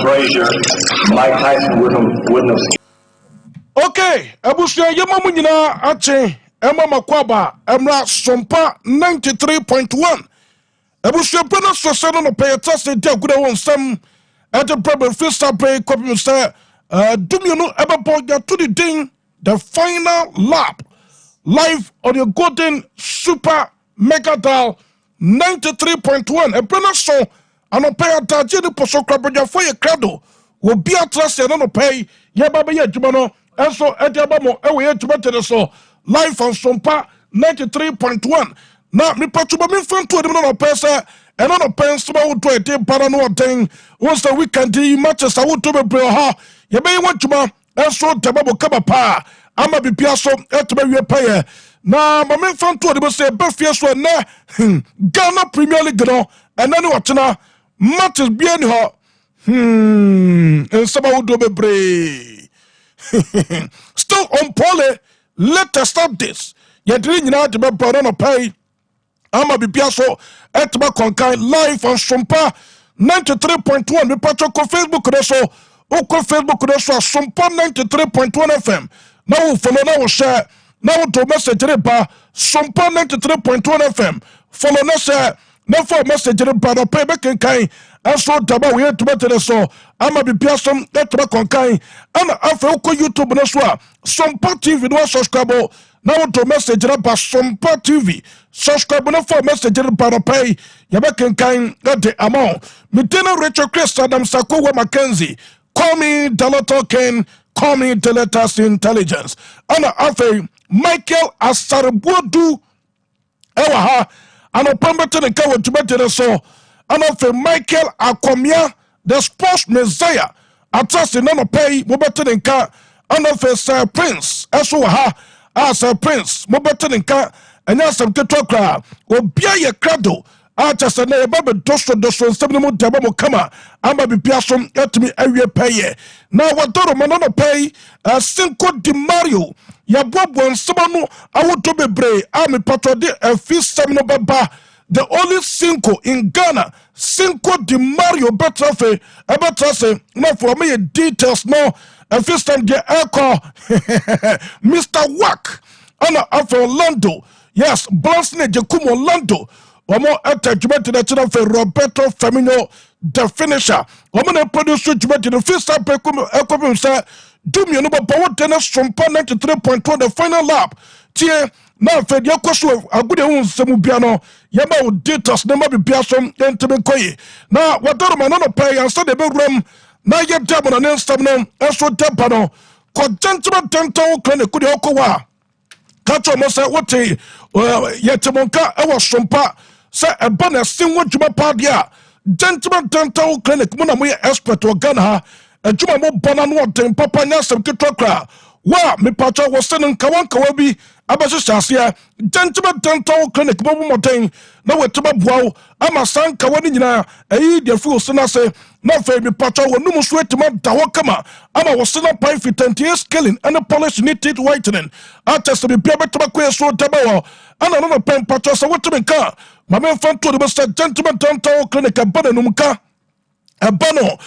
Frazier, Mike Tyson wouldn't have. Okay, Abusia Yamamunina Ache, Emma Makwaba, Emra Sompa 93.1. Abusia Bena Sasano no pay a test in Deguda on some at the problem first pay copy say do you know ever point to the ding the final lap live on your golden super mega dial 93.1 a Bena so and a pay a tajini poso crabja for your crado will be a trust and no pay Yababa Jumano and so at Yabamo away to so live on Sompa 93.1. Now, me patuba me fan to the person and on a pen small to a day parano thing. Once the weekend matches I would to be bro. You may want to ma and so tababo kabapa. I'ma be piasso at me payer. Now, my main fan to the say Buffy so na Ghana Premier League no and then what na matches bien ho. And some would do be brave. Still on Pole, let us stop this. You're doing out to be on pay. I'ma be piasso at my conkai live on Sompa 93.1. Me patcho ko Facebook reso o ko Facebook reso Sompa 93.1 FM. Now follow now share now to message ba Sompa 93.1 FM. Follow now share now for message ba no pay back kai and so taba we to better so I'ma be piasso at my conkai and after ko YouTube na so Sompa TV no subscribe now to message ba Sompa TV. Subscribe no for message para pay. Yabaken kind got the amount. Mitena Rachel Chris Adam Sakowa Mackenzie. Call me Delator Ken. Call me Delatas Intelligence. Ana Afe Michael Asarbudu Ewaha. Ano Pemberton and Kawa to better so. Ana Afe Michael Akomia, the sports messiah. Atas in no pay. Mobeton and Ka. Ana Afe Sir Prince. Esoha. Sir Prince. Mobeton and Ka. And now some Ketokra will be a crado. I just said, Baba Dosto, seven more Tabamo Kama. I'm a Piasom at me every pay. Now, what Doro Manano pay a Cinco de Mario. Ya Bob one Sabano, I want to be brave. I'm a patrode a feast seminal Baba. The only Cinco in Ghana, Cinco de Mario Betrafe, a Betrase, not for me details, no, a feast time the aircall, Mr. Wack, Anna Afro Orlando. Yes, Blanson Jacomo Orlando. Omo attachment to the channel for Roberto Firmino, the finisher. Omo produce judgment to the first time Pecum say, do me no power tennis from 93.2 the final lap. Tie now fed your question a good own Samubiano. Yama would details never be piasom and to be coy. Now, what do man on pay and study the room? Now you're double and then stamina, also tempano. Cogentiment dental clinic could you Kato Mosa what Yetamonka Ewa Sompa say a banner sing what Juma Padia Gentleman Dental Clinic Munamu expert or Ghana a Juma Mo Bonan Papa Nasam Kitokra. Wa me pacha was sending Kawan Kawabi Abashasia Gentleman Dental Clinic Mobu Motain no way to Babwao Ama San Kawanina a dear fool Senase no fair me pacha will no sweat to Tawakama Ama was sending pine for 20 years killing and a polish knitted whitening. I just to be better to my so Tabawa and another pen pacha so what to be car. My man found to the best Gentleman Dental Clinic and Bananumka. A bano,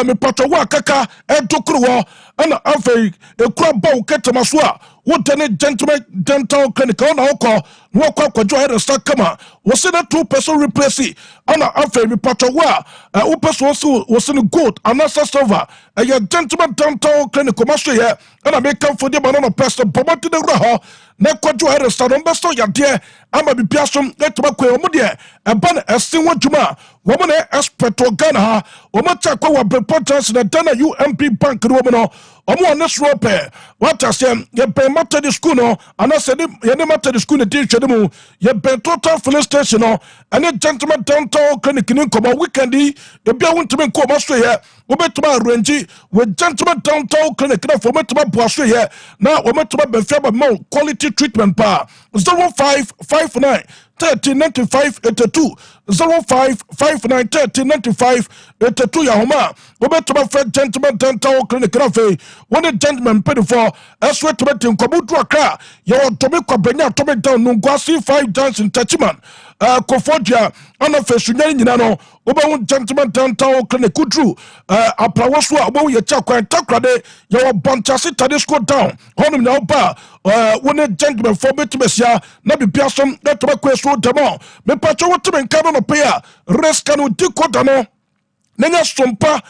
me patawa kaka, and tokruwa, and a very a crab bow ketamaswa. What any gentleman dental clinic on alcohol, walk up with your start come. Was it a 2-person replace? And a very me patawa, a upes was in a good, and that's over. A gentleman dental clinic, Master, and I make come for the banana person, Pomati the Raha. Nekwa jo here sta no besto ya de ama bibia som etuma kwa omo de e ban esin wodwuma wo mo na expert Ghana ha wo mo ta kwa wa importance na Dana UMP bank no mo no omo on this rope what as ye be matter school no ana se ye ne matter school ne teach dem ye be total filling station no and gentleman dental clinic ni komo weekend e bia wontime ko mo so here wo betuma arrange with gentleman dental clinic na for betuma boaso here na wo betuma be fa ba quality treatment pa 0559 1395 82 0559 1395 82 ya homa obetuma fred gentleman dental clinic na fe one gentleman paid for eswe to bet in kobutu akra ya otomi kwabenya tomi down nungwasi 5 dance in Tachiman kofodia ana fesunyani nyina no obawu gentleman dental clinic kudru aprawoso a obawu ye chakwan takrade ye bonchase tadisco down honum na oba wone gentleman for betmesia na bibiasom netoma kweso demo me pacho wotemen kano no pe a risk no dikoda no nenya sompa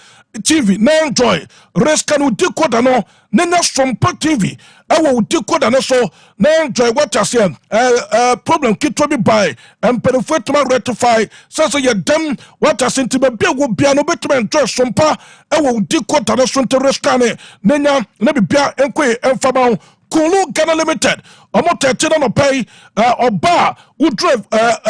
TV na enjoy risk no dikoda no nenya sompa TV awo dikoda no so na enjoy what I say problem kitwa bi by emperifuet ma rectify so ye dem what I say to be wo bia no betum enjoy sompa awo dikoda no so nte risk ne nenya na bibia enkoe emfama Kulu Ghana Limited omo tete no pay oba wo drive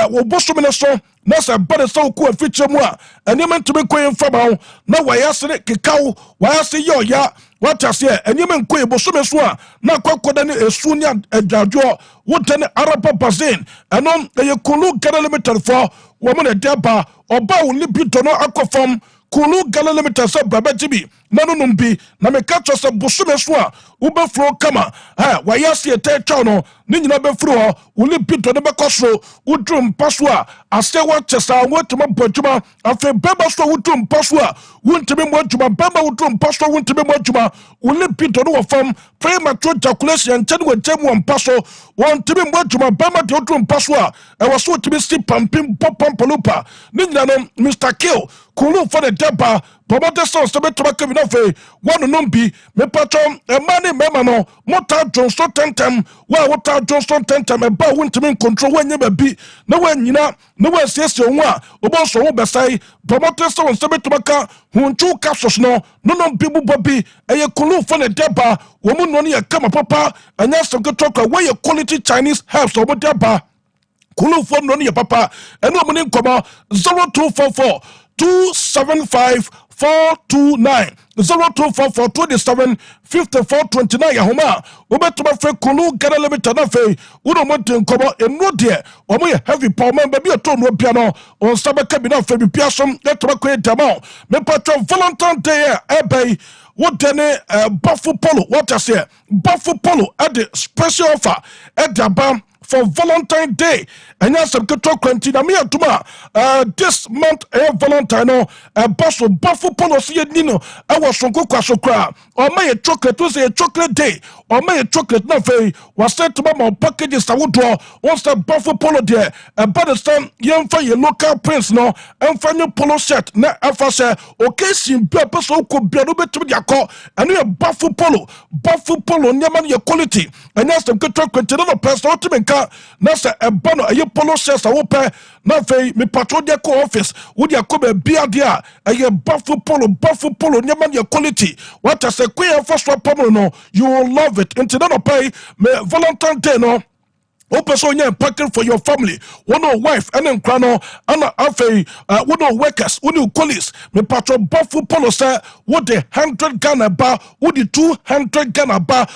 wo bosomene so na se bade so ku afiche mu a enyemen tumi koyin fama na wayase kekawo wayase yoya watase enyemen koyin bosome so a na kwakoda ne esu nya adwadwo wo tene araba bazin enom eye Kulu Ghana Limited for wo mo ne deba oba wo libido no akofam Kulu Ghana Limited se baba jibi nanu bi na me catch se bosome so a wo be fro kama wayase etwa no ni nyina be fro ho wo libido ne be koso wo drum paso a ase wa chesa wo tuma bojuma afi beba so wo drum paso a wo ntime mo aduma beba wo drum paso wo ntime mo aduma wo libido no wo fam premature ejaculation chen wo tem wo paso wo ntime mo aduma beba de wo drum paso a e wo so timi si pampim popompolupa ni nyina no Mr. Kill Kulu for the deba Bobote so se betuma kebi na fe wonu numbi me patro mani mema no mota Johnson tentem wa wota Johnson tentem e ba wuntimi control wenye babi na wanyina na wasiesie ho a obo so wo besai Bobote so se betuma ka hunchu capsules no numbi bubobi eye Kulu for the deba wo mu no ne kama papa anya so ketoka we quality Chinese herbs obo deba Kulu for no ne papa eno mo ne nkomo 0244 275 429 0244 27 54 29 Yahoma Ubetuma Fe Kulu Ghana Limited na fe uno monte nkomo eno de omo ye heavy power member bi oto no piano on sabaka bi na fe bi piasom etuma ko edama me patro Valentine Day ebay what dene Buffalo Polo what I say Buffalo Polo at the special offer at the bam for Valentine Day and yes some good quarantine me atuma this month Valentine no Buffalo Polo see nino I was from kwasokra or my chocolate was a chocolate day or my chocolate na fe was sent to my packages I would draw once the Buffalo Polo there by the time young for your local prince no and for your polo shirt na afase okay sim purpose so could be no better your call and you Buffalo Polo nyaman your quality and yes some good quarantine no person ultimate na se ebono aye polo shirts awo pe na fe me patrol dia ko office wo dia ko be bia dia aye Buffalo Polo nyaman your quality what I say queen first one no you will love it into no pay me Valentine Day no person you packing for your family one wife and then crano and afei one workers one colleagues me patro Buffalo Polo say what the 100 Ghana bar what the 200 Ghana bar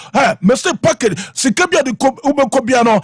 me say package sikabia de ubekobia no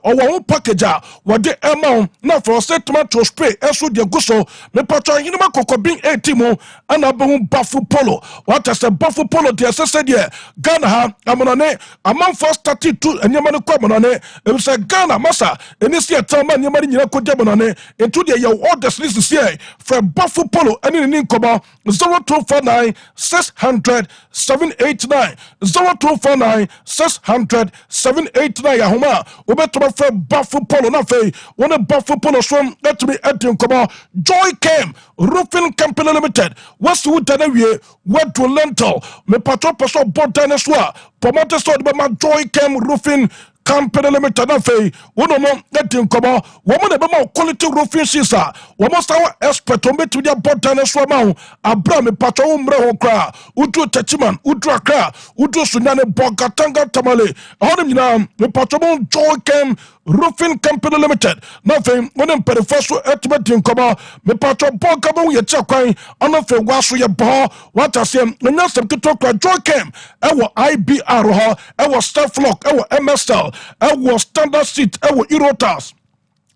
our package what the amount na for say tomato spray eso de guso me patro hinima kokobin 80 and abon Buffalo Polo what I say Buffalo Polo de say there Ghana ha amonane amount for 32 enyama no kwamonane it was a Ghana massa, and this year, Tama, your money, you could debon on it, and today your orders list is here from Buffalo Polo and in Incoba 0249 600 789 0249 600 789 Yahoma, Ubetoma from Buffalo Polo, Nafe, one of Buffalo Polo swim, let to be at Incoba, Joy came, Roofing Company Limited, West Wood Tanaway, went to Lentil, me patron person bought Daneswa, Pomata Sword, but my Joy came roofing. Company Limited na fe wono mo etin komo wo mo na be ma quality roofing sisa wo mo saw expert o metu dia bota na so ma abra me patro wo mre ho kra udu tachiman udu akra udu sunyane bogatanga tamale honim nyina me patro mo Joy came Roofing Company Limited na fe wono perifeso etimetin komo me patro bogabo ye chekwan ono fe waso ye bo what asem nya sem kitokra Joy came ewo IBR ho ewo Staff Lock ewo MSL ewo Standard Seat ewo Erotas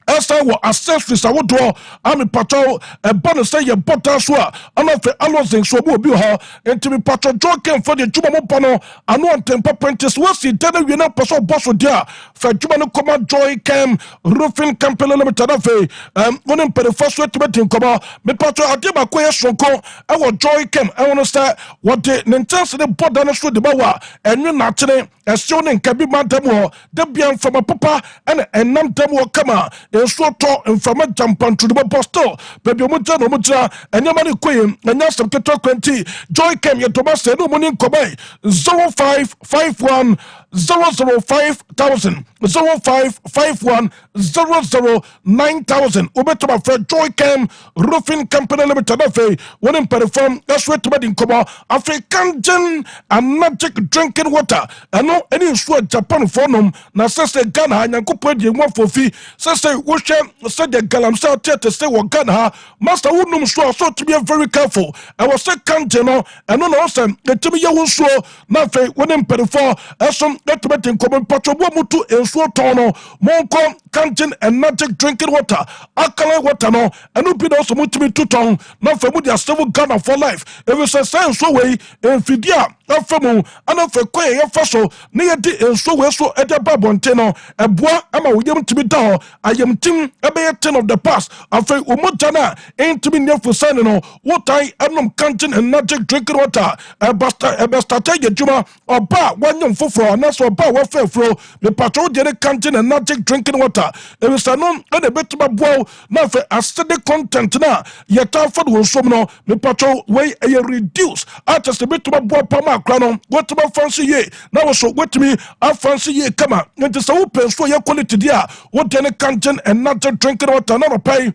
Esa wo accessories awodo ami pato eba no say ye bota so a anafe alozin so obi ho enti pato joken for the juma mo bono ano antempa prentice wasi dana wi na person boss dia fa juma no koma joy cam roofing company limited afi wonim per first way to meeting koma me pato ade ba ko ye sonko e wo joy cam e wono say what the intense the boda no so de ba wa enwe na tene esio ne nkabi madam ho de bia from papa and enam dem wo kama enso to mfama jampan to the posto baby omuja no muja enyama ne koyem enya sabketo 20 joy came ye Thomas say no money kobai 0551 005,000 0551 009,000 ubetoma for joy came roofing company limited afi one perform that's what to be in komo African gin and magic drinking water ano any so Japan for nom na say Ghana nyankopɔ die nwa fofi say wo hwɛ say the galamsey tete say wo Ghana ha master wonum so to be very careful I was say kanje no ɛno na ɔsɛ etimi ye wo so na fe wonim perform ɛsom etimi in komo patrobo mutu enso tono monko kanjin and magic drinking water alkaline water no ɛno bi na ɔsɛ mutimi tuton na fe mu dia seven Ghana for life if you say so way enfidia afemu ana fe koye ye faso ne ye di enso we so ede babonte no eboa ama wo yem timi da ho ayem tim ebe ye 10 of the past afi umota na entimi nefu sane no wotai anom kanjin and magic drinking water ebasta ye juma oba wanyom foforo na so oba wa fefro me patro de kanjin and magic drinking water e we sanom ede betima boa na fe acidic content na ye ta fod wo som no me patro we ye reduce just a bit of boa pama krano what about fancy ye now so what me a fancy ye kama into so open so your quality dia what then canton and not drinking water not pay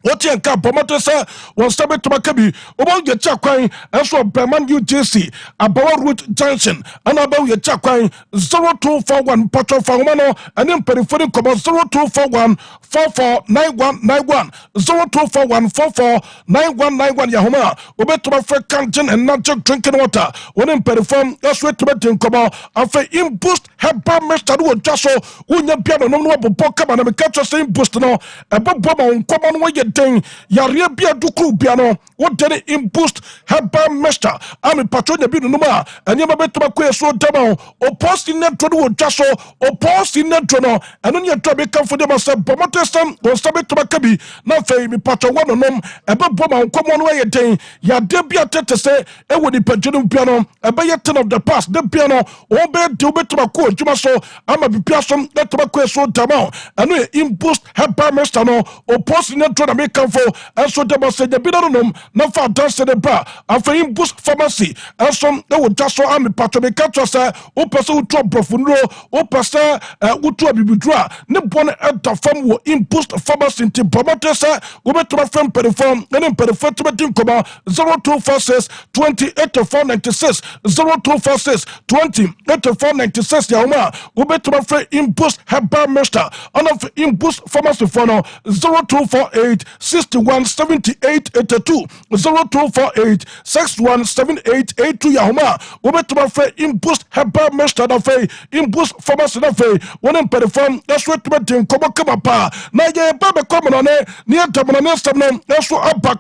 what you can promote say one step to makabi about your chakwan and so Berman UJC about root junction and about your chakwan 0241 patro famano and then peripheral come 0241 449191 0241 449191 Yahoma obeto my friend canton and not drinking water when in perform that's what to meeting come after boost Herbal Mr. just so unya piano no boka na me catch say boost no about bomb common way thing yare bia duku piano what did it boost Herbal Mr. I'm a patron bi no ma anya beto makwe so demo o post in net to just so o post in net no and on your trouble come for them say bomotestam go sabe to makabi na fe mi patron one nom ebe bomb common way thing ya de bia tete say e wodi patron piano ebe ye 10 of the past the piano o be de beto makwe juma so ama bi piasom net makwe so demo and no boost Herbal Mr. no o post in net to make come for and so them say the bidonum na fa dance the bar after boost pharmacy and some they would just so am patro be catch say o person to profundo o person utu abibidra ne bon enta form wo boost pharmacy into promoter say we better from perform and perform to be come 0246 208496 0246 208496 ya uma we better from boost Herbal Mr. on of boost pharmacy for no 0248 617882 0248 617882 Yahoma Ubetuma Fe Impust Herbal Mr. da Fe Impust Pharmacy da Fe one perform that's what to come pa na ye babe come on near Tamana Stamna that's what abba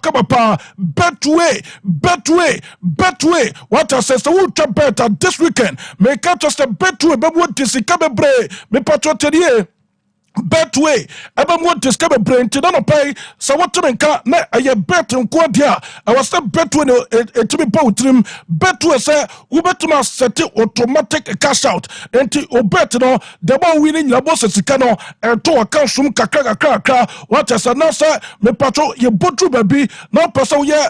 Betway what I says the wood better this weekend make catch us the Betway but what is bre me patroterie Betway ebe mo discover brain to no pay so what to menka na aye bet nko dia I was say Betway no to be powtrim Betway say we betuma set automatic cash out enti obet no the one winning your boss sika no to account sum kakra what I say now say me patro ye botu baby no person ye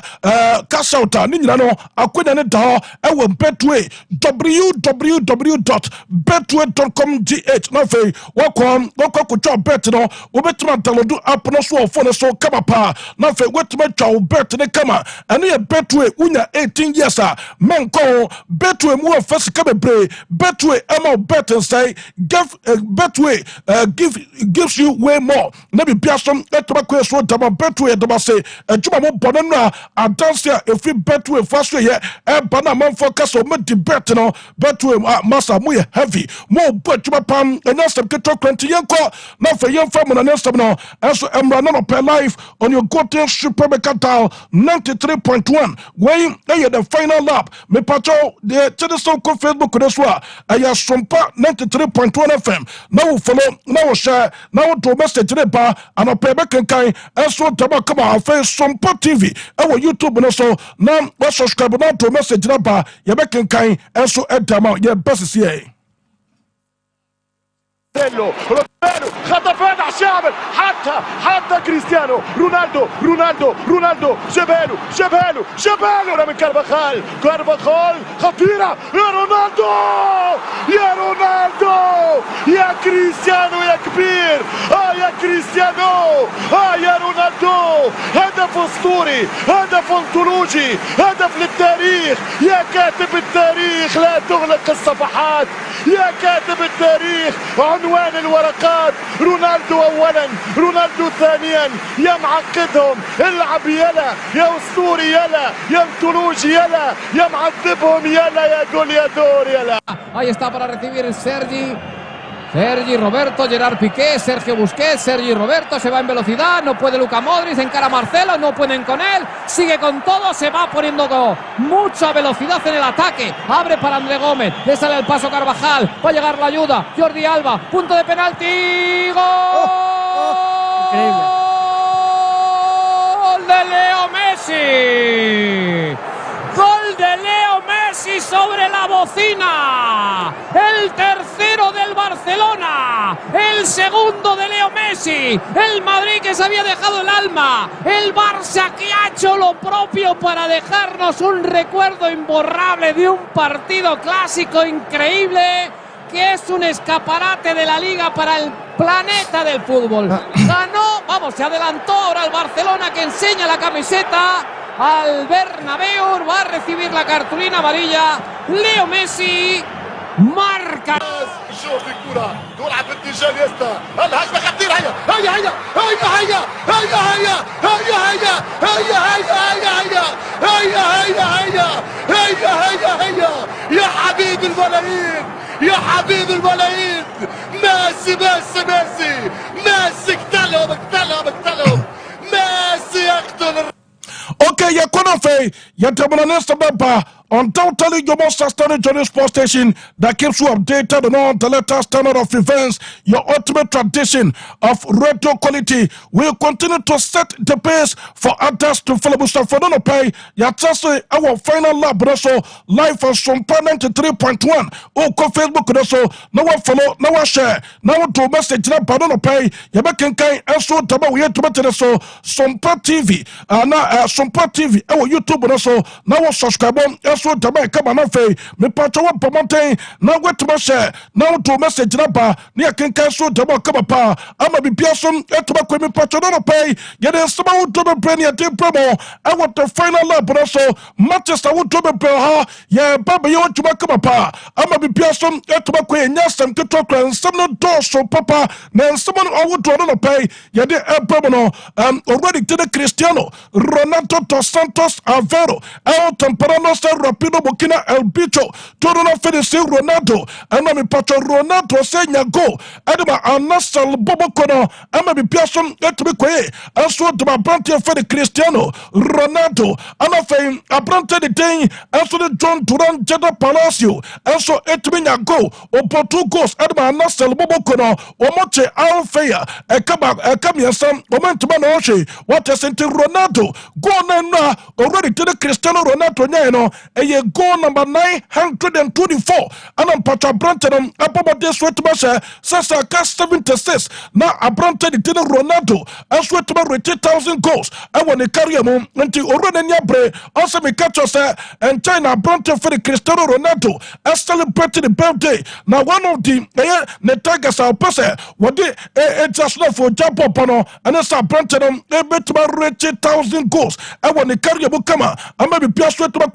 cash out ni nyina no akwena ne da e wo Betway www.betway.com.gh no fe welcome job bet no obetuma download app no so phone so kama pa na fe wetuma twa bet ne kama ene ye Betway unya 18 years men ko Betway mu first ka bebre Betway ema bet say give Betway gives you way more na be biasom etuma ko so dama Betway dama say ejuma mo bono na adansia efi Betway faso ye e bana man focus o me di bet no Betway massa mu ye heavy mo botuma pam enya step to 20 yenko Now for young family and next no also emra per life on your gotten super dial 93.1 when the final lap me pacho the television Facebook this wa aya Sompa 93.1 FM now follow now share now to message ba and opebe kenkan enso taba kama face Sompa TV our YouTube no so now we subscribe now to message ba ye be kenkan enso edama ye best here خط فاتح شامل حتى كريستيانو رونالدو جبالو من كارفاخال خطيرة يا رونالدو يا كريستيانو يا كبير يا كريستيانو يا رونالدو هدف اسطوري هدف انطولوجي هدف للتاريخ يا كاتب التاريخ لا تغلق الصفحات يا كاتب التاريخ عنوان الورقات رونالدو اولا رونالدو ثانيا يا معقدهم العب يلا يا اسطوري يلا يا انطولوجي يلا يا معذبهم يلا يا goleador يلا. Ahí está para recibir Sergi Roberto, Gerard Piqué, Sergio Busquets, Sergi Roberto, se va en velocidad, no puede Luka Modric, encara Marcelo, no pueden con él, sigue con todo, se va poniendo mucha velocidad en el ataque, abre para André Gómez, le sale el paso Carvajal, va a llegar la ayuda, Jordi Alba, punto de penalti, ¡gol! Increíble. ¡Gol de Leo Messi! ¡Gol de Leo Messi sobre la bocina! El tercero del Barcelona, el segundo de Leo Messi, el Madrid que se había dejado el alma, el Barça que ha hecho lo propio para dejarnos un recuerdo imborrable de un partido clásico increíble que es un escaparate de la Liga para el planeta del fútbol. Ganó, se adelantó ahora el Barcelona que enseña la camiseta al Bernabéu, va a recibir la cartulina amarilla. Leo Messi marca. شوف الكرة تلعب باتجاه اليسار الهجمة خطيرة هيا يا حبيب الملايين يا حبيب الملايين ميسي اقتلهم ميسي يقتل. Okay, you're gonna say you're the on totally your most standard journey sports station that keeps you updated on all the latest standard of events. Your ultimate tradition of radio quality will continue to set the pace for others to follow. For don't pay your just our final lap also live on Sompa 93.1. Oh, go Facebook also no one follow, no one share, no one to message na don't pay your back and kind and so taba we to better so Sompa TV Sompa TV our YouTube also now subscribe so taba come on fe me patch one promoting now wait to share now to message number near can so taba come pa ama be person to ba me patch don't pay get some to be premier team promo I want the final lap also Manchester would to be ha yeah baba you want to come pa ama be person to ba nya some to talk and some no door so papa then someone I would to pay yeah the promo already to the Cristiano Ronaldo dos Santos Aveiro El Temperano Rapido Burkina El Bicho Torona Fedesi Ronaldo and I'm Pacho Ronaldo saying go Adama Anasal Bobokono I'm a person to be quiet I saw to my brother for the Cristiano Ronaldo and I fame a brother the thing and so the John Duran Jeddah Palacio and so it to be go or 2 goals Adama Anasal Bobokono or Moche Alfea a come here some moment to Manoche what is into Ronaldo go na already to the Cristiano Ronaldo no a goal number 924 and I'm Pacha Branton about this sweat basha Sasa cast 76 now a Branton to the Ronaldo and sweat about 80,000 goals I want to carry him until already Yabre also me catch us and China Branton for the Cristiano Ronaldo and celebrating the birthday now one of the Netagas our person what they just left for jump up on and then start Branton a bit about 80,000 goals I want to carry him come I may be pierced to my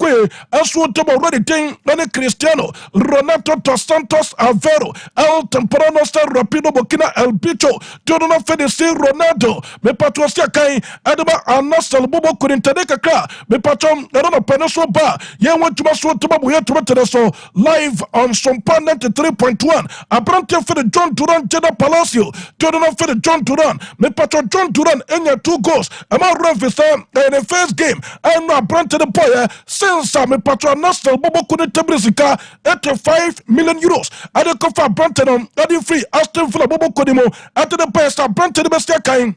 ɛso ntɛm already ten ɛne Cristiano Ronaldo dos Santos Aveiro El Temprano Rapido Burkina El Bicho Jodono Fedesi Ronaldo me patro sia kan adeba anasel bobo kurintade kakra me patro no peneso ba ye wantuma so to babu ye to so live on Sompa 93.1 abrante for the John Duran Jeddah Palacio Jodono for the John Duran me patro John Duran enya 2 goals ama refisa in the first game and no abrante the boy since me patro anasel bobo kunintebrisika 85 million euros adekofa abrante no adi free Aston Villa bobo kodimo at the best abrante the best kind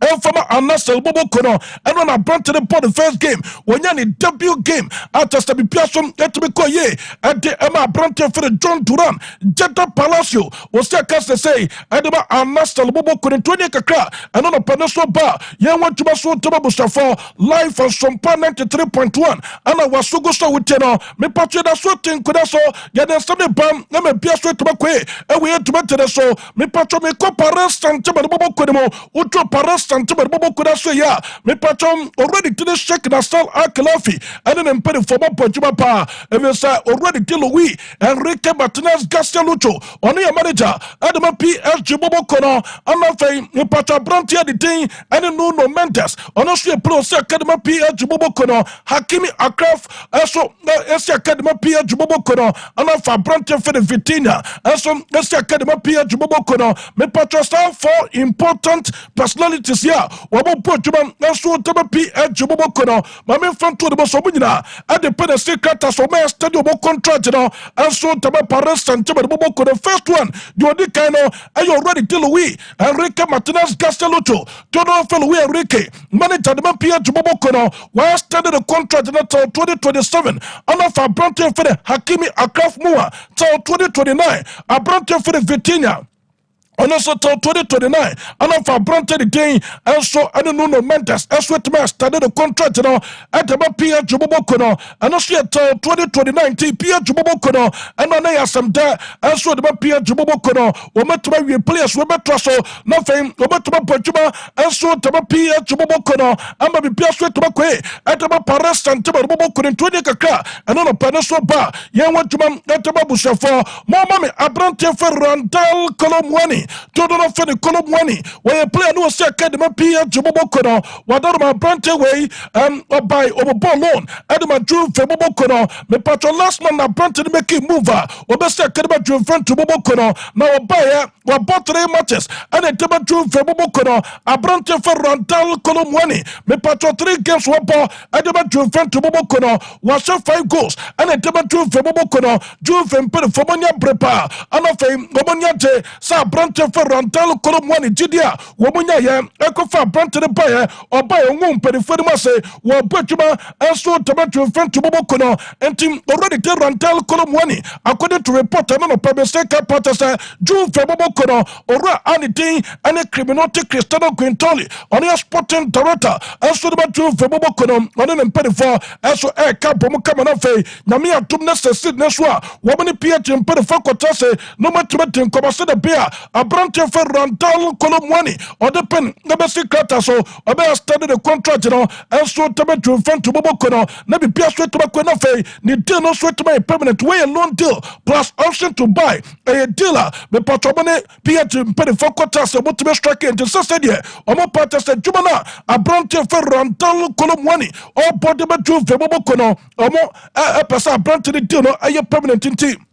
Elfama Anasel Bobo Kono, and when I brought to the first game, when you need debut game, at the Piasum, Etibikoye, at the Emma Brante for the John Duran, Jeddah Palacio, was there cast to say, Edema Anasel Bobo Kono, 20 Kakra, and on a Peninsula Bar, Yan went to Maso Tababustafa, live on Sompa 93.1, and I was so good with Teno, me patch that sort thing could also get a Sunday bam, Name Piaso Tabakwe, and we had to better so, me patch me Coparas and Tababobo Kodemo, Utro Paras. Santiba Bobo could say, yeah, me patron already to the shake Nasal Akalafi, and then impeded for Pojuma Pa, and we say already till we Enrique Martinez Gastelucho, only a manager, Adama PSG Bobo Kono, and a fame, me patron Brantia the thing, and no Mendes, honestly, plus Academy PSG Bobo Kono, Hakimi Akraf, also S Academy PSG Bobo Kono, and a Fabrantia for the Vitina, and some S Academy PSG Bobo Kono, me patron star for important personalities. Yeah, wabo pochuma naso taba PH bobo kono mame fanto de boso bunyina ade pede secret so me stadium bo contract no anso taba Paris Saint-Germain bobo kono first one you odi kind no are you already till we Enrique Martinez Gastelucho todo fellow we Enrique manager de PH bobo kono while started the contract until 2027 on of Abrante for the Hakimi Akraf Mua till 2029 Abrante for the Vitinha. And also till 2029, and if I brought the day, and so I don't know Mendes, as what me started the contract at the PH Bobokono, and also till 2029, PH Bobokono, and on there some there, and so the PH Bobokono, or met to my players, we met Russell, nothing, or met to my Pachuma, and so to my PH Bobokono, and maybe Pierce to my quay, at the Paris and Timber Bobokon in 20 Kaka, and on a Peninsula Bar, young one to my Netababusha for more mommy, Abrante for Randall Colomwani. Todo no for the column money where you play no say academy PH Bobo Kono wadoro Brante way or by over ball loan Edema Drew for Bobo Kono me patron last man na Brante make him mover or best academy Drew friend to Bobo Kono now buy or bought 3 matches and a Edema Drew for Bobo Kono a Brante for Randall column money me patron 3 games one ball Edema Drew friend to Bobo Kono was 5 goals and a Edema Drew for Bobo Kono Drew for Monia Prepare and of fame Monia J sa Brante for Rantal Colomwani Jidia, Womunya, Ecofa Brante the Bayer, or by a womb, Penny Fedimase, or Butchuma, and so Tomato friend to Bobokono, and team already tell Rantal Colomwani, according to report, and on a public sector protester, June Febokono, or anything, and a criminality Cristiano Quintoli, on your sporting director, and so the June Febokono, on an penny for, as so a camp of Kamanafe, Namia Tumnes, Sydney Swa, woman PH and Penny Focotase, no matter what in Comasada Beer, Abrante for Randall Colomwani or the pen never secret so I started the contract and so to friend to Bobokono never Pierce to Baconafe need deal no sweat to my permanent way and loan deal plus option to buy a dealer the Patramone PH Penny Focotas about to be striking into Saturday or more parties at Jumana Abrante for Randall Colomwani or Portable to Bobokono or more a Passa Abrante the deal a permanent in team.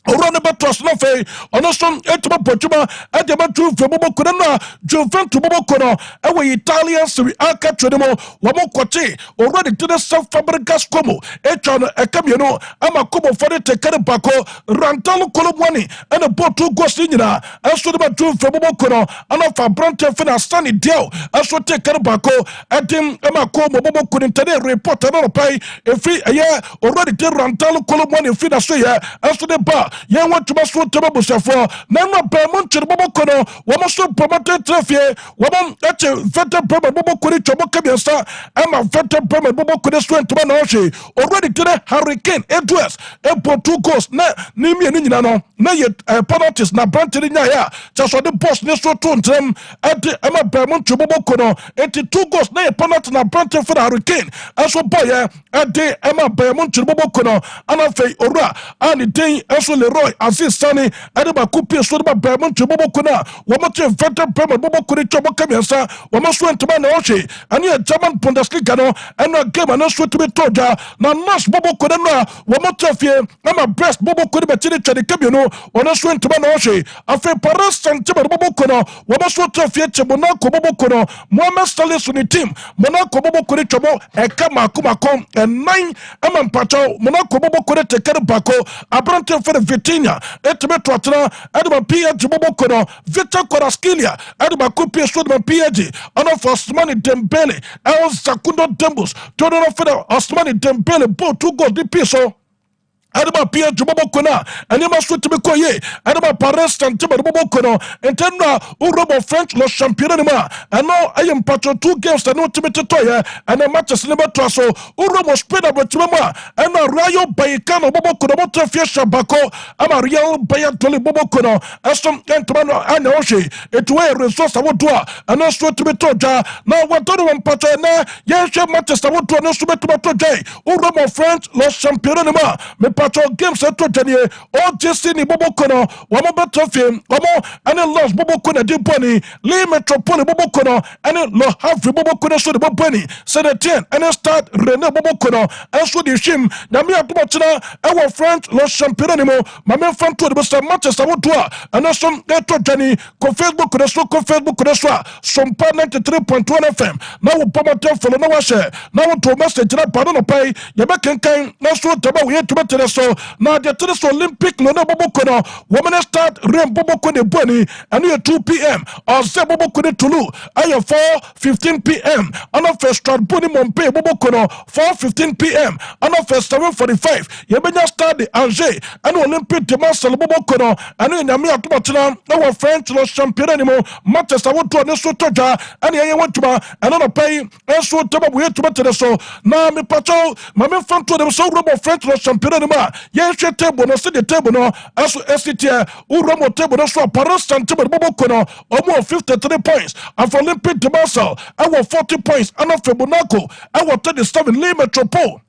Around about trust no fay, on a strong etuma pochuma, at the Matu Bobo Kurana, Juven to Bobo Kono, and we Italians to Alca Tredemo, Wamo Cote, already to the South Fabricas Como, Echon, a Camino, Ama Como for the Tekarabako, Rantalo Colomwani, and a Porto Gosina, and so the Matu Bobo Kono, and of a Brante Fina Sunny Dell, and so Tekarabako, at him, Ama Como Bobo couldn't tell a report and pay a free a year, already tell Rantalo Colomwani Fina Suya, and so the bar. yen want to maso tebe busafo na no pa mo nchiri boboko no wo mo so promoted trafie wo mo eche fete premier boboko ni chobo kabiasa ama fete premier boboko ni so ntoma na ohwe already tire hurricane edwards epo 2 goals na ni mi ni nyina no na ye penalties na banter nya ya chaso de post ni so to ntem ade ama pa mo nchiri boboko no enti 2 goals na ye penalty na banter for hurricane aso boy ade ama pa mo nchiri boboko no ana fei ora ani den aso Leroy Aziz Sani ade ba kupi so de ba pa mo nchiri boboko na wo mo che fete premier boboko ni chobo kabiasa wo mo so ntoma na ohwe ani German Bundesliga no eno game na so to be toja na nas boboko na wo mo trafie ama breast boboko ni betini chede kabio ono so ntoma na ohwe afi Paris Saint-Germain boboko no wo mo so trafie che Monaco boboko no Mohamed Salah so ni team Monaco boboko ni chobo eka makom en9 ama mpacho Monaco boboko ni tekere bako abrante for Vitinha etime toatena adama PSG boboko no Victor Kvaratskhelia adama kupi so de PSG ono for Ousmane Dembele El Zakundo Dembus todo for Ousmane Dembele bo 2 goals di piso adama pia juboboko na anima so tebe koye adama Paris Saint-Germain boboko no entenna urobo French le championnat ma ano ayem patro 2 games na tebe toya ana matches le beto so urobo Spain abotuma ana Rayo Vallecano boboko no motafia shabako ama Real Valladolid boboko no asom entmano ana oche etwe resource awodua ana so tebe toja na wadoro mpatro na yeshe matches awodua no so beto toja urobo French le championnat ma patro games to tani OJC ni boboko no wo mo betofie wo mo ane lost boboko na diponi le metropole boboko no ane lo havre boboko na so de boboni Saint-Étienne ane Stade Rennais boboko no enso de shim na mi atomo tena e French lo championnat ni mo ma me fanto de besta Manchester wotoa ane so to tani ko Facebook na so Sompa 93.1 FM na wo promoter follow na wa share na wo to message na pardon no pay ye be kenkan na so taba we to betere so na the tennis Olympic lo na boboko no women start rain boboko de boni and 2 p.m. or se boboko de Tulu ayo 4:15 p.m. and of Strasbourg Montpellier boboko no 4:15 p.m. and of 7:45 ye benya start de Angers and Olympic de Marseille boboko no and nyame atomatena na wo French lo championnat ni mo Manchester woto ne so toja and ye wantuma and no pay and so taba we to betere so na me pacho ma me fanto de so robo French lo championnat ni ma ye hwe table no se de table no aso SCT uromo table no so Paris Saint-Germain boboko no omo 53 points and for Olympic de Marseille awo 40 points and for Monaco awo 37 Le Metropole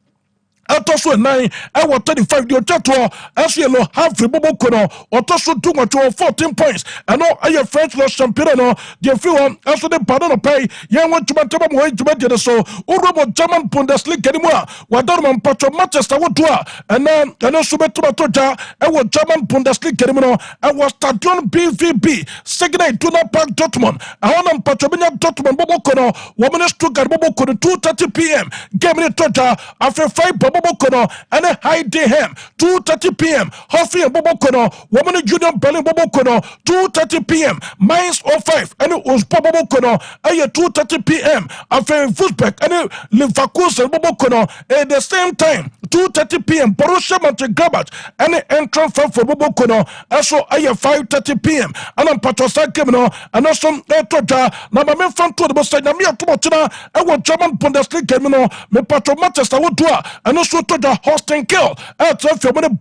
atoso 9 awo 35 di ochato asielo half boboko no otoso 14 points and aye French lo championnat no de fiwo aso de pardon pay ye won tuma mo juma de so uromo German Bundesliga ni mo wadormo mpacho Manchester wotoa and so betuma toja awo German Bundesliga ni no awo Stadion BVB Signal Iduna Park Dortmund ahona mpacho benya Dortmund boboko no women Stuttgart boboko no 2:30 p.m. game ni toja after 5 boboko no and high day hem 2:30 p.m. Hoffy and boboko no woman Junior Berlin boboko no 2:30 p.m. Mainz 05 and Uspo boboko no at 2:30 p.m. after Wolfsburg and Leverkusen boboko no at the same time 2:30 p.m. Borussia Mönchengladbach and entrance for boboko no also at 5:30 p.m. and on Patrosa game no and also toja na ma me fanto de bosa na me atomotena e wo German Bundesliga no me patro Manchester wotoa and also to the hosting kill at the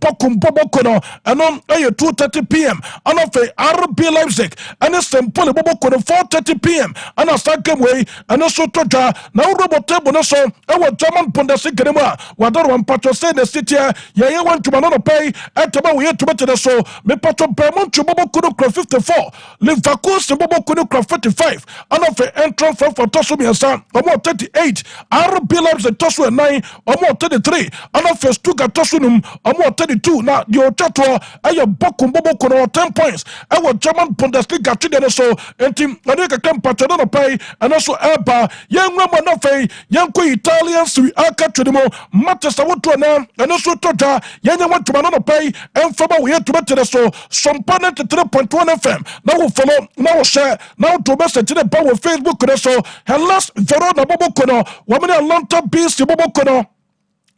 Bokum Boboko no and on 2:30 p.m. and of RB Leipzig and it's Pauli Boboko 4:30 p.m. and a second way and also to the now robot table no so our German Bundesliga ma wador one patro say the city ye want to manano pay at about we to better so me patro Bermont to Boboko 54 Leverkusen Boboko 45 and of entrance for Tosu Miasa or 38 RB Leipzig Tosu 9 or 33 and of Stuttgart Tosunum or 32 now the Ochato ayo Bokum Boboko no 10 points our German Bundesliga today so and team America can patro no pay and also Herbal young woman of a young Italians we are catching them Manchester woto na and also toja young want to manano pay and from we to better so some 93.1 FM now we follow now share now to message the power Facebook so Hellas Verona Boboko no woman a long term piece Boboko no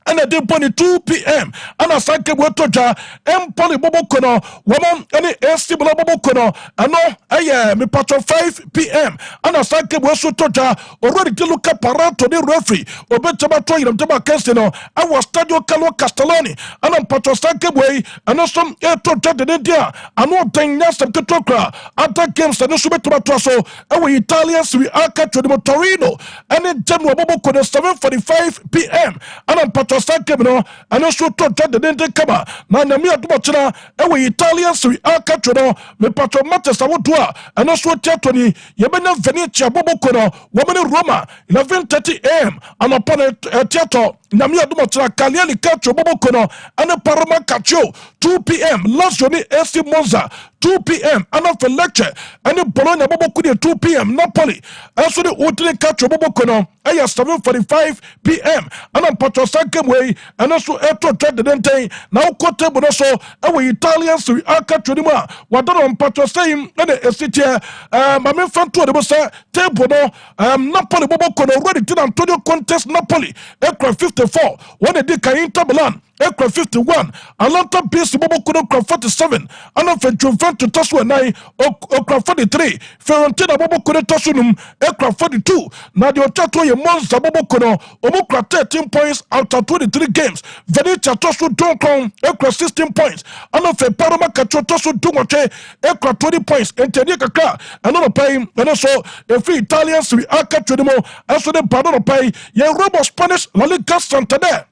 and a deep 2 p.m. and a sanke wetoja empoli bobo kono woman any AC bobo kono ano aye me patro 5 p.m. and a sanke weso toja already to look up parato the referee obetaba to yim taba kensino our stadio Calo Castellani and a patro sanke way and also to the dia and no thing nyasem to tokra after games and so betaba so our Italians we are catch the Torino and in general bobo kono 7:45 p.m. and a patro sanke no and also to the dente kama na nyame adomotena ewe Italians we are catch no me patro Manchester wodoa and also tetoni yebenya Venezia bobo kono woman Roma 11:30 a.m. and upon a theater nyame adomotena Cagliari catch bobo kono and a Parma Calcio 2 p.m. Lazio ni AC Monza 2 p.m. and of a lecture and the Bologna bobo kono 2 p.m. Napoli also the Udine catch bobo kono 7:45 p.m. and on patro sanke way and also eto the dente now kote bonoso ewe Italians we are catch anymore wadon on patro saying and the city mame fanto de bosa table no Napoli bobo kono ready to Antonio contest Napoli ekra 54 when they did Inter Milan ekra 51 Atlanta BC bobo kono 47 and of Juventus tosu 9 okra 43 Fiorentina bobo kono tosunum ekra 42 na the otato ye Monza bobo kono omukra 13 points out of 23 games Venezia tosu donkron ekra 16 points and of Parma Calcio tosu dungoche ekra 20 points enteni kaka and on pay and also if Italians we are catching them and so the pardon pay ye Robo Spanish La Liga Santander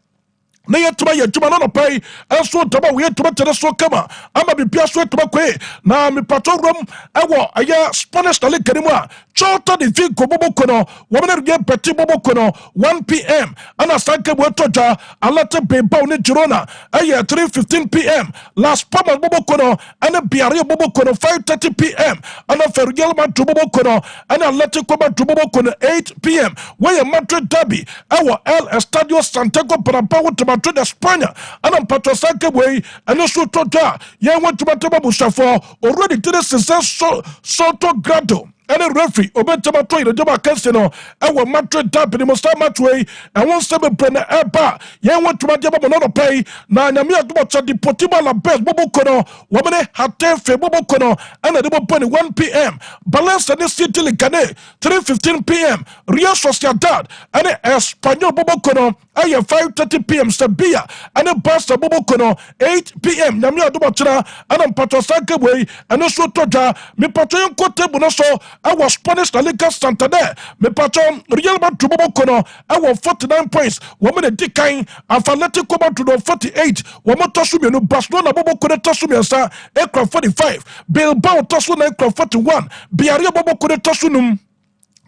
na yetuma yetuma no pay enso taba we yetuma tere so kama ama bibia so yetuma kwe na mi patron rom ewo aya Spanish La Liga mu a Chota de Vigo bobo kono woman get petit bobo kono 1 p.m. ana sanke botoja alate Bilbao ni Girona aya 3:15 p.m. Las Palmas bobo kono ana Villarreal bobo kono 5:30 p.m. ana Real Madrid bobo kono ana Atletico Madrid bobo kono 8 p.m. where Madrid derby ewo El Estadio Santiago Bernabeu to Madrid España ana patro sanke way ana so toja ye want to mataba busafo already to the Soto Grado any referee obetama to the job casino ewo Madrid derby the most match way and one seven brand eba ye want to mataba no pay na nyame adobo di Portimao la best bobo kono womane hatefe bobo kono and the bobo 1 p.m. Valencia ni City Liga 3:15 p.m. Real Sociedad and Espanyol bobo kono aya 5:30 p.m. Sevilla and Barca bobo kono 8 p.m. nyame adobo chira and patro sanke way and so toja me patro kote bonoso our Spanish La Liga Santander me patron Real Madrid bobo kono our 49 points woman dikan Atletico Madrid 48 woman tosumi no Barcelona bobo kono tosumi sa ekra 45 Bilbao tosu na ekra 41 Villarreal bobo kono tosunum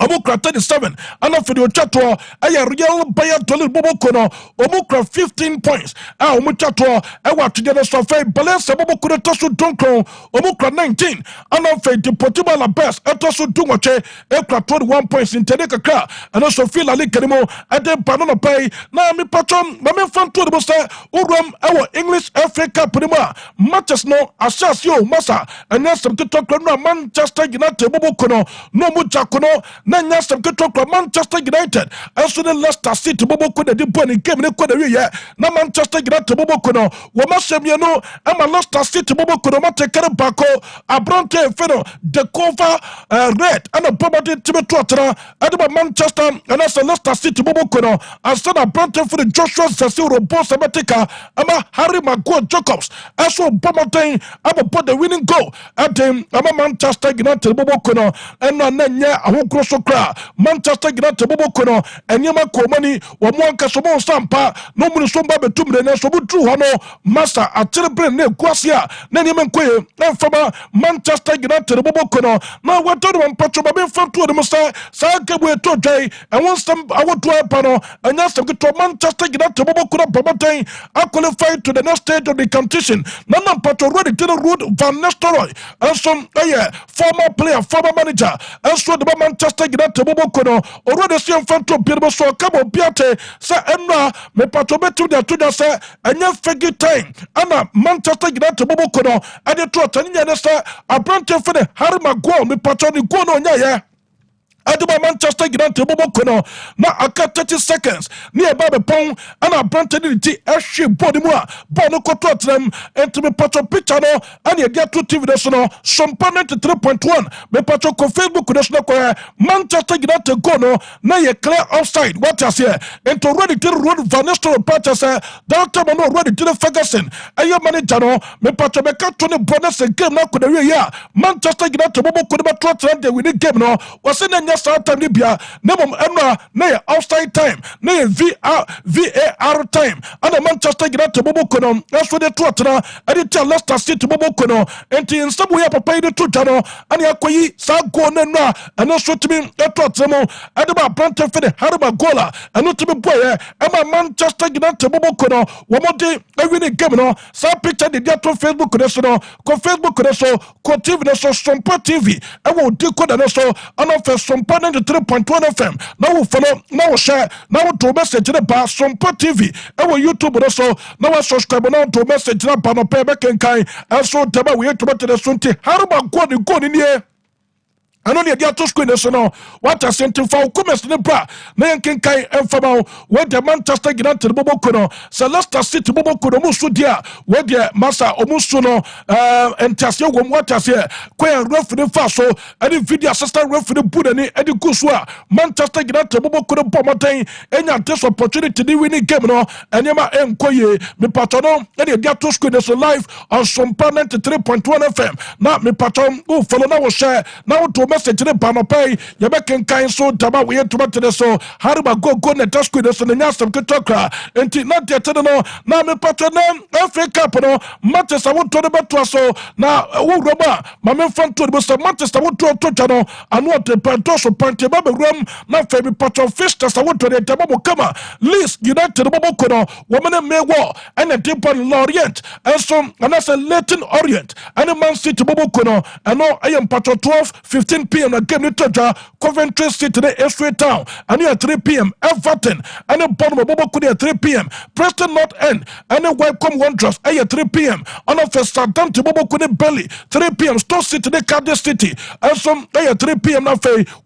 Omukra 37 and of the Ochato aya Real Valladolid bobo kono omukra 15 points omuchato ewa together so fe Valencia bobo kono tosu donkron omukra 19 and of the Portimao la best etosu dungoche ekra 21 points in Tenekaka and also feel like Liga at the banana pay na mi patron na me fanto de bosa uram ewa English FA Cup prima matches no asasio masa and yes some to talk no Manchester United bobo kono no mucha kono na nyasem ke talk Manchester United also the Leicester City bobo kono di boni game ne kono wi ye na Manchester United bobo kono wo masem ye no ama Leicester City bobo kono mate kare bako abronte feno the cover red and a bombardi tibeto atra adaba Manchester and also Leicester City bobo kono asana abronte for the Joshua Zesiro boss abetika ama Harry Maguire Jacobs also bombardi aba put the winning goal at ama Manchester United bobo kono and na nya ahokro so kra Manchester United bobo kono enyema komani wo mo anka so mo sampa no mu so ba betumre na so butu ho no masa aterebre na ekuasia na nyema nkoye na fama Manchester United bobo kono na wato de mpacho ba be fanto de musa sa gabu eto dai and one some awoto apa no anya some to Manchester United bobo kono promoting qualify to the next stage of the competition na mpacho ready to the road Van Nistelrooy and some former player former manager and so the Manchester United bobo kono already see fanto birbo so kabo biate sa enna me pato betu de to say anya fegi time ana Manchester United bobo kono ade to tani nya ne sa abrante for the Harry Maguire me pato ni go no nya ye Aduma Manchester United bobo kono na aka 30 seconds ni eba be pon ana brantedity ehwe body mu a ball no koto atrem enti me patro picture no ana e dia to TV no so no Sompa 93.1 me patro ko Facebook no so no ko Manchester United go no na ye clear offside what you say enti already to road Vanessa patch say doctor no already to the Ferguson ayo manager no me patro be ka to ne bonus game na ko da we ya Manchester United bobo ko be to atrem de win game no was in time Libya, never na outside time, na VAR time, and the Manchester United Bobo Kono, that's what they taught now, and it tell Leicester City Bobo Kono, and in some way up a pay the Tutano, and Yakoi, Sago Nena, and also to me, that taught them all, and about Banter for the Herbal Gola, and not to be boy, and my Manchester United Bobo Kono, one more day, every game, no, some picture the data on Facebook, ko Facebook, so, ko TV, so, Sompa TV, I will do code and also, and offer Sompa 93.1 FM. Now we follow, now we share, now we to message the bar Sompa TV. And we YouTube also, now we subscribe now to message the bar no pay back and kind. And so taba we to the Sunti. How about going in here? And only the other screen is no. What I sent to for comments in the bra. Nankin Kai and Famo, where the Manchester United Bobokono, Celesta City Bobokono Musudia, where the Massa Omusuno, and Tasio Waters here, Quay ref for the Faso, and the video assistant ref for the Budani, and the Kuswa, Manchester United Bobokono Pomatain, and your test opportunity to win the game, no, and Yama and Koye, me patrono, and the other screen is live on Sompa 93.1 FM. Now, me patron, who follow now share, now to message the Panopay, Yabakan kind so Taba, we had to the so Hariba go net task with us and the Yasam Katoka, and not yet no, now me patron, FA Cup, no, Manchester, I want to the Batwaso, now, Roba, my man fan to the Manchester, I want to a Totano, and what the Pantoso Point, Baba Rum, my favorite patron fixtures, I want to the Tababo Kama, List United Bobokono, woman may war, and a deep on Lorient, and so, and that's a Latin Orient, and a Man City Bobokono, and no, I am patron 12:15 p.m. again in Toja, Coventry City, the Estre Town, and at 3 p.m. Everton, and a bottom of Bobokudi at 3 p.m. Preston North End, and a Welcome Wanderers at 3 p.m. On a first Southampton to Bobokudi Belly, 3 p.m. Stoke City, the Cardiff City, and some at 3 p.m. Now,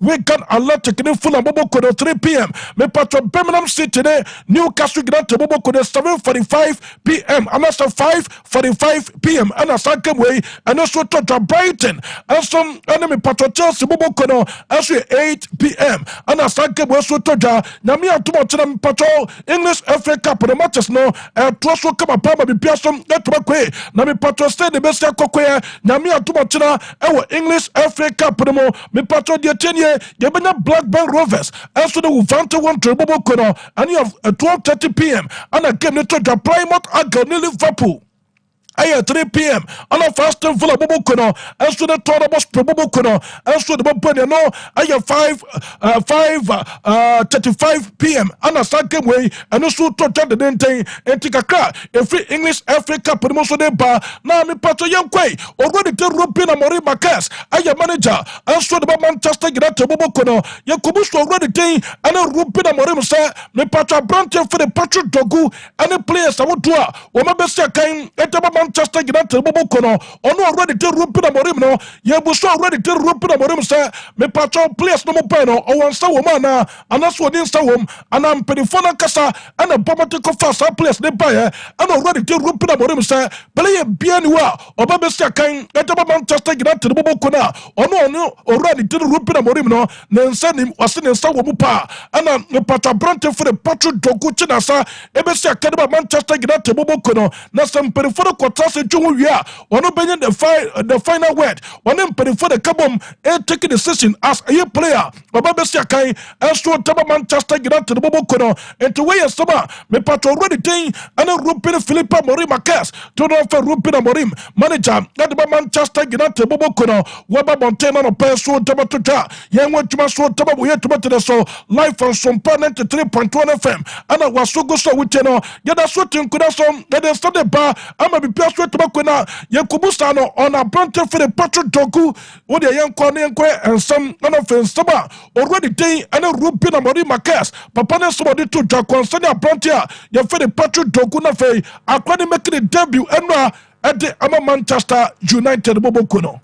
Wigan Athletic in Fulham Bobokudi 3 p.m. Me patron Birmingham City, Newcastle United Bobokudi 7:45 p.m. and that's 5:45 p.m. and a second way, and also Toja Brighton, and some enemy patron Chelsea Bobokono as 8 p.m. and a second way so Toja, Namia Tumocham Patrol, English FA Cup, the matches no, and Trosso Kamapama be Piasom, Networkway, Nami Patro State, the best Coquia, Namia Tumochina, our English FA Cup, me Patro Diatenia, Yabana Blackburn Rovers, as to the Uvanta one to Bobokono, and you have 12:30 p.m. and a game to Toja Plymouth Argyle Liverpool. At 3 p.m. on a fast and full of Bobokono, as to the Torabos Bobokono, as to the Bobokono, I have 5:35 p.m. on a second way, and also to the Dente and Tikaka, a free English Africa promotion bar, now me Pato Yankwe, already to Rupina Mori Macas, I am manager, as to the Manchester United Bobokono, Yakubus already day, and a Rupina Morim say, me Pato Branton for the Patrick Dogu, and the players I would do, or my best kind, at the Manchester United Bobokono, or no already to Rupina Morimno, Yabuso already to Rupina Morim say, me patron players no peno, or one Sawamana, and that's what in Sawam, and I'm Pedifona Casa, and a Pomatico Fasa players they buy, and already to Rupina Morim say, play a Bianua, or Babessa kind, at Manchester United Bobokona, or no, already to Rupina Morimno, then send him was in Sawamupa, and I'm the patron Branton for the Patrick Dogu Chinasa, Ebessa Cadaba Manchester United Bobokono, Nasam Pedifona one opinion the final word, one empty for the Kabum, and take a decision as a player. Baba Sakai, as to Taba Manchester United Bobokono, and to weigh a summer, me patron already thing, and a Rupina Philippa Morima Cass, to offer Rupina Morim, manager, not Manchester United Bobokono, Waba Montana, no Peso, Tabatuta, young one to my soul, Taba, we had to better the so, live on Sompa 93.1 FM, and I was so good so with you know, yet a certain could have some, that is the bar, I'm a be persuaded to Bakuna, Yakubusano, on a Banter for the Patrick Dogu, with a young Cornenque and some unoffensive Saba, already day and a Rupina Morima Cass, Papa somebody to Jaconsania Brantia, your Freddy Patrick Doguna Fay, are going to make the debut and at the Ama Manchester United Bobokono.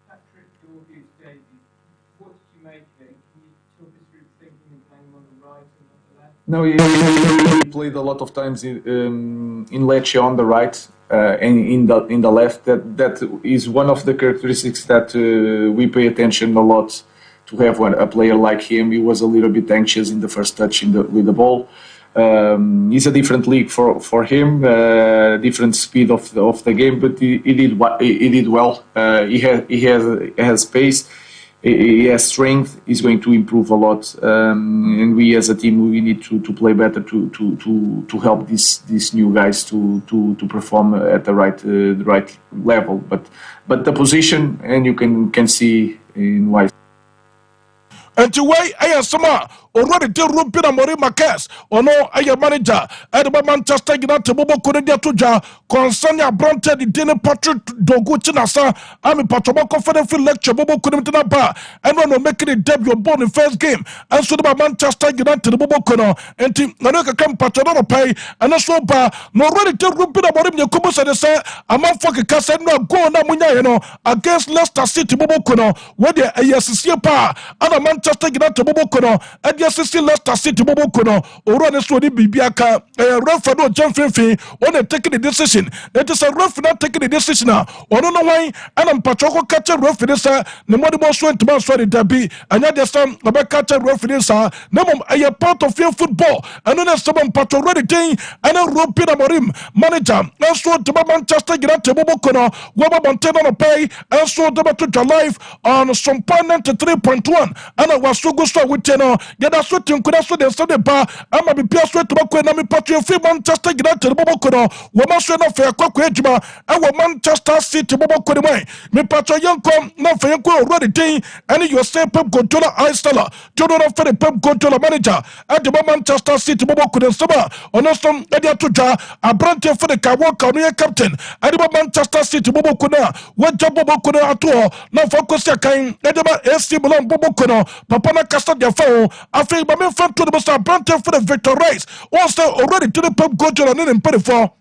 Patrick Dogu's debut, what did you make of it? No, he played a lot of times in Lecce on the right and in the left. That is one of the characteristics that we pay attention a lot to have a player like him. He was a little bit anxious in the first touch with the ball. It's a different league for him, different speed of the game, but he did well. He has pace. He has strength. He's going to improve a lot, and we as a team we need to play better to help these new guys to perform at the right level. But the position, and you can see in why. And to way I sama already did Rupina Mori Marquez or no a manager at the Manchester United Bobo Korea Tuja concerning a Bronte the dinner Patrick Doguchinasa. I'm a Patroboko for the lecture Bobo Kudim Bar and when making a debut born in first game and so about Manchester United Bobo Kono and team Nanoka come Patrona pay and a so bar no already did Rupina Mori Yakubus and say I'm not fucking Cassan no go na Munya against Leicester City Bobo Kono where the ASC pa and a Manchester United Bobo Kono and yes Leicester City Bobo Kono or run a story Bibiaka referee no John Finfi on taking the decision. It is a referee not taking the decision now. Or no why and I'm Patroko catch a referee sir the money most went to sorry Derby and yet there's some about catch a referee sir no a part of your football and then someone Patro ready thing and a Rupina Morim manager and so to Manchester United Bobo Kono Waba Montana on pay and so to live on some 93.1 and I was so good with Teno get a sweating could also the Sunday bar I'm a be pierced to Bakwena Patrio free Manchester United Bobo Kono Woman of fair Quaquajima and Manchester City Bobo Kono me Patro young come not for your already thing and you say Pep Gotola Iceller Jordan for the Pep Gotola manager at the Manchester City Bobo Kono Saba on some Edia Tuja a branch for the Kawaka captain at the Manchester City Bobo Kono what job Bobo Kono at all now focus your kind Edema SC Bolon Bobo Kono Papana Casta their phone I feel by me from to the most branch for the victor race also already to the Pep Gotola and in 34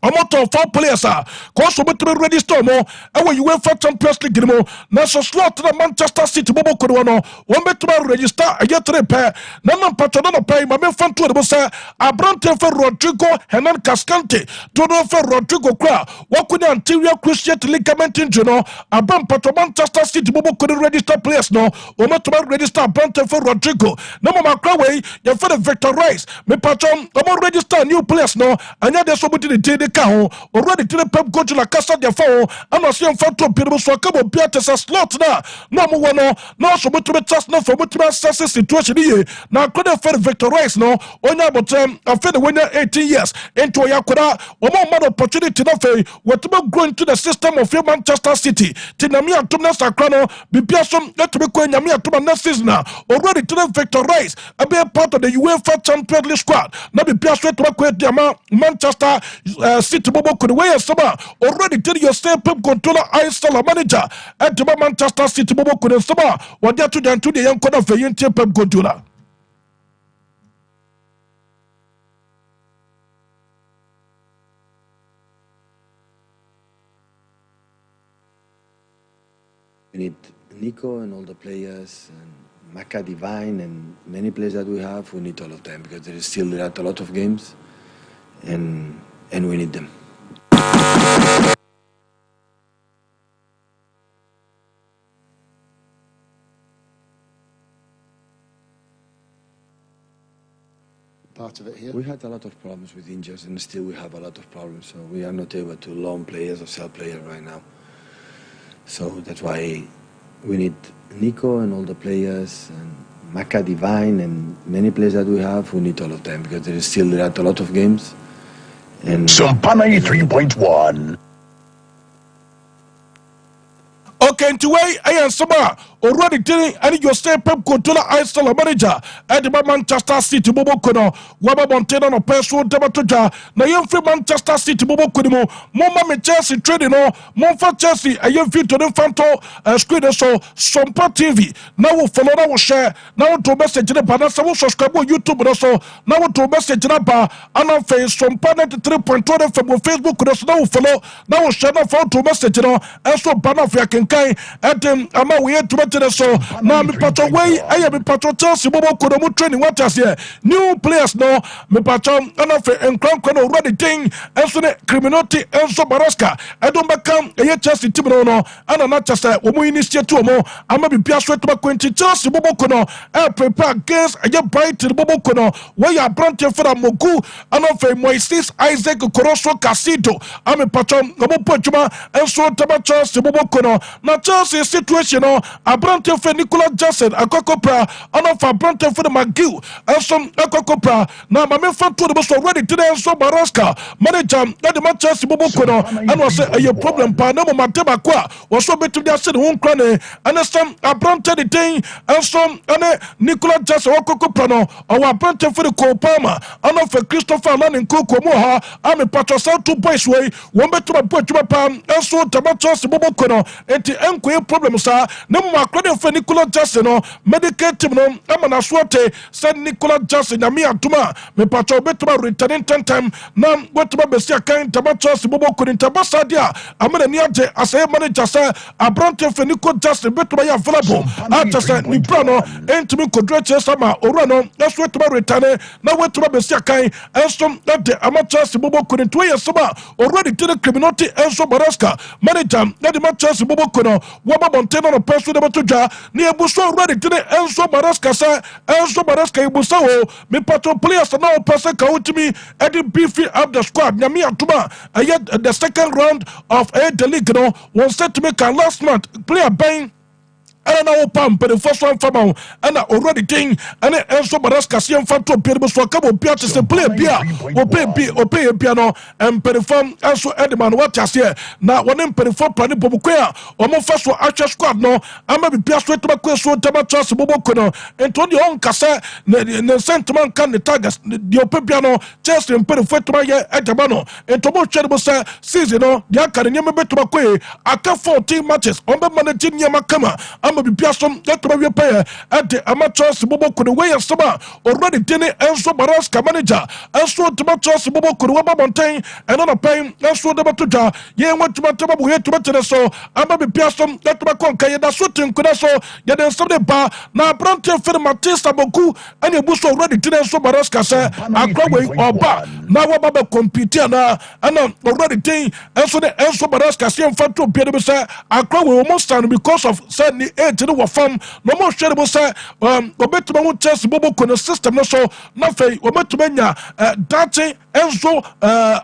Omoto 4 players are cause to register more and when you went for Champions League more national slot to the Manchester City Bobo Kono one to register a year to repair Naman Patrono pay my fan to the bossa a brand for Rodrigo Hernan Cascante to for Rodrigo Cra what could the anterior cruciate ligament injury a brand Patro Manchester City Bobo could register players no Omoto register a brand for Rodrigo no more Craway you for the victor race me Patron register new players no and yet there's somebody the already to the Pep go to la Casa de Fao, I'm not seeing Phantom People so come on Piates a slot now. No more no so much to be trust no for much situation here. Now could have fed Victor Rice no on your bottom I fed the winner 18 years into Yakura or more opportunity no fair what about going to the system of your Manchester City. Tinamia Tumna Sacrano, be Piasom let to be going Yamia to next season now. Already to the Victor Rice, a be a part of the UEFA Champions League squad. Now be Piaso to acquire Manchester City Bobo could wear summer already tell your step Pep controller Iceller manager at the Manchester City Bobo could summer what they to the young corner of the Pep controller. We need Nico and all the players and Maka Divine and many players that we have. We need all of them because there is still a lot of games and we need them. Part of it here. We had a lot of problems with injuries and still we have a lot of problems. So we are not able to loan players or sell players right now. So that's why we need Nico and all the players and Maka Divine and many players that we have. We need all of them because there is still a lot of games. And Sompa 93.1. Okay, into way I am summer already telling and your stay Pep controller Iceller manager at the Manchester City Bobo Kono Waba Montana no Peso Debatoja na young free Manchester City Bobo Kono Moma Chelsea trading no Monfa Chelsea a young fit to the Fanto screen so Sompa TV now will follow now will share now to message the banner so subscribe on YouTube also now to message the bar and on face Sompa 93.1 FM Facebook now will follow now will share now for to message no and so banner for your can at them I'm we to tene so na me patro way aye me patro Chelsea bobo kono mu training what as here new players no me patro ana fe enkran already thing enso ne criminality enso Baraska edon bekam aye Chelsea team no ana na chasa wo mu initiate mo ama bi pia so to ba kwenti Chelsea bobo kono prepare against aye Brighton bobo kono we ya branche for Mogu ana fe Moises Isaac Koroso Casido ame patro ngamo pochuma enso taba Chelsea bobo kono na Chelsea situation no abrante for Nicolas Jackson akokopra ana fa abrante for McGill enso akokopra na mame fa to the so ready today enso Baraska manager na the Chelsea bobo kono and was a problem pa na mo mateba kwa was so betu dia said won krane and some abrante the thing enso ane Nicolas Jackson akokopra no or abrante for the Kopama ana for Christopher Lanin Koko mo ha ame patro sa two boys way won betu ba pochuma pa enso taba Chelsea bobo kono enti enko problem sa na mo akrade for Nicolas Jackson no medical team no amana swote said Nicolas Jackson na me atuma me patro betu ba returning 10 time na wetu ba besia kan taba Chelsea bobo kono taba sadia amana ni age asay manager sa abrante for Nicolas Jackson betu ba ya available ata sa ni plano enti me kodreche sama ora no na wetu ba returning na wetu ba besia kan enso de ama Chelsea bobo kono to ya sama already to the criminality enso Baraska manager na the Chelsea bobo kono wo ba monteno no peso de batoja ni ebuso already to the enso Baraska sa enso Baraska ebuso wo me patro players na pesa ka utimi e dey beefy up the squad nyame atuma the second round of the league no was set to make a last month player bang and now pump the first one from and already thing and also Baraska siam fanto pierbo so kabo pia to say play bia o pay piano and perform also Edman what as here now one perform plan bobukwea o mo first one actual squad no ama bi pia so to ba kweso taba Chelsea bobokono and to the on kasa ne sentiment can the targets the piano Chelsea perform to ye edabano and to mo chede say season no dia kan nyeme beto ba kwe aka 14 matches on be managing nyama kama be piasom that we pay at the amateurs bobo could way sama already tene enso Baraska manager enso amateurs bobo could waba mountain and on a pay enso de batuja ye want to mataba we to better so ama be piasom that ba konka ye da shooting could so ye den some ba na brante for Matista boku and you boost already tene enso Baraska say akraway oba na waba be compete na and already thing enso de enso Baraska say fanto pia de say akraway almost stand because of say to the farm no more shareable say obetuma won Chelsea bobo kono system no so na fei obetuma dating enzo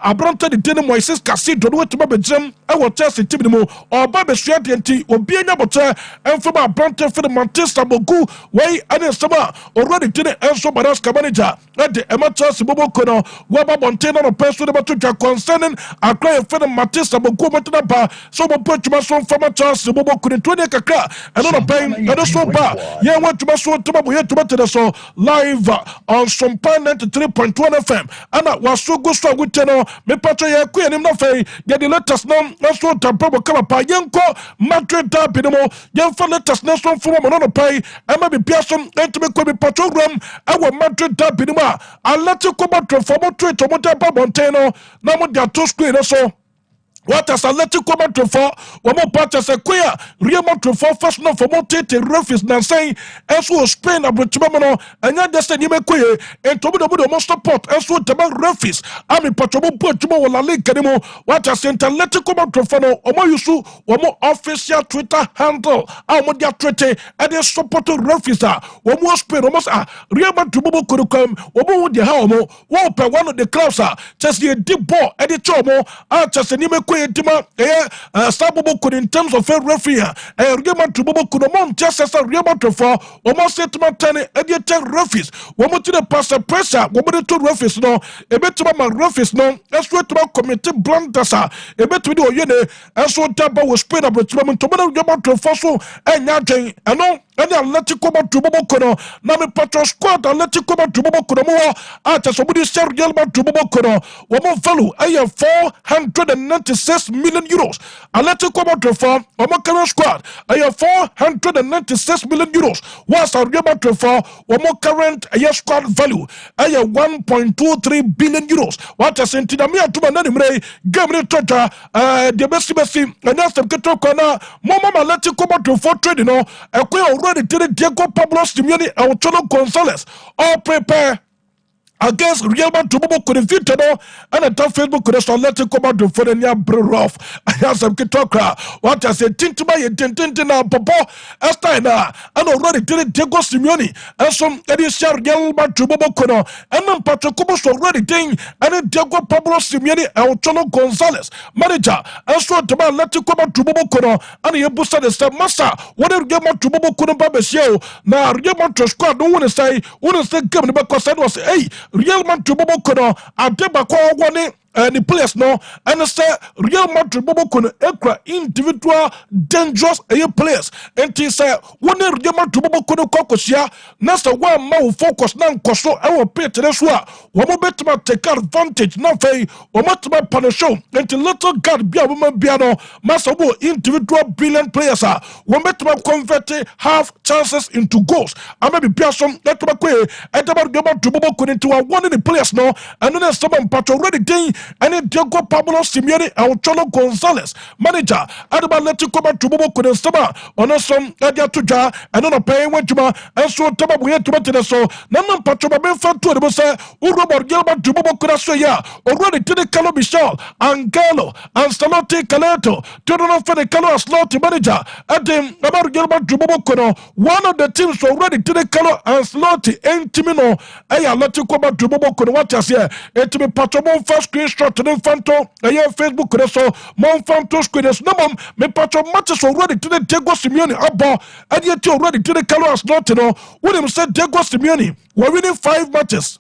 abrante de tene Moises Casido no wetuma bejem e wo Chelsea team no oba be sua de nti obi anya bote enfoma abrante for the Manchester bogu wey ane sama already tene enzo Baraska manager at the Chelsea bobo kono waba monteno no peso de batuja concerning acquire for the Manchester bogu metna ba so mo potuma so from Chelsea bobo kono 20 kakra and on a pain and a so bad. Yeah, went to my so to so live on Sompa 93.1 FM. And I was so good so with tenor. Me patro ya queen him no fay. Get the letters no so to probo come up yanko Madrid tapinimo. Yan for letters no so from on a pay. And maybe Pearson and to me could be patrogram. Our Madrid tapinima. Atletico Madrid for more trade to Montapa Montano. Now with their two screen so. What has Atletico Madrid for? One more part as a queer Real Madrid for first no for more tate referees than saying as was Spain a Britamano and yet the same queer and to the monster pot as what about referees. I'm in Patramo Portumo La Liga anymore. What has Atletico Madrid for no or more you or more official Twitter handle. How much they treated and they support referees are one more Spain almost Real Madrid could come or more with the helmo. One of the clubs are just the deep ball at the chomo. I just Sabubo in terms of a referee, a Riaman to Bobo Kudomon, just as a Riaman to for almost 10 referees. One more to the passer pressure, one more to referees no, a bit to my referees no, that's what about committee blunders, a bit to do Yene, as what Taba was spread up with Roman Tomato Yaman to Fossil and Yajay, and no. any Atletico Madrid bobo kono na me patro squad Atletico Madrid bobo kono mo ata so budi share Real Madrid bobo kono wo mo value aye 496 million euros Atletico Madrid for wo mo current squad aye 496 million euros whilst Real Madrid for wo mo current aye squad value aye 1.23 billion euros what is in me atuma na nimre game ni tota de besi and that's the keto kona mama Atletico Madrid for trade no already did Diego Pablo Simeone and Antonio Gonzalez all prepare against Real Madrid could defeat no and a tough Facebook could Atletico Madrid for the near rough. I have some kitokra. What I said, Tintima, Tintina, Popo, Estana, and already did Diego Simeone and some Edison Real Madrid Kono and then Patrocubus already ding and Diego Pablo Simeone and Antonio Gonzalez, manager, and so to Atletico Madrid Kono and he boosted the step massa. What if Real Madrid Kono Babesio? Now Real Madrid squad, no one say, give me because I was, hey. Real Madrid bobo kono adeba kwa wone the players no and say Real Madrid bobo kono ekra individual dangerous players and he say when Real Madrid bobo kono kokosia na say one man focus na nkoso e wo pay tere so a wo mo betima take advantage na fei wo matuma panisho and little god bia wo ma bia no masa wo individual brilliant players a wo betima convert half chances into goals ama bi bia som letuma kwe edaba Real Madrid bobo kono into one of the players no and then someone patch already day and Diego Pablo Simeone and Antonio Gonzalez manager adaba Atletico Madrid bobo kono sama ono som adia tuja and on pay wentuma and so taba we to better so na man patch ba ben fa to de say Real Madrid bobo kono so ya already did the Carlo Michel Angelo Ancelotti Caleto to no for the Carlo Ancelotti manager at them about Real Madrid bobo kono one of the teams already did the Carlo Ancelotti Entimino ay Atletico Madrid bobo kono what you say it me patch mon first screenshot to the phantom ay Facebook so mon phantom screens no mom me patch matches already to the Diego Simeone abo and yet already to the Carlo Ancelotti no when him said Diego Simeone we're winning 5 matches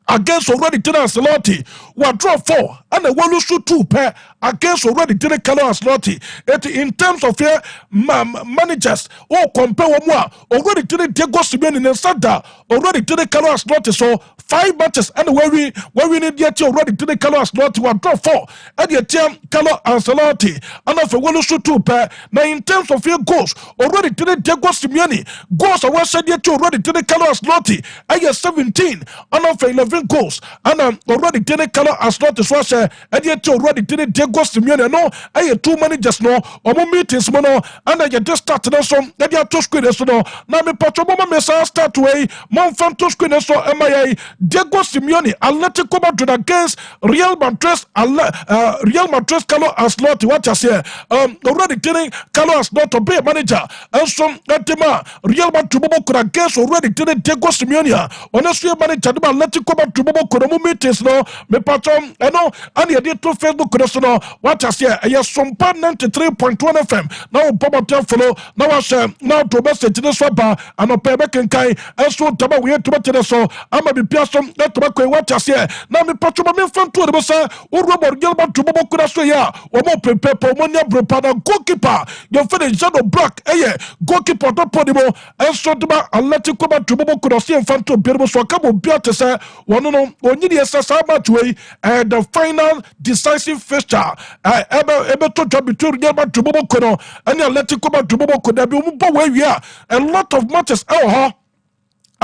against already to the Ancelotti we draw 4 and the one lose 2 pair against already to the Carlo Ancelotti it in terms of here managers compare one already to the Diego Simeone in the already to the Carlo Ancelotti so 5 matches and where we need yet already to the Carlo Ancelotti we draw 4 and yet Carlo Ancelotti and of one lose 2 pair now in terms of your goals already to the Diego Simeone goals are said yet already to the Carlo Ancelotti and yet 17 and of 11 goals and already to the Carlo Ancelotti so and yet already to the Diego Simeone no I 2 managers no or meetings no and I just started so that you are to screen so no now me patch mama me start way mon fan to screen so MIA Diego Simeone Atletico Madrid against Real Madrid Carlo Ancelotti what you say already telling Carlo Ancelotti be manager and some tema Real Madrid against already telling Diego Simeone honestly manager Atletico Madrid meetings no me patch no and you did to Facebook so what you say yes Sompa 93.1 FM now Papa follow now I share now to message this swaba and pay back and kai and so taba we to better so I'm a be person that to what you say now me patch me fan to the say o Real Madrid so ya o mo prepare for monia bropada goalkeeper you finish shadow block goalkeeper to podimo and so taba Atletico Madrid see fan to be so kabo bia to say one no onyi the sasa match way and the final decisive fixture ebe to job between Real Madrid and Atletico Madrid we are a lot of matches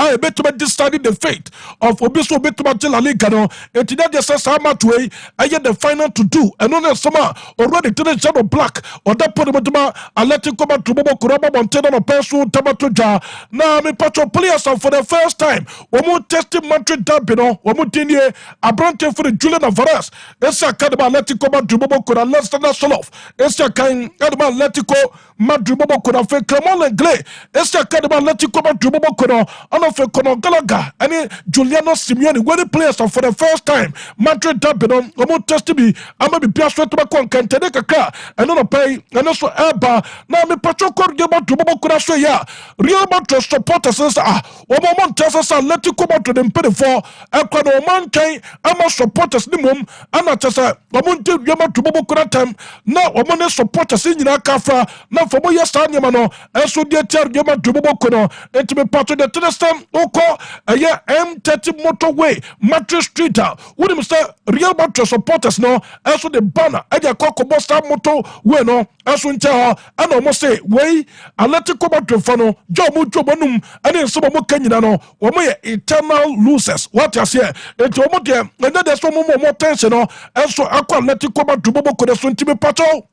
I bet to deciding the fate of Obiso Betuma La Liga no and today just says how much way I get the final to do and on summer already to the shadow black or that put Atletico Madrid Kuraba Montana no Pesu Tamatoja now me patro players for the first time we testing Madrid derby no we tinye Abrante for the Julian Alvarez esa kadaba Atletico Madrid Kura Leicester Solof esa kan kadaba Atletico Madrid Kura fe Clermont Langlais esa kadaba Atletico Madrid Kura no fe Conor Gallagher and Juliano Simeone when the players for the first time Madrid derby no omo test bi ama bi pia so to ba kon kantene kaka and no pay and also Herbal na me patro kor de ba to bo kura so ya Real Madrid supporters say omo mon test say Atletico Madrid dem pay for ekwa no man kan ama supporters ni mom ana tesa omo nte Real Madrid bo kura time na omo ne supporters nyina kafa na for bo yesa nyama no enso de ter Real Madrid bo kono enti me patro de tenestam oko aya M30 motorway Madrid Street what him say Real Madrid supporters no enso the banner eja kokobo star motorway no enso nche ho ana omo say wey Atletico Madrid for no jomo jobonum ane nso mo kanyina no omo ye eternal losers what you say enti omo de enya de so mo tension no enso akwa Atletico Madrid bo ko de so ntimi patro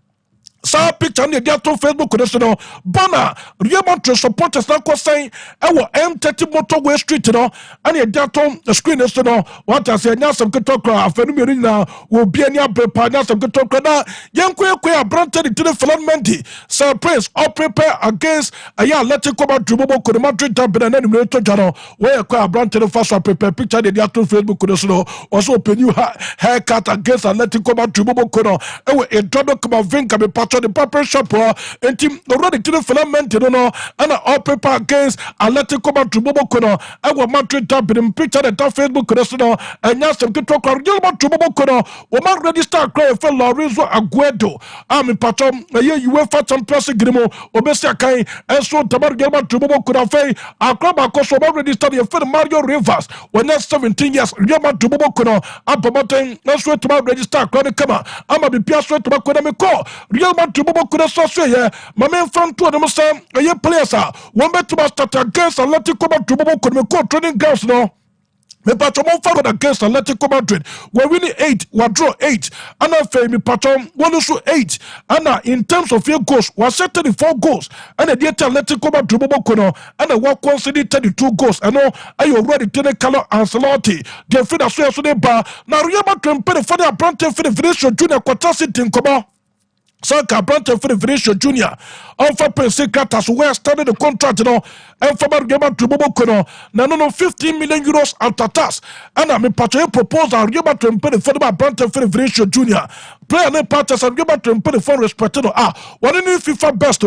sa picture ne dia to Facebook ko no bana Real Madrid supporters na ko say ewo M30 motorway street no ane dia to screen no what I say nya some ketokra afenu mi na wo bia ni abepa nya some ketokra na yenko abrante to the filament surprise or prepare against aya Atletico Madrid ko Madrid derby na ni to jaro we ko abrante no first prepare picture ne dia to Facebook ko no also open new haircut against Atletico Madrid ko no ewo e dodo come vinka be the paper shop and team already to the filament no and all paper against Atletico Madrid kono our Madrid derby in picture the Facebook no and yes some good talk Real Madrid kono o man register cry for Lorenzo Aguedo am patron ye UEFA Champions League mo obesi akai enso tabar Real Madrid kono fay akraba ko so register ye for Mario Rivers when 17 years Real Madrid kono abomoten enso tabar register cry kama ama bi pia so tabar kono me ko Real Madrid could so say my main front to them say a players one bet to start against Atletico Madrid could me call training grounds no me patron forward against Atletico Madrid we're winning 8 we draw 8 and I me patron one also 8 and in terms of your goals was set 34 goals and the Atletico Madrid kono and I work conceded 32 goals and know I already tell Carlo Ancelotti the finish so they bar now Real Madrid pay for the apprentice for the Vinicius Junior quarter in Coba Saka Brante for the Vinicius Junior. Alpha Prince Kratas where started the contract no and for Real Madrid kono na no 15 million euros after tax and I me patron proposal Real Madrid pay for the Brante for the Vinicius Junior. Player ne parties and Real Madrid pay for respect no one in FIFA best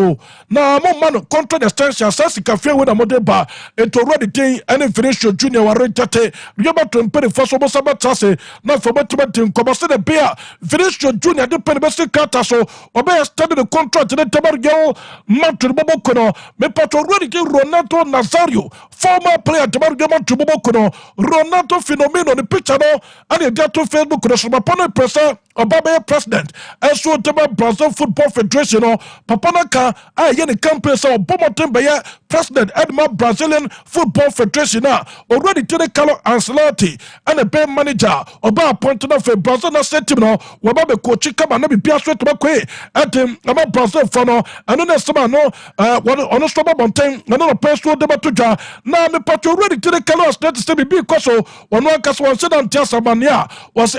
na mo man contract extension sasi ka fear with amode ba it already thing any Vinicius Junior were rented Real Madrid pay for so sabata na for betting come say the beer Vinicius Junior dey pay the best Kratas so obey started the contract the Tabargel Madrid kono me patron already Ronaldo Nazario former player Tabargel Madrid kono Ronaldo Fenomeno the picture no and the to Facebook kono so papa person Obama president also the Brazil Football Federation no papa naka aye the campaign so Bomotin be president Edmar Brazilian Football Federation already to the Carlo Ancelotti and the band manager Oba appointed of Brazil na set team no Oba be coach kama na be pia so to bakwe at ama Brazil for no and no sama no ono so Bomotin na no person de batuja na me patro already to the Carlo Ancelotti say be because ono akasa won say dan tia samania was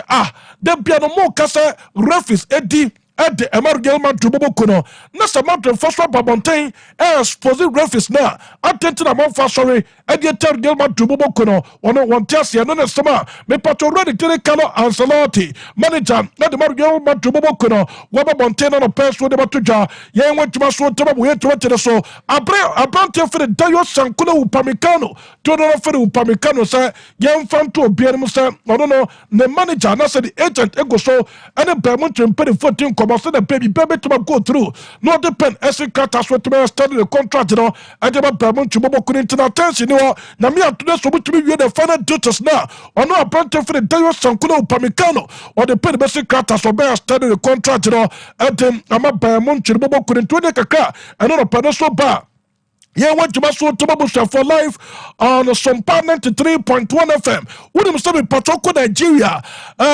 the piano mo kasa referees edi at the Real Madrid kono na Samantha first Babontain expose referees na attention among for sorry at the Real Madrid kono ono one test ya no sama me patro ready to the Carlo Ancelotti manager na the Real Madrid kono wa Babontain no person de batuja ye went to so to we to so abrante for the Dayo Sankuna Upamecano to no for the Upamecano say ye fan to obi no say no the manager na say the agent ego so and the Bermuda pay the 14 say the baby to go through no depend every Kratas with me study the contract no and the Bermuda to go into attention no na me today so to be the final details now or no apprentice for the Dayo Sankuna Upamecano or the pay the basic Kratas or bear study the contract no and then ama Bermuda to go into the kaka and no pencil bar. Yeah, went to Maso Tomabusa for life on Sompa 93.1 FM. What do you say, Patoko Nigeria?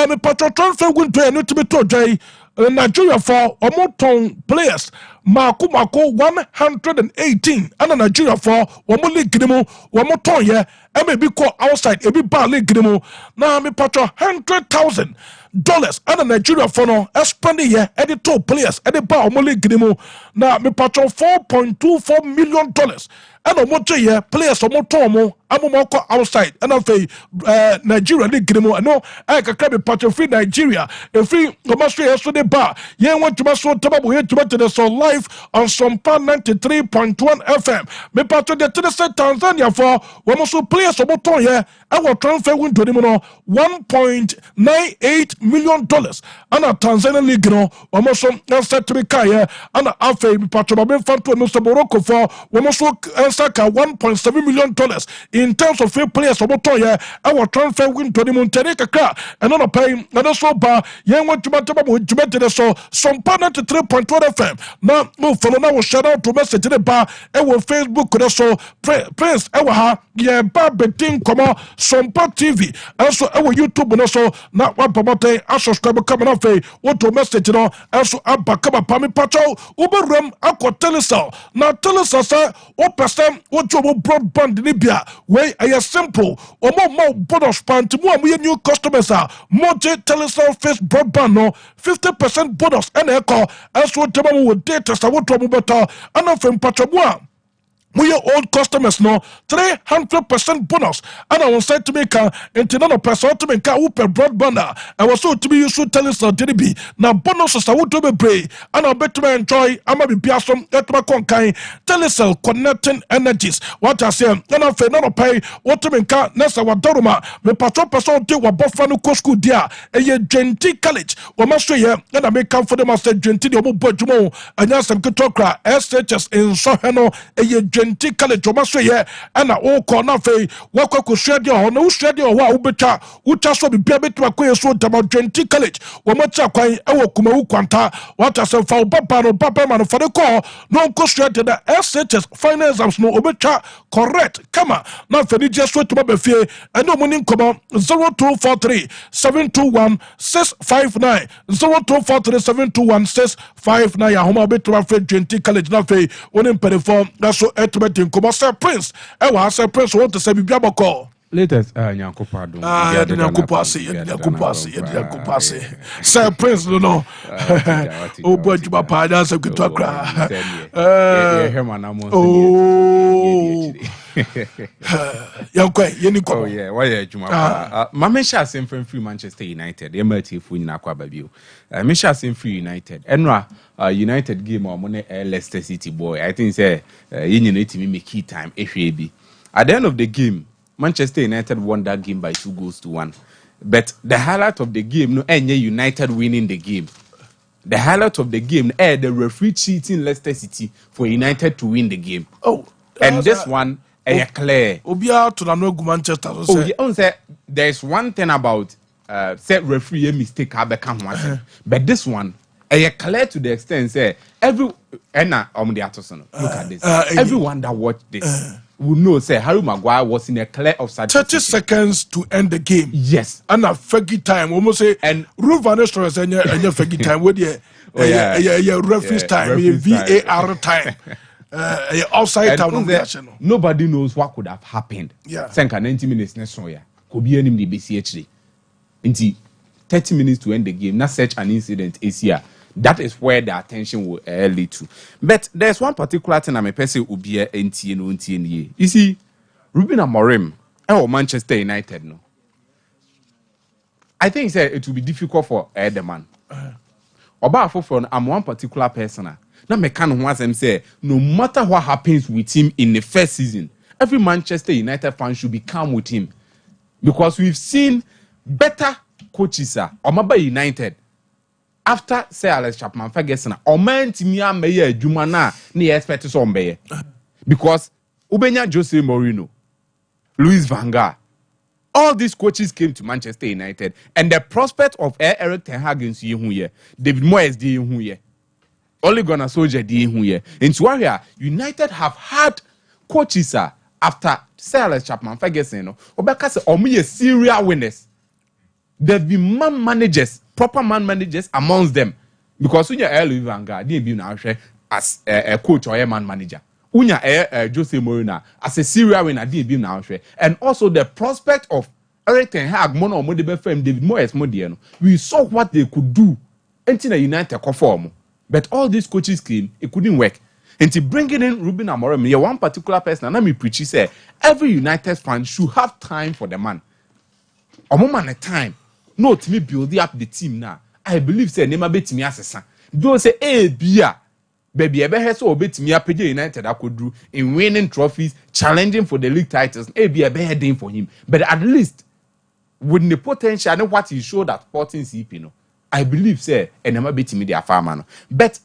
Me Patro transfer went to a new to be told Nigeria for Omoton players. Mako 118 and Nigeria for Omoli Grimo, Omoton, yeah, and maybe call outside, a bit bar league Grimo. Now, me Patro $100,000 and Nigeria for no spending here at the top players at the bar Omoli Grimo. Now, me Patro $4.24 million and a motor players or motomo amomoko outside and of Nigeria League no I can come patch free Nigeria a free Australia yesterday bar want to maso tababu here to so live on Sompa 93.1 FM me patch the Tanzania for also players or motor here our transfer win to them $1.98 million and a Tanzania League no almost set to be kaya and a afe patch of fan to Mr. Morocco for almost $1.7 million in terms of free players or motor our transfer win to the Montenegro and on a pay and also bar want to matter so Sompa 93.1 FM now move follow now shout out to message to the bar and Facebook so Prince ewa yeah bar betting come Sompa TV also our YouTube and also now one promote a subscriber coming off what to message no also abba come pami pacho uberum akwa telesal now telesal say o person what you broadband Libya way I simple or more bonus pan to more new customers are more telesal face broadband no 50% bonus and echo as what them with data so what to better and from pacho we are old customers no 300% bonus and I was said to make a internal person to make a uper broadband I was so to be used to tell us DB now bonuses I would to be brave and I bet to enjoy I might be piasom at my conkai telecell connecting energies what I say and I feel not pay what to make a nessa wa doruma me patron person to wa bofano school dia a genti college or master here and I make come for them as a genti or bojumo and yes some good talker SHS in Soheno a genti college omaso ye and all corner fe wako kushedi or no shedi or wa ubecha ucha so be betwa kwe so about genti college omacha kwan ewo kuma ukwanta what as fa papa no papa man for the call no kushedi the SHS final exams no obecha correct kama na fe ni just to be fie and no money come 0243 721 659 0243 721 659 ya homa betwa fe genti college na fe onim perform that's so automatic come Sir Prince e wa Sir Prince want to say bibia boko latest nyankopa do nyankopa say Sir Prince no o boy juba pa da se kuto akra yankwe yeni ko oh yeah why adwuma pa mama sha sem free Manchester United e ma tifu nyina kwa babio me sha sem free United enra United game o mo ne Leicester City boy I think say nyina timi make key time ehwe bi at the end of the game Manchester United won that game by 2-1 but the highlight of the game no enye United winning the game. The highlight of the game the referee cheating Leicester City for United to win the game. And this one clear. Obia to na no Manchester so say there's one thing about set referee mistake abeka ho but this one clear to the extent say every the atoson look at this everyone that watched this will know say Harry Maguire was in a clear offside 30 seconds to end the game. Yes. And a faggy time almost say and Rule Van Nistelrooy and your faggy time with your referee's time, your VAR time. Outside time. Nobody knows what could have happened. Yeah. 90 minutes next year. Could be any BCHD. Until 30 minutes to end the game. Not such an incident is here. That is where the attention will lead to. But there's one particular thing I'm a person who be NTN. You see, Ruben Amorim or Manchester United, no. I think it will be difficult for the man. I'm one particular person. Now, me can once say, no matter what happens with him in the first season, every Manchester United fan should be calm with him, because we've seen better coaches or maybe United. After say Alex Chapman Ferguson, o man timi ameye adwuma na ne expect so mbeye because ubenya Jose Mourinho, Luis van Gaal, all these coaches came to Manchester United and the prospect of Eric Ten Hag in here, David Moyes di here, Ole Gunnar Solskjaer di here. Into where United have had coaches after Sir Alex Chapman Ferguson, obeka say omuye serial winners. There've been man managers, proper man managers amongst them. Because when you're Louis van Gaal, didn't be now as a coach or a man manager. When you're Jose Mourinho as a serial winner, didn't be now. And also the prospect of Eric Ten Hag, Mono Modebe Fem, David Moyes Modiano. We saw what they could do until the United conform. But all these coaches came, it couldn't work. And to bringing in Ruben Amorim, you're one particular person, and let me preach, he say, every United fan should have time for the man. A moment at time. No, to me build up the team now. I believe, say, never bet me as a son. Don't say, hey, beer. Baby, ever has so bet me up United I could do in winning trophies, challenging for the league titles. Hey, be a bad thing for him. But at least, with the potential and what he showed at 14 CP, I believe, say, and never bet me their farmer. But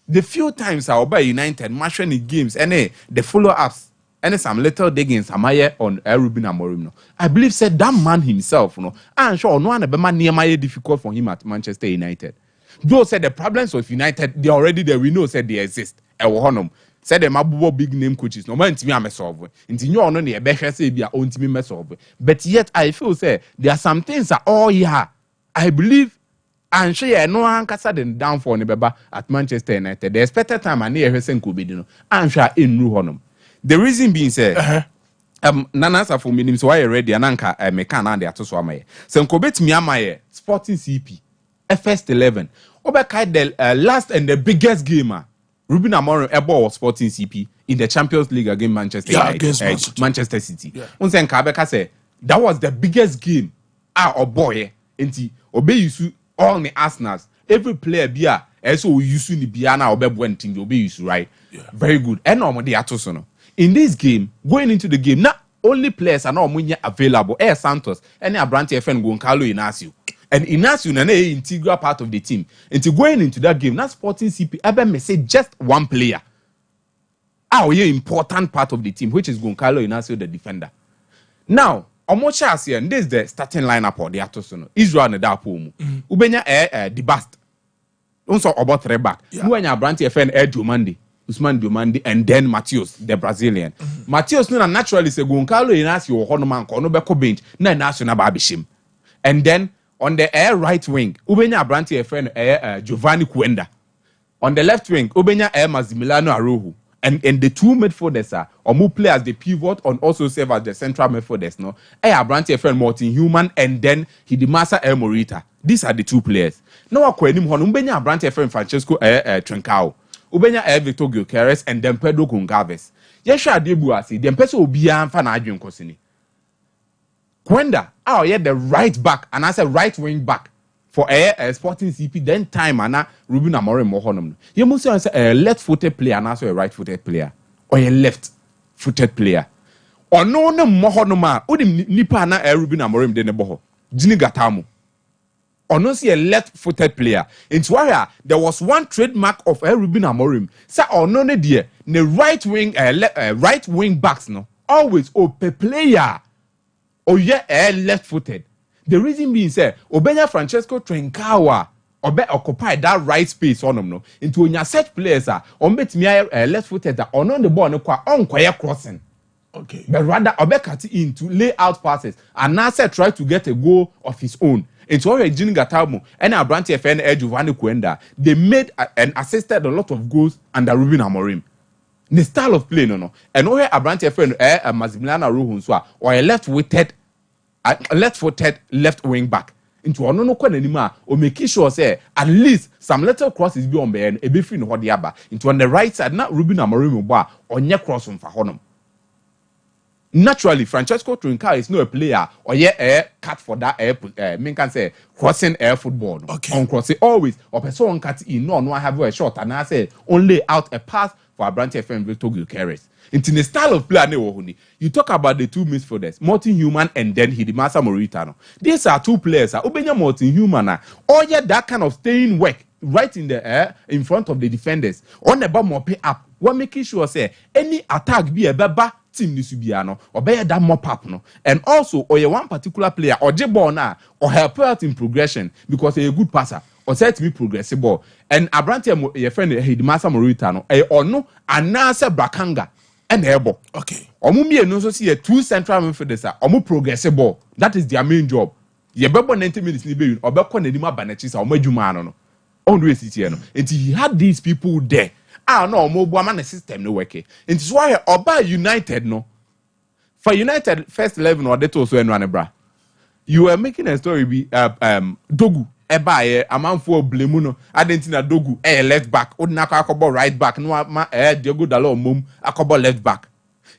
the few times I obey United, matching the games, and the follow-ups, and some little diggings, am I on Ruben Amorim? I believe, said that man himself, I'm sure no one ever man near my difficult for him at Manchester United. Those said the problems of United, they already there. We know said they exist. Said the mabubo big name coaches. No man to me I'm a solve. Into you on the better say be own to me solve. But yet I feel say there are some things that I believe. And sure, no one can say down for Nebeba at Manchester United. The expected time and near Hesen could be, I'm sure in Ruhonum. The reason being said, Nanasa for me, so I already an anchor, a mechanic, the Atoswame. Some Kobet Miamaye, Sporting CP, first 11. Oberkai, the last and the biggest gamer, Ruben Amorim, was Sporting CP in the Champions League against Manchester United, against Manchester City. Unsen Kabeka say that was the biggest game. Boy, enti obey you. All the Arsenals, every player bia, so we use the Biana or Bebwenting, you'll be used, right? Yeah. Very good. And normally Atosono. In this game, going into the game, not only players are not available. Air Santos, and Abranti FN Goncalo Inacio. And Inacio is an integral part of the team. And to going into that game, not Sporting CP, ever may say just one player. Important part of the team, which is Goncalo Inacio, the defender. Now, Omocha here, and this is the starting lineup or the Atosono. Israel and Dapomu. Ubenya the bast. Also about three back. When you Branty FN Diomande, Usman Diomande, and then Matheus, the Brazilian. Matheus no naturally say Goncalo Inacio Honoman Konobeko bench, na national babishim. And then on the right wing, Ubenya Branty FN Giovanni Cuenda. On the left wing, Ubenya Mazimiliano Arojo. And the two midfielders are or play as the pivot and also serve as the central midfielders. No, Branty friend Martin Human and then Hidimasa Morita. These are the two players. Now Kwenim Honubenya Branty friend Francesco Trincao. Ubenya Victor Gyökeres and then Pedro Gonçalves. Yesha Debuasi, then Peso Obian Fan Adrian Kosini. Kwenda, the right back and as a right wing back. For a Sporting CP, then time and Ruben Amorim Mohonum. You must say a left-footed player and also a right-footed player. Or a left-footed player. Or no Mohonoma, Udim Nipana Ruben Amorim de Neboho. Jini Gatamu. Or no see a left-footed player. It's why there was one trademark of Ruben Amorim. Say or no dear, the right wing backs no always per player. Or left-footed. The reason being said, Obenya Francesco Trincao occupy that right space on them no. Into when you set players on bet me left footed or on the ball no on crossing. Okay. But rather cut in to lay out passes and now try to get a goal of his own. Into already Jini Gatamu and our Branty FN Giovanni Cuenda, they made and assisted a lot of goals under Ruben Amorim. The style of play no. And where a Branty FN Mazimiliano Arojo or a left-footed left wing back into no anymore or make sure say at least some little crosses be on be and a be free no hodiaba into on the right side not Ruben Amorim ba on your cross from Fahonom. Naturally, Francesco Trincao is not a player or cut for that men can say crossing air football. Okay. On crossing always or person cut in no have a shot and I say only out a pass for a branch FM Victor Gyökeres. Into the style of play, you talk about the two midfielders, Martin Human and then Hidimasa Morita. These are two players. Obenya Martin Human, that kind of staying work right in the air in front of the defenders. On the ball more pay up. What making sure say any attack be a baba team Nisubiano or bear that more pap no. And also or one particular player or Jebona or help out in progression because they're a good passer. Or set me progressive ball. And Abrantia your friend Hidimasa Morita or no anasa Brakanga. And Herbal. Okay. Omumi no so see two central midfielders are progressive ball. That is their main job. Ye bebo 90 minutes ni be or beko na nima banachisa or majuma no. On the way no. And he had these people there. No omo bua man system no work. And it's why Oba United no. For United first 11 or that also enrun bra. You were making a story be Dogu Eba a man for blame no Adentina Dogu left back Odinaka akobo right back no Diogo Dalot mum akobo left back.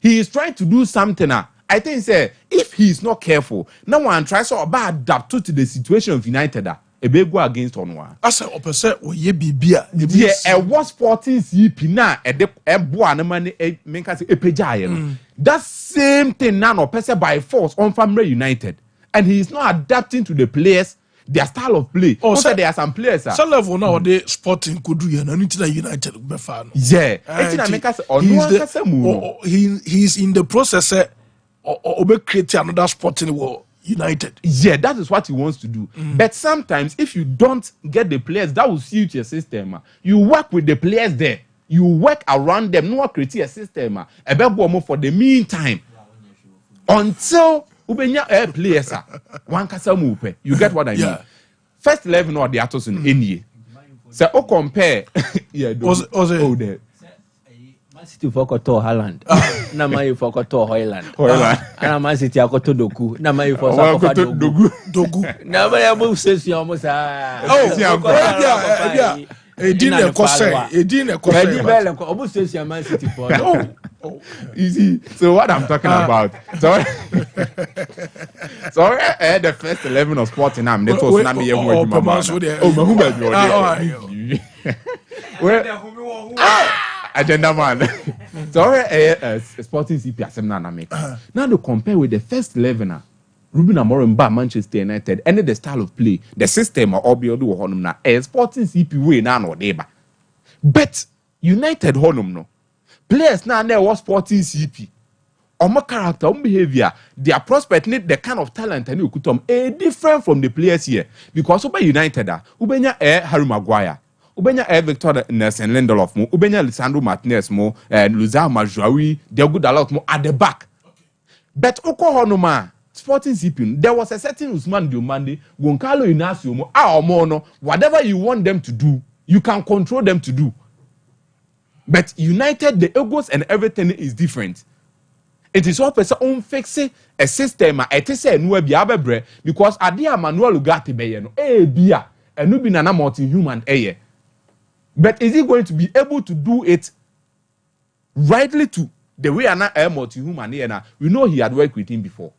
He is trying to do something. I think say if he is not careful, no one tries to adapt to the situation of United. A big go against Onwa. I say opposite or ye bibia. Yeah, a was sporting CP na a boa money make us a pejay. That same thing now no person by force on Family United. And he is not adapting to the players, their style of play. Also, there are some players. Some level now they sporting could do and anything United befano. Yeah, he's in the process of creating another sporting world. United. Yeah, that is what he wants to do. But sometimes, if you don't get the players that will suit your system, you work with the players there. You work around them. No one create a system. A better for the meantime until ubenya players one kasa mupe. You get what I mean? First 11 or the atos in any. So compare. Yeah, there. Man City for Koto Holland. Na man for Koto Hoyland. And Man City akoto Doku. Na man for Dogu. Na man move says you almost Edine Kose. Almost says you Man City for. Easy. So what I'm talking about. So the first 11 of Sporting Am. They told me agenda man. So Sporting CP Asemna na make. Now to compare with the first 11er, Ruben Amorim ba Manchester United, and the style of play, the system or be do honum na Sporting CP way na no deba. But United honum no. Players na was Sporting CP. Omo character, behavior, their prospect need the kind of talent and you could different from the players here. Because Uber United Ubenya Harry Maguire. Ubenya Victor Nelson Lindelof mo, Ubenya Lisandro Martinez mo, Luzar Majraoui, Diogo Dalot mo at the back. But Oko Honoma, Sporting CP, there was a certain Usman Diomande, Goncalo Inacio mo, Mono, whatever you want them to do, you can control them to do. But United, the egos and everything is different. It is all person on fixing a system, a say no be abebre because Adia Manuel Ugarte be no bia and no be nana multi-human But is he going to be able to do it rightly to the way an multi-human here? We know he had worked with him before.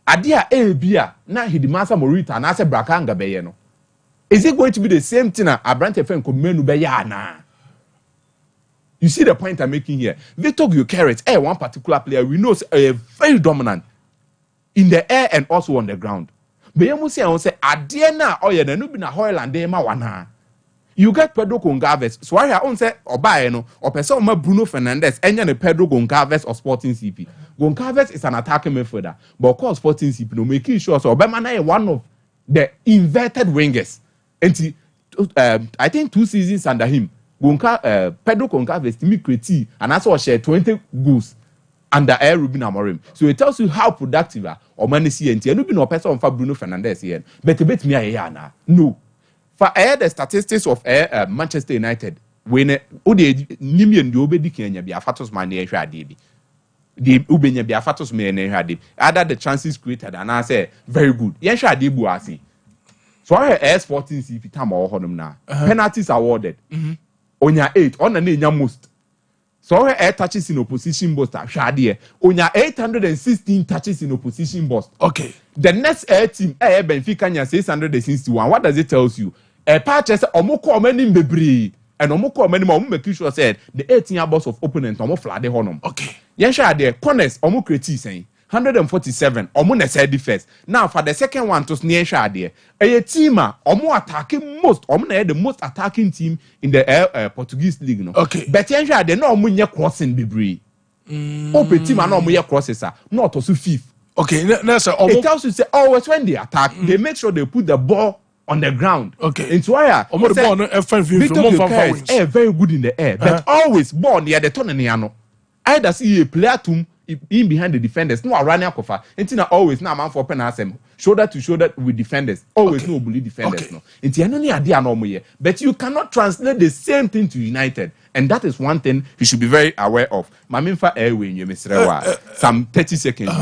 Adia bia na he demands Morita and I say Brakanga be no. Is it going to be the same thing Abrante Fen Komenu be na? You see the point I'm making here. Victor Gyökeres, one particular player we know is very dominant in the air and also on the ground. But you must say, Adiana, na no be na Hoyland de ma wana. You get Pedro Goncalves. So I own say Obaeno or person Bruno Fernandes, and Pedro Goncalves or Sporting CP. Goncalves is an attacking midfielder, but of course Sporting CP no making sure so Obama one of the inverted wingers. And I think 2 seasons under him. Pedro Goncalves to me create and that's what share 20 goals under Ruben Amorim. So it tells you how productive or money CNT. And no person for Bruno Fernandes here. But a bit me no. For the statistics of Manchester United, when Nimian Dobedi Kenya be a fatos man near Debi. The Ubenya be a fatos man near Debi. Other the chances created and I say very good. Yensha Debu asi. So I Sporting CP time or honum now. Penalties awarded. Onya 8 on the most. So air touches in opposition box. Shadi. Onya 816 touches in opposition box. Okay. The next air team air Benfica 661. What does it tell you? A patches omoko many bebre and omoko many more make sure said the 18 box of opponent omo flade honum. Okay. Yensha de corners omo create saying 147 omo na said defense. Now for the second one to Yensha de a team omo attacking most omo na the most attacking team in the Portuguese league no. Okay. But Yensha de no omo nye crossing bebre. Ope team no omo ye crosses not also fifth. Okay, it tells you say always when they attack, they make sure they put the ball on the ground. Okay. It's why Victor Gyökeres very good in the air, but always ball near the tunnel. Either see a player to in behind the defenders, no running kofa. Until always now man for penalty, shoulder to shoulder with defenders. Always no bully defenders. No. Until no idea no more. But you cannot translate the same thing to United. And that is one thing you should be very aware of. Maminfa airway in your Ministerial. Some 30 seconds.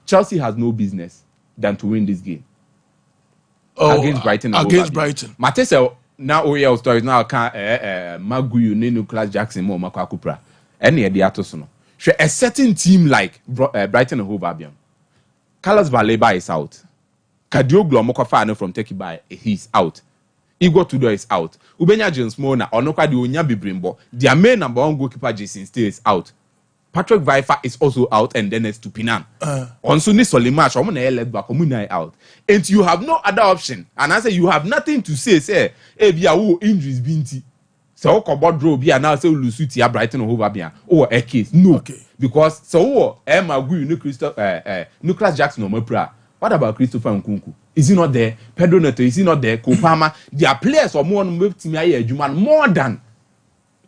Chelsea has no business than to win this game. against Brighton. Against Brighton. Matese now OEL stories now can Maguire Nicholas Jackson mo Makwakupra. Any the atosono. A certain team like Brighton and Hove Albion. Carlos Baleba is out. Kadioglu Mokofano from Turkey by he's out. Igor Tudor is out. Ubenya Jones Mona Onoka di Onya Bibrimbo. Their main number 1 goalkeeper Jason still is out. Patrick Vieira is also out, and then it's Tupinan. On Sunday Solimash, I'm gonna let back out. And you have no other option. And I say you have nothing to say. Say, if you are injuries binti. So about draw be now say Lusuti Brighton or Hove or a case. No. Okay. Because so Emma Gui Nicholas Jackson or Mopra. What about Christopher Nkunku? Is he not there? Pedro Neto, is he not there? Kopama, their players are more than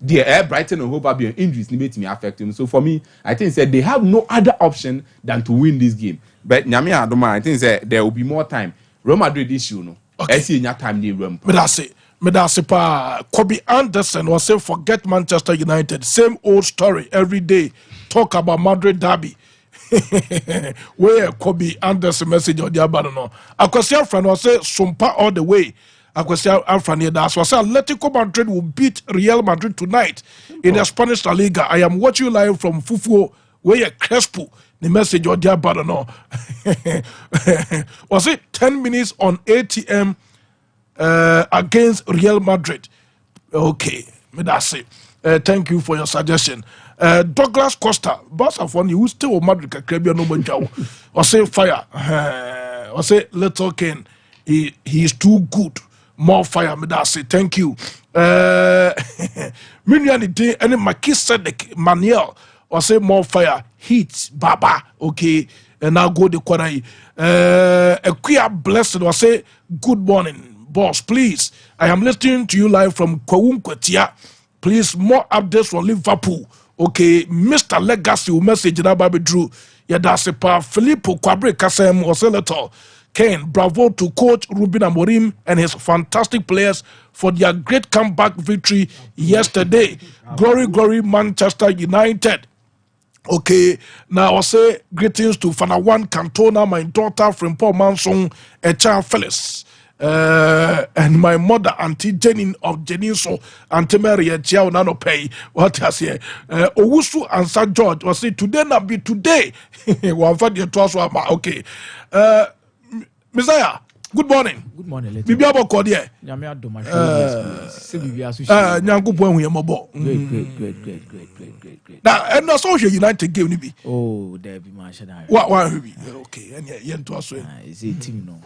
the Brighton and Hove Albion injuries need me affect him. So for me, I think that they have no other option than to win this game. But Nyamia Adoma, I think that there will be more time. Real Madrid issue, no. Okay. I see in time they run. But that's it. Kobe Anderson was saying, forget Manchester United. Same old story every day. Talk about Madrid derby. Where Kobe Anderson message on the Abano. Akwasi friend was say Sompa all the way. Akwasi friend here that was say Atletico Madrid will beat Real Madrid tonight in the Spanish La Liga. I am watching you live from Fufuo. Where Crespo the message on the Abano. Was it 10 minutes on ATM against Real Madrid? Okay, that's it. Thank you for your suggestion. Douglas Costa, boss of one, you still Madrid Caribbean no banjo. Or say fire. Or say little Ken. He is too good. More fire, me that say thank you. Million day and Maki Sedek Manuel or say more fire. Heat Baba. Okay. And now go the Kwarai. A queer blessed or say good morning, boss. Please. I am listening to you live from Kwaunkwatia. Please, more updates from Liverpool. Okay, Mr. Legacy will message na Baby Drew. Yeah, that's a pa Filippo Kwabre Kasem or Senator. Ken, bravo to coach Ruben Amorim and his fantastic players for their great comeback victory yesterday. Glory, glory, Manchester United. Okay, now I say greetings to Fanawan Cantona, my daughter from Paul Manson, a child Phyllis. And my mother, Auntie Jenny of Jeniso, Auntie Mary, Chiao Nano Pay. What has here? Owusu and Sir George was say today not be today. Okay. Messiah, good morning. Good morning. Bibi abo kodie. Nyame adoma se bibi aso nyankopo hu yemabo. Great. Na and no so United game ni bi. Oh, there be man shada. What bi? Okay, and ye to aso. Is a team no.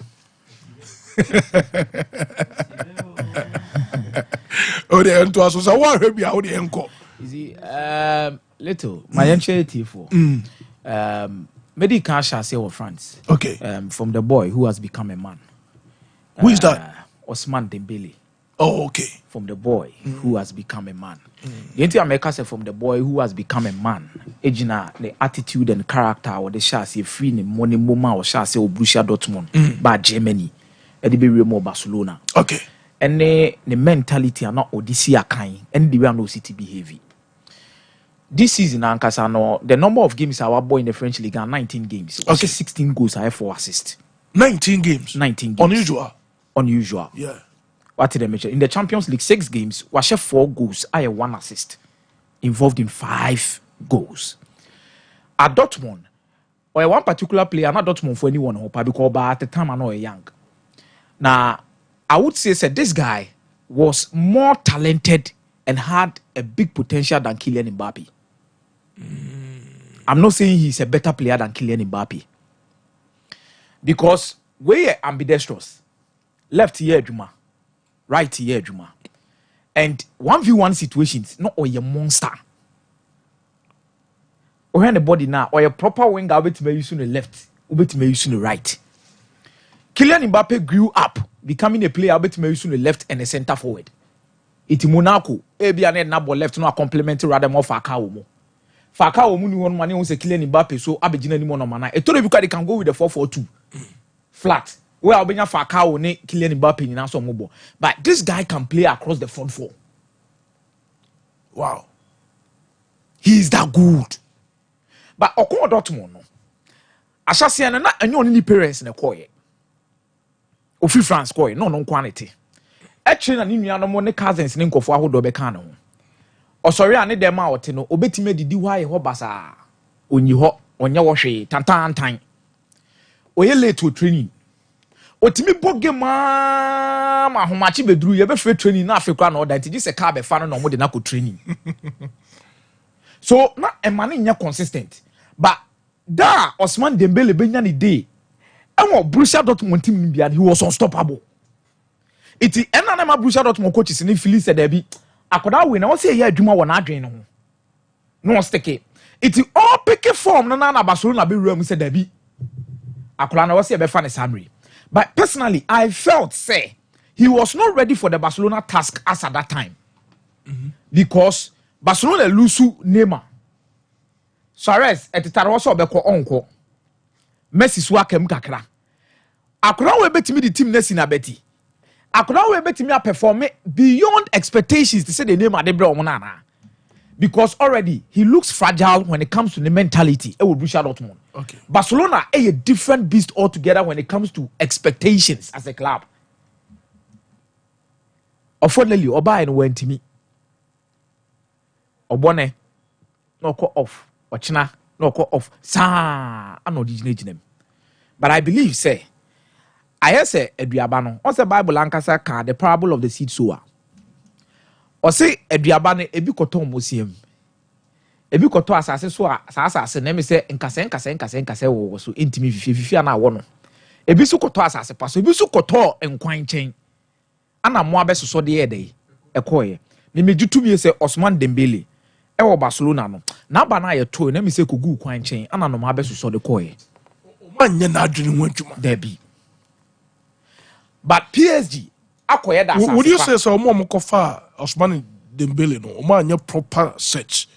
Oh, they enter us. So what be how they enko? Is it little my entry for medical shall say of France. Okay. From the boy who has become a man. Who is that? Osman Dembele. Oh, okay. From the boy who has become a man. The entire America say from the boy who has become a man. Ejina the attitude and character or the shall say free the money moment or shall say Borussia Dortmund by Germany. Edibere more Barcelona. Okay. And the mentality are not Odyssey kind and the way no city behave. This season, Ankasano, the number of games our boy in the French Liga are 19 games. Okay. 16 goals, I have 4 assists. 19 games. 19 games. Unusual. Yeah. What did I mention? In the Champions League, 6 games, we have 4 goals, I have 1 assist. Involved in 5 goals. At Dortmund, or one particular player, not Dortmund for anyone, because at the time I know young. Now, I would say that this guy was more talented and had a big potential than Kylian Mbappe. I'm not saying he's a better player than Kylian Mbappe. Because we're ambidextrous. Left here, Juma. Right here, Juma. And 1v1 situations, not or a monster. Or anybody now, or a proper winger, I'll be to use on the left, I'll be to use on the right. Kylian Mbappe grew up becoming a player between the left and the center forward. It's Monaco. Ebi ane na ball left no complement rather more Falcao mo. Falcao mu ni one man who say Kylian Mbappe so abegina ni mo no man. E to because they can go with the 4-4-2. Flat. Where obenya Falcao ne Kylian Mbappe ni na so mo ball. But this guy can play across the front 4. Wow. He is that good. But Okon Dortmund no. Asase na enyo ni parents na koye. Ofi France koy no quantity. Actually na ni nuanom ne cousins ne nkofo ahodo be kan no. Osori ane dem a wote no obetime didi ho aye ho basa. Onyi ho onye wo hwe tantan. Oye late to training. Otimi boge ma homachi bedru ye be free training na afekwa na order nti se car be fa no mo de na ko training. So na emane nya consistent. But da Osman Dembele benya ni day. And Borussia Dortmund team bia he was unstoppable. Iti enana ma Borussia Dortmund coaches ni Philly said there be akoda we na say ya adwuma wona adwen no. No stick. Iti all pick form na Barcelona be room said there be akola na was say be fa ne summary. But personally I felt say he was not ready for the Barcelona task as at that time. Because Barcelona lose Neymar. Suarez etitare was obekọ onko. Messi so akem kakra. Akura we betimi the team nesi na beti. Akura we betimi perform beyond expectations to say the name ade bre omo because already he looks fragile when it comes to the mentality. E will Borussia Dortmund. Okay. Barcelona a different beast altogether when it comes to expectations as a club. Unfortunately, Oba and went to me. Obone no call off. Ochina no call off. Sa I know the but I believe say I say Eduabano. On the Bible ankasa ka the parable of the seed sower. Or say Eduabano ebi koto museum. Ebi koto asase so asase na me say nkase wo so intimi fifi na wo no. Ebi so koto asase paso ebi so koto enkwan chen. Ana mo abesoso de yede ekoye. Me megutumi say Osman Dembele e wo Barcelona no. Na ba na ye to na me say kogu kwan chen ana no mo abesoso de koye. Manye na adwene ho adwuma. There be. But PSG akoye da asase. Would you say so mo kofa Osman Dembele no? Manye proper search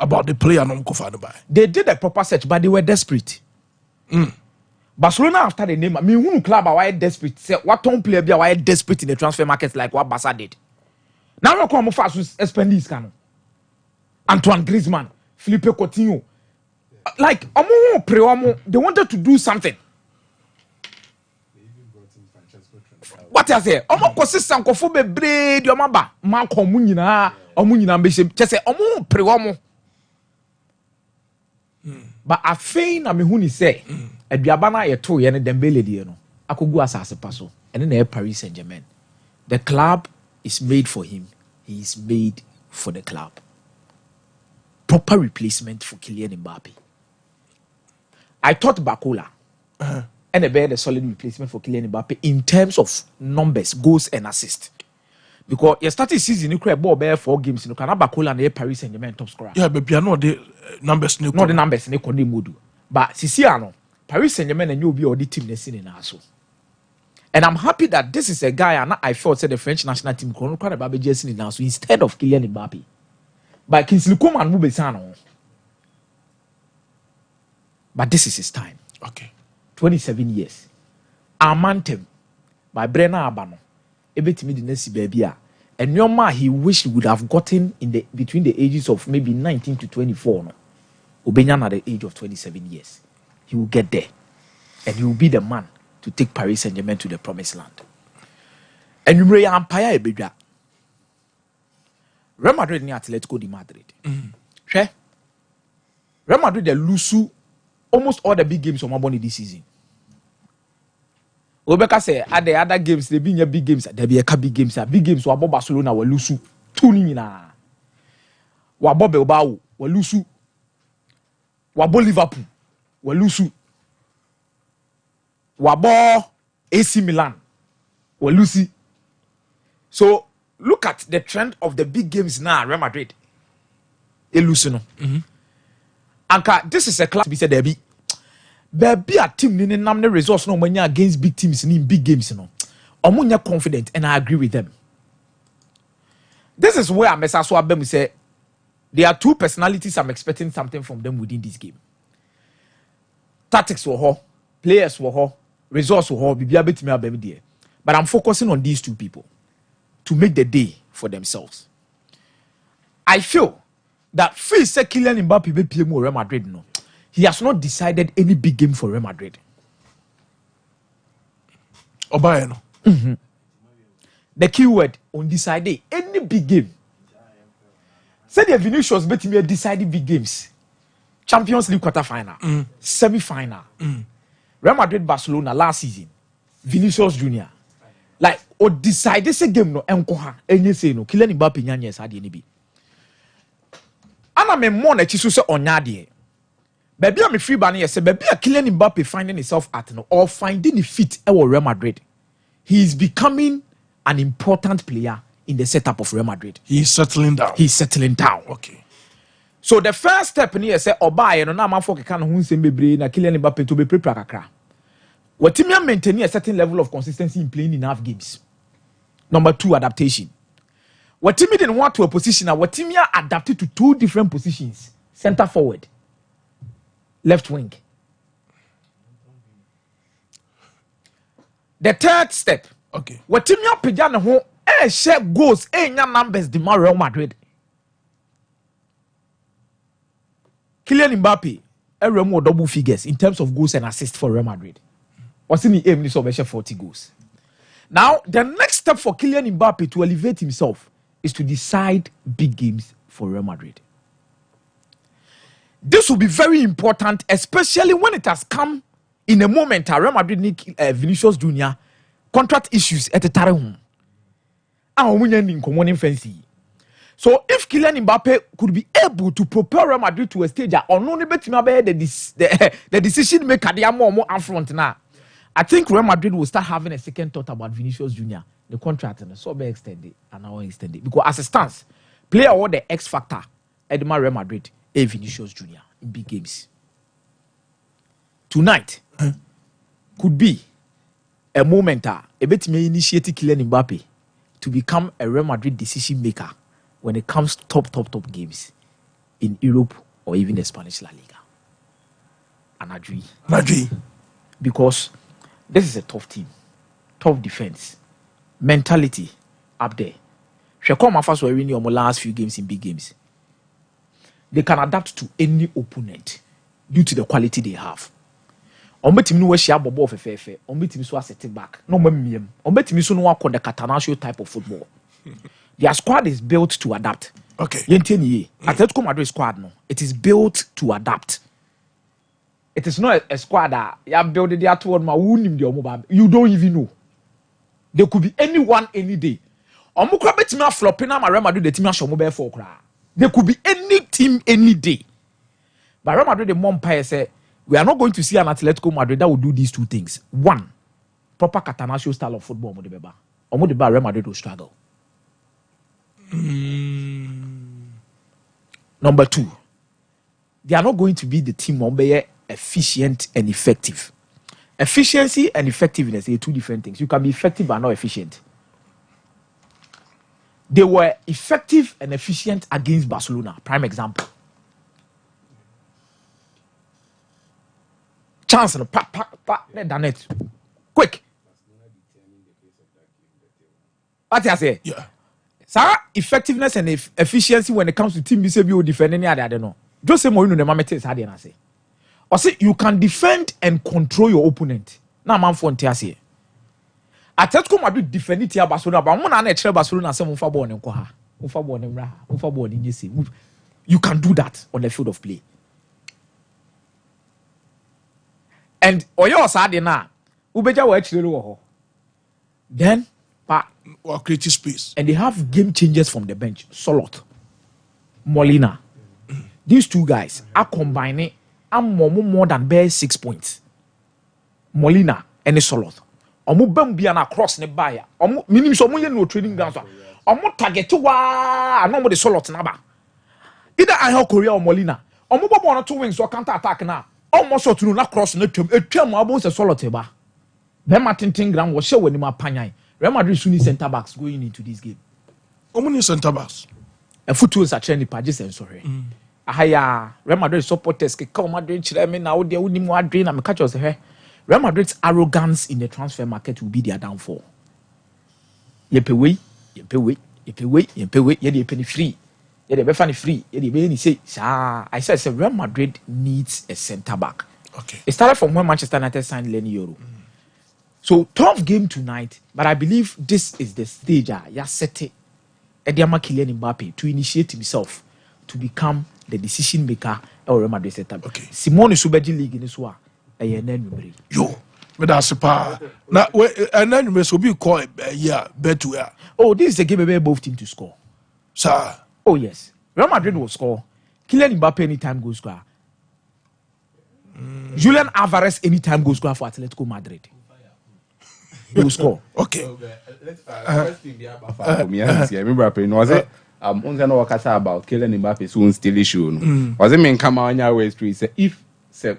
about the player no kofa no buy. They did a proper search but they were desperate. Barcelona after the name, I mean, who club are desperate? Say what ton player be are desperate in the transfer market like what Barca did. Now we come fast with spend this can. Antoine Griezmann, Philippe Coutinho, like they wanted to do something. What I say? Omo kosi sankofo bebre di omo ba man ko mu nyina be se say omo pre omo. But I feign na me hu ni say aduaba na ye to ye ne Dembele die no akogu asase paso ene na Paris Saint-Germain. The club is made for him. He is made for the club. Proper replacement for Kylian Mbappe. I thought Bakola and a better solid replacement for Kylian Mbappe in terms of numbers, goals and assists. Because you started season you create ball bear 4 games you can Bakola and Paris Saint-Germain top scorer. Yeah, but you know the numbers no the numbers ne konde modu. But Sisiano Paris Saint-Germain and you be all the team next in also. And I'm happy that this is a guy and I felt said the French national team can quite about Jason in so instead of Kylian Mbappe. But Kingsley Coman will be sano. But this is his time. Okay. 27 years. Amantem by Brenna Abano. Ebetimi the next baby. And your man he wished he would have gotten in the between the ages of maybe 19 to 24. No? Obenyan at the age of 27 years. He will get there. And he will be the man to take Paris Saint-Germain to the promised land. And you may empire Ebedra. Real Madrid ni Atletico de Madrid. Real Madrid they lose almost all the big games on Maboni this season. Obeka say at the other games they be big games, there be a big games. Big games wabo Barcelona will lose 2 na. Wabo Bilbao will lose. Wabo Liverpool will lose. Wabo AC Milan will lose. So look at the trend of the big games now, Real Madrid. They lose no. Anka, this is a club to be said there be. Baby a team ni nam the results no manya against big teams in big games no. Omunya confident and I agree with them. This is where I mess so abem say there are 2 personalities I'm expecting something from them within this game. Tactics were ho, players were ho, results were ho, bibia betimi abem there. But I'm focusing on these 2 people to make the day for themselves. I feel that free say Kylian Mbappe be PM Real Madrid no. He has not decided any big game for Real Madrid. Obayeno. The keyword undecided. Any big game. Say the Vinicius bet me decided big games. Champions League quarter-final, semi-final. Real Madrid Barcelona last season. Vinicius Junior. Like or decide this game no enkoha enye say no Kylian Mbappe nyanya sade ni bi. Ana me mo na chiso se onya de. Baby am free ban ye say baby a Kylian Mbappe finding himself at no or finding the fit e Real Madrid. He is becoming an important player in the setup of Real Madrid. He's settling down. Okay. So the first step ni say oba no na manfo keka no hunsem bebre na Kylian Mbappe to be prepare kakra. Watimi maintain a certain level of consistency in playing enough games. Number 2, adaptation. Watimi didn't want to a position now. Watimi adapted to 2 different positions: center forward, left wing. The third step. Okay. Watimi apejana ho share goals nya numbers the Real Madrid. Kylian Mbappe more double figures in terms of goals and assists for Real Madrid. What's in the aim is over 40 goals. Now, the next step for Kylian Mbappe to elevate himself is to decide big games for Real Madrid. This will be very important, especially when it has come in a moment Real Madrid need Vinicius Junior contract issues at the time. So if Kylian Mbappe could be able to propel Real Madrid to a stage or no the decision maker they are more upfront now, I think Real Madrid will start having a second thought about Vinicius Junior. The contract and so be extended and now extended because as it stands, player or the X factor at Real Madrid a Vinicius Junior in big games. Tonight could be a moment a bit may initiate Kylian Mbappe to become a Real Madrid decision maker when it comes to top games in Europe or even the Spanish La Liga. And agree. Because this is a tough team, tough defense, mentality up there. Shekom Afas were winning the last few games in big games. They can adapt to any opponent due to the quality they have. Ombetimi no share bobo fefe. Ombetimi so set back. No mem. Ombetimi so no call the Catanaccio type of football. Their squad is built to adapt. Okay. Atletico Madrid squad no. It is built to adapt. It is not a squad that you have built the toward my wound. You don't even know. There could be anyone any day. Flopping my Real Madrid the team for there could be any team any day. But Real Madrid the Mompire say we are not going to see an Atletico Madrid that will do these 2 things. 1, proper Catanaccio style of football. Real Madrid will struggle. Number 2, they are not going to be the team efficient and effective. Efficiency and effectiveness are 2 different things. You can be effective but not efficient. They were effective and efficient against Barcelona. Prime example. Chance and done it. Quick. What I say? Yeah. So effectiveness and efficiency when it comes to team BCB defending I don't know. Just say more no mama test I say. Or say you can defend and control your opponent. Now man for say. Atletico Madrid defend it here Barcelona but mo na na Barcelona say mo fa ball nko ha. Mo fa ball nra. Mo fa ball ni say. You can do that on the field of play. And oyo sade na ubeja wa chire wo ho. Then or creative space. And they have game changers from the bench. Solot, Molina. These 2 guys are combining more than bare 6 points. Molina and Solot. Omu bam na cross ne buyer. Omu minim so omu no training grounds. Omu target wa no mo de Solot na ba. Either Angel Correa or Molina. Omu bobo on 2 wings or counter attack na. Almost so to na cross ne twem abo se Solot ba. Be Martin ground was show when ma panyan. Real Madrid should need centre backs going into this game. How many centre backs? A football is a training pages and sorry. Ahaya, Real Madrid supporters come Madrid chireme na odi uni mu adre na me catch us here. Real Madrid's arrogance in the transfer market will be their downfall. Yepewe, ye dey pay free. Ye dey be fan free. Ye dey be ni say, I said Real Madrid needs a centre back. Okay. It started from when Manchester United signed Lenny Euro. So tough game tonight, but I believe this is the stage. Ya set it. Ediama Kylian Mbappe to initiate himself to become the decision maker or Real Madrid setup. Okay. Simone Subeji League in this one. Yo, but that's a power. Now, and then we will be called Betway. Oh, this is a game where both teams to score. Sir. Oh yes, Real Madrid will score. Kylian Mbappe anytime goes score. Julian Alvarez anytime goes score for Atletico Madrid. He will score. Okay. First thing I remember was it about Kylian Mbappe's own still issue. Was it mean come on your way street? Say if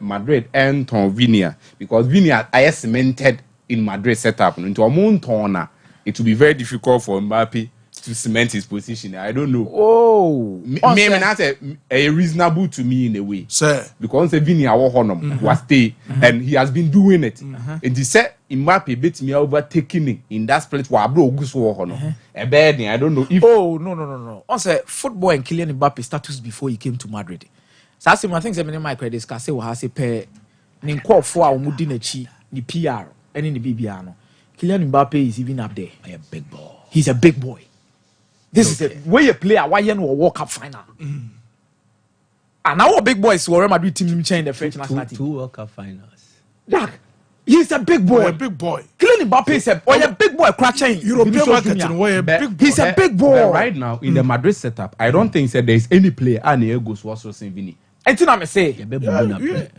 Madrid and on Vinia, because Vinia I cemented in Madrid setup into a moon toner, it will be very difficult for Mbappe to cement his position. I don't know. Oh, maybe not a reasonable to me in a way, sir. Because Vinia was stay and he has been doing it. And he said Mbappe beat me overtaking in that split where bro goes for a bad thing. I don't know if no. Also, football and Kylian Mbappe status before he came to Madrid. So I think that my credit discuss will have a pair. Ninko for our Mudinachi, the PR, and in the BBR. Kylian Mbappe is even up there. A big boy. He's a big boy. This is the way a player why you World Cup final. And our big boys were Real Madrid team in the French national team. 2 World Cup finals. Jack, he's a big boy. A big boy. Kylian Mbappe is a big boy. Crashing European marketing. Why a big boy? He's a big boy. But right now in the Madrid setup, I don't think that there is any player and goes was also Vini. And then I say,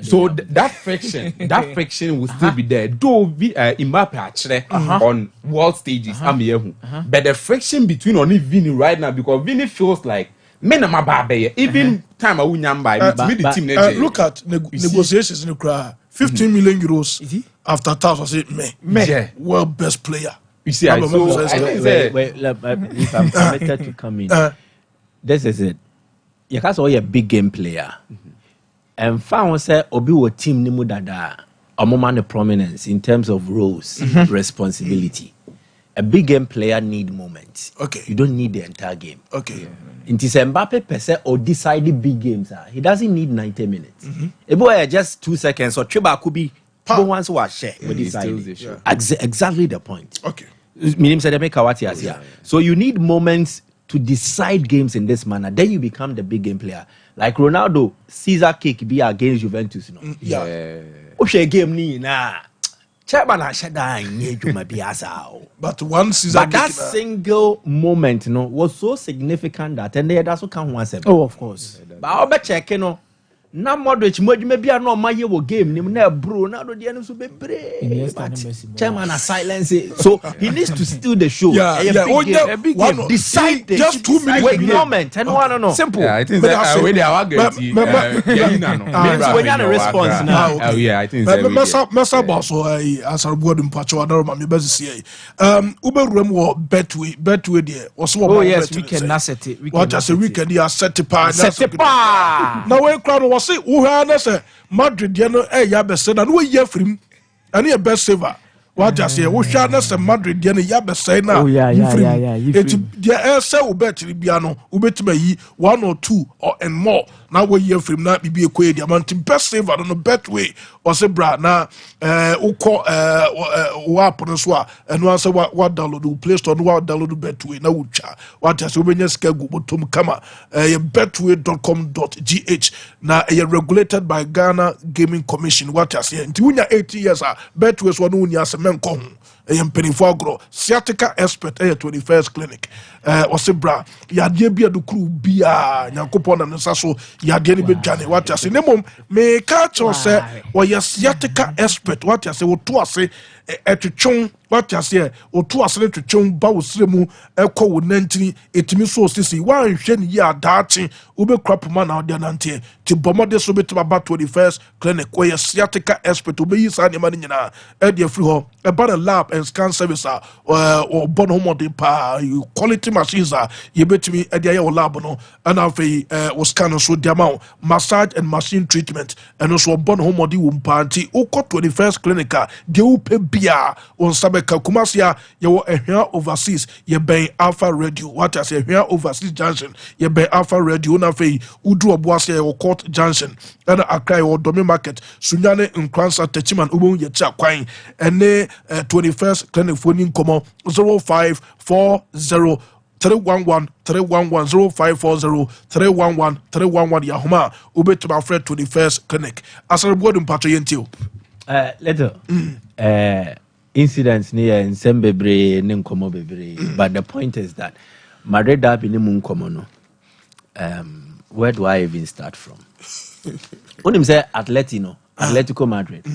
so that friction will still be there. Though Mbappe actually on world stages, but the friction between only Vini right now because Vini feels like even time I will the team. Look at negotiations in the crowd. 15 million euros after tax. I say, me, world best player. You see, I think if I'm permitted to come in, this is it. You can't say a big game player. And found say obi wo team ni mu dada omoma prominence in terms of roles, responsibility. A big game player need moments. Okay. You don't need the entire game. Okay. In Mbappe per se or decide big games. He doesn't need 90 minutes. A boy just 2 seconds or Triba could be once was share. Exactly the point. Okay. Meaning said make So you need moments to decide games in this manner, then you become the big game player. Like Ronaldo, Caesar kick be against Juventus. Okay, game ni na. Chairman But one Caesar kick, that single moment, was so significant that and they also can once. Oh, of course. But I'll be checking, na Modric maybe I know my game ni na bro na do the end so be chairman a silence it. So he needs to steal the show. A big game. Decide just 2 minutes moment and one no simple. Yeah, I think that way they are guilty. When you have a response now. Oh yeah, I think Mesa boss or answer board in Pacho and my best say Uber room or Betway there was one. Oh yes, we can not set it. What just a weekend you are set pa. Now when crowd was say say Madrid ya be say na no year free and your best saver. What just say say Madrid ya be say na. Oh yeah. It there say ubet biano ubetime 1 or 2 or and more. Now we year free na be a quay diamond best saver no Betway or say bra na uko wapon so and one say what download Play Store no download Betway na ucha what just obenya ska go botom kama betway.com.gh na regulated by Ghana Gaming Commission what just say nti unya 80 years Betway so no unya se menko penifo agro sciatica expert 21st clinic ose bra yade bia do kru bia nyankopon na nsa so yade ni bedwane what ase nemom me ka cho se wo sciatica expert what ase wo to ase etwetwon what ase wo to ase etwetwon ba wo sremu ekọ wo nantini etimi so sisi wan hwe ni ya daachi ube crop man na ode nante ti bomode so betima ba 21st clinic wo sciatica expert ube yi sa ne man nyina e de free ho e ba na lab and scan service or bon homody pa quality machines you bet me at the lab no and have was scan so the amount massage and machine treatment and also bon homody party oko 21st clinic de upe bia on sabeka kumasia you here overseas you ben Alpha Radio what I say here overseas junction you ben Alpha Radio na fe udu obuase or court junction and Accra or Domi market sunyane nkransa techiman ubon ye cha kwan ene 21st clinic phone komo 0540 311 Yahoma ube to my friend 21st clinic asar bodum patro yentio little incidents near in Sembebre Ninkomo Bebre but the point is that Madrid derby ni munkomo no where do I even start from? When him say Atletico Madrid,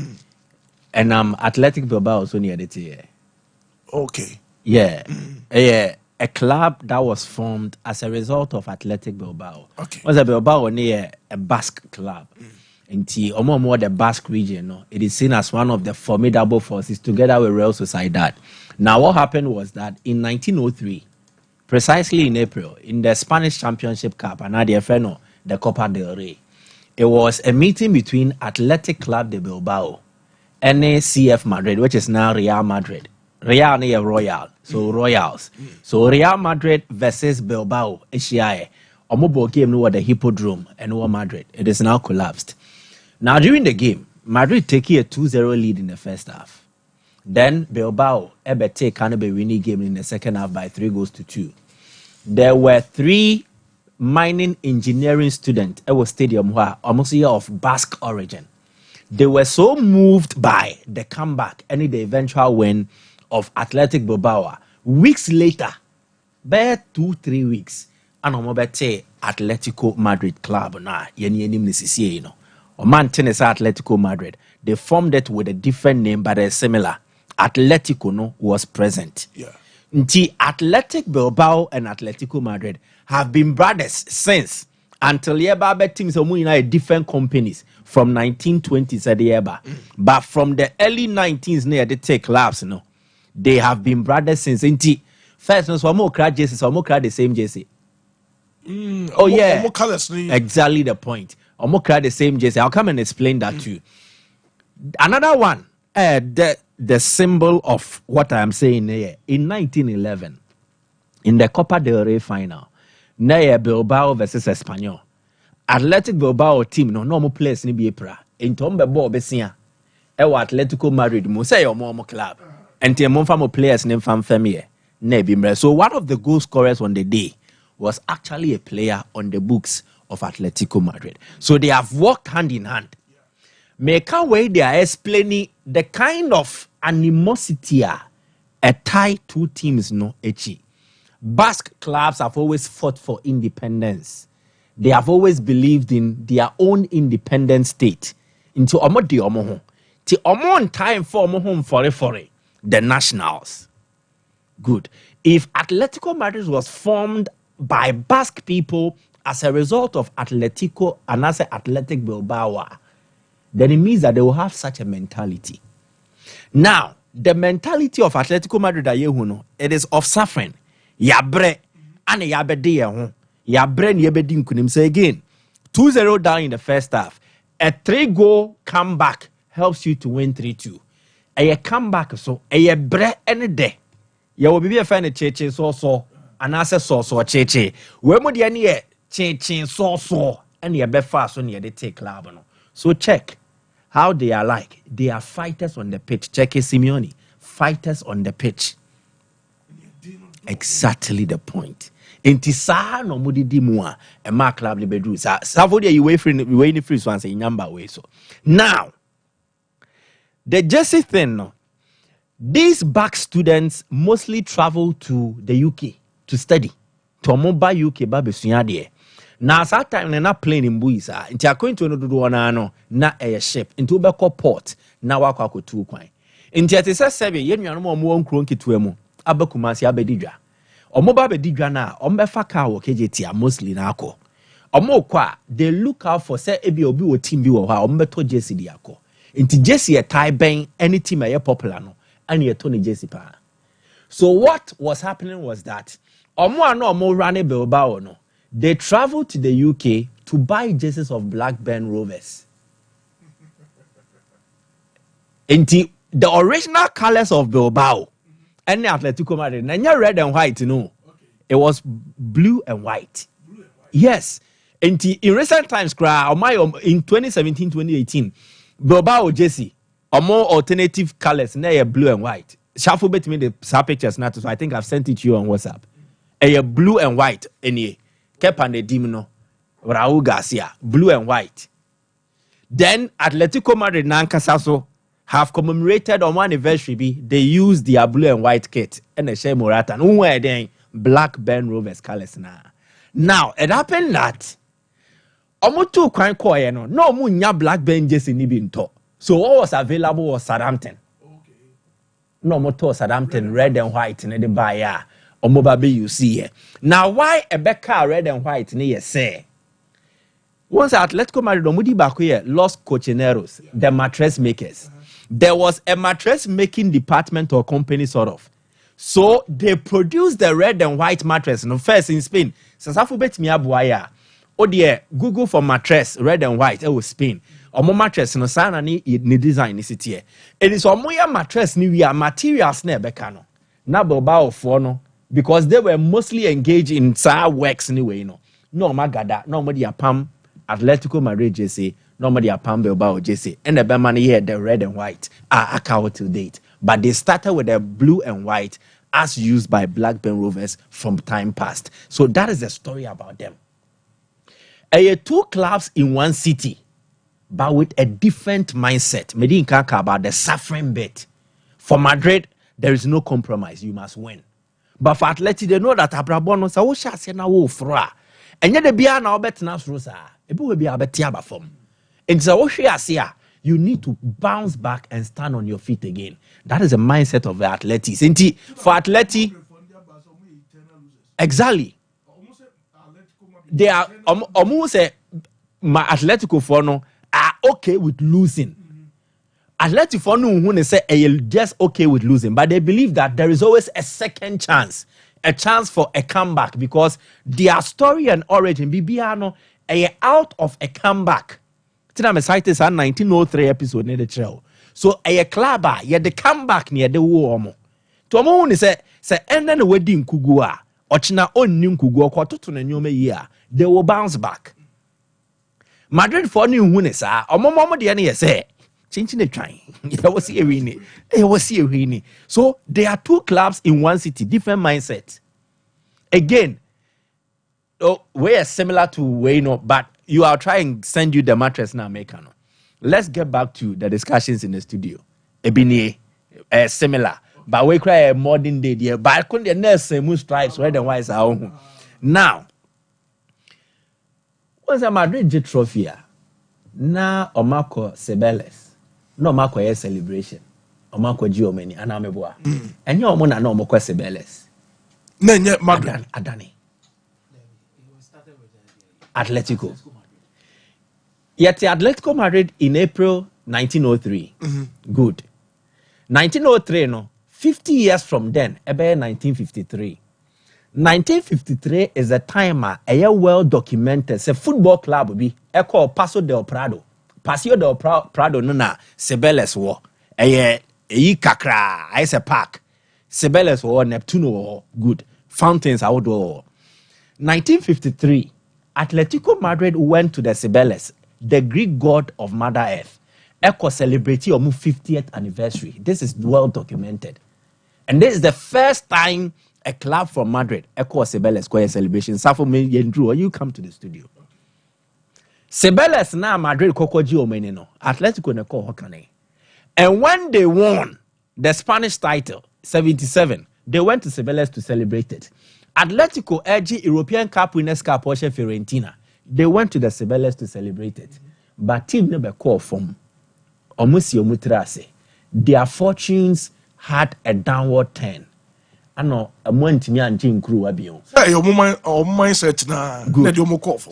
and Athletic Bilbao also near the tier. Okay. Yeah, a club that was formed as a result of Athletic Bilbao. Okay. Was a Bilbao near a Basque club. In more the Basque region, no, it is seen as one of the formidable forces together with Real Sociedad. Now, what happened was that in 1903. Precisely in April, in the Spanish Championship Cup, and the Copa del Rey, it was a meeting between Athletic Club de Bilbao and CF Madrid, which is now Real Madrid. Real near Royal, so Royals. So Real Madrid versus Bilbao, HCI. Omobo game no the Hippodrome and no Madrid. It is now collapsed. Now during the game, Madrid taking a 2-0 lead in the first half. Then Bilbao take Canabe winning game in the second half by 3-2. There were 3 mining engineering students at the stadium who are almost of Basque origin. They were so moved by the comeback and the eventual win of Athletic Bilbao. Weeks later, bare 2-3 weeks, and Atletico Madrid club na you know. Atletico Madrid. They formed it with a different name, but a similar. Atletico no was present. Yeah. The Athletic Bilbao and Atletico Madrid have been brothers since until Yeba teams are different companies from 1920s at the but from the early 19s near the take clubs, no, they have been brothers since. First, no, so more crowd jerseys, so more crowd the same jersey. Oh yeah, exactly the point. More crowd the same jersey. I'll come and explain that to you. Another one, the symbol of what I am saying here, in 1911, in the Copa del Rey final, near Bilbao versus Espanyol, Athletic Bilbao team no normal players ni be pra. In Tombe Bo Bessia, Atletico Madrid, say your mom club, and Tiamonfamo players named Fam Femie, Nebimre. So one of the goal scorers on the day was actually a player on the books of Atletico Madrid. So they have worked hand in hand. Make a way they are explaining the kind of animosity a tie 2 teams no echi. Basque clubs have always fought for independence. They have always believed in their own independent state. Into omo di omo ho. Ti omo on time for omo home for the nationals. Good. If Atletico Madrid was formed by Basque people as a result of Atletico and as Athletic Bilbao, then it means that they will have such a mentality. Now, the mentality of Atletico Madrid, it is of suffering. Yabre, and yabede yehun. Yabre ni yabedin kunim. Say again, 2-0 down in the first half. A 3-goal comeback helps you to win 3-2. A comeback so a bre any day. You will be a fan of cheche so and answer so cheche. Where would you need cheche so and you be fast on your take club. So check how they are like. They are fighters on the pitch. Check Simeone. Fighters on the pitch. Exactly the point. Intisa no mudi di mua a mark club the bedroom. Savodia you wait free once a number way so. Now the Jersey thing no. These back students mostly travel to the UK to study. To mobile UK babe sunyade. Now, at that time, they're not playing in Buisa. Into a coin to no na a ship into Beko port. Now, I go to coin. Into a says, yen no more cronky to emo. Abakumasi abedidra. Or mobile bedidra na, ombefaka or KJT mostly nako. Or more qua, they look out for say ebi obi or team view or ombeto Jesse diako. Into Jesse a tie bang any team a popular no. and ye Tony Jesse pa. So what was happening was that Omo running Bilbao no. They traveled to the UK to buy jerseys of Blackburn Rovers. And the original colors of Bilbao and the Atletico Madrid, and red and white, you know. It was blue and white. Yes. And in recent times, in 2017, 2018, Bilbao jersey are more alternative colors, now blue and white. Shuffle bet me the pictures now, so I think I've sent it to you on WhatsApp. A blue and white, any Kepa de Dimino, Raul Garcia, blue and white. Then Atletico Madrid Nankasaso have commemorated on one anniversary. They used their blue and white kit and a Shea Morata. And who then Blackburn Rovers colors now. Now it happened that Omoto Kwan Koye no munya Blackburn jersey ni binto. So what was available was Southampton. Okay. No moto Southampton red and white in the buyer. Omobabe you see here. Now why a Becca red and white ni say? Once Atletico Madrid omudi bakoye Los Cochineros, the mattress makers. There was a mattress making department or company sort of. So they produced the red and white mattress. No, first in Spain. Sasafu bet mi abuaya. Oh dear, Google for mattress red and white. It was Spain. Omo mattress no sana ni design ni sitie. It is omoya mattress ni we are materials ne bekano. Na Bilbao for no. Because they were mostly engaged in works anyway, no. No magada, no modi apam Atletico Madrid jersey, no modi apam Bilbao jersey. And the Berman here the red and white are account to date. But they started with the blue and white as used by Blackburn Rovers from time past. So that is the story about them. Two clubs in one city, but with a different mindset. Medin Kaka about the suffering bit. For Madrid, there is no compromise. You must win. But for Atleti, they know that Abrabono sa wo sha se na wo fra. Enye de bia na obetina sro sa. Ebi we bia betia ba fom. Enti wo hwe ase a, you need to bounce back and stand on your feet again. That is the mindset of the Atleti. Enti for Atleti, exactly. They are almost my Atletico for no are okay with losing. Atletico for no who say just okay with losing, but they believe that there is always a second chance, a chance for a comeback because their story and origin Bibiano out of a comeback. Tina me cite this 1903 episode near the trail. So a club the comeback near the war mo. To mo ni say and then the wedding kugua ochina on kugua kwa to na nyome year. They will bounce back. Madrid for new winners are omo de na say changing the train. So there are two clubs in one city, different mindset. Again, we are similar to Wayno, but you are trying to send you the mattress now, Mekano. Let's get back to the discussions in the studio. Ebini, similar, but we cry a modern day. The balcony, the nurse, moon stripes, red and white are home. Now, what's a Madrid trophy? Now, Omako Sebeles. No Marco celebration. Or Marco Giomeni, and Ameboa. And your mona no more Sebeles. Nenye Madrid. Adani. Atletico. Yet the Atletico Madrid in April 1903. Good. 1903, no. 50 years from then, about 1953. 1953 is a timer, a well documented. It's a football club, be called Paso del Prado. Paseo del Prado nuna Sebeles war. Kakra, I say park. Sebeles war, Neptuno war, good. Fountains outdoor. 1953, Atletico Madrid went to the Sebeles, the Greek god of Mother Earth. Echo celebrating on 50th anniversary. This is well documented. And this is the first time a club from Madrid, Echo Sebeles, square celebration. Safo me Yendru, you come to the studio. Sebeles na Madrid kokoji omenino. Atletico ne ko hokane. And when they won the Spanish title, 77, they went to Sebeles to celebrate it. Atletico edgy European Cup winners Cup Porsche Fiorentina. They went to the Sebeles to celebrate it. But team never call from Omusi Omutrase. Their fortunes had a downward turn. Ano amwantimi antin kru abio. Your mindset na good.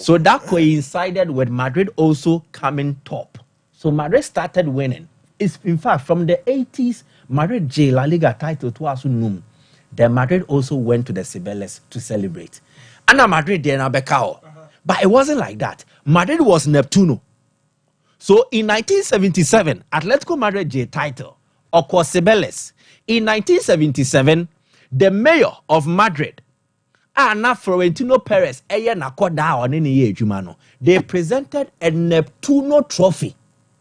So that coincided with Madrid also coming top. So Madrid started winning. It's in fact from the 80s, Madrid J La Liga title to us num. Then Madrid also went to the Cibeles to celebrate. And Madrid then Abekao. But it wasn't like that. Madrid was Neptuno. So in 1977, Atletico Madrid J title, or Cibeles. In 1977, the mayor of Madrid, Ana Florentino Perez, they presented a Neptuno trophy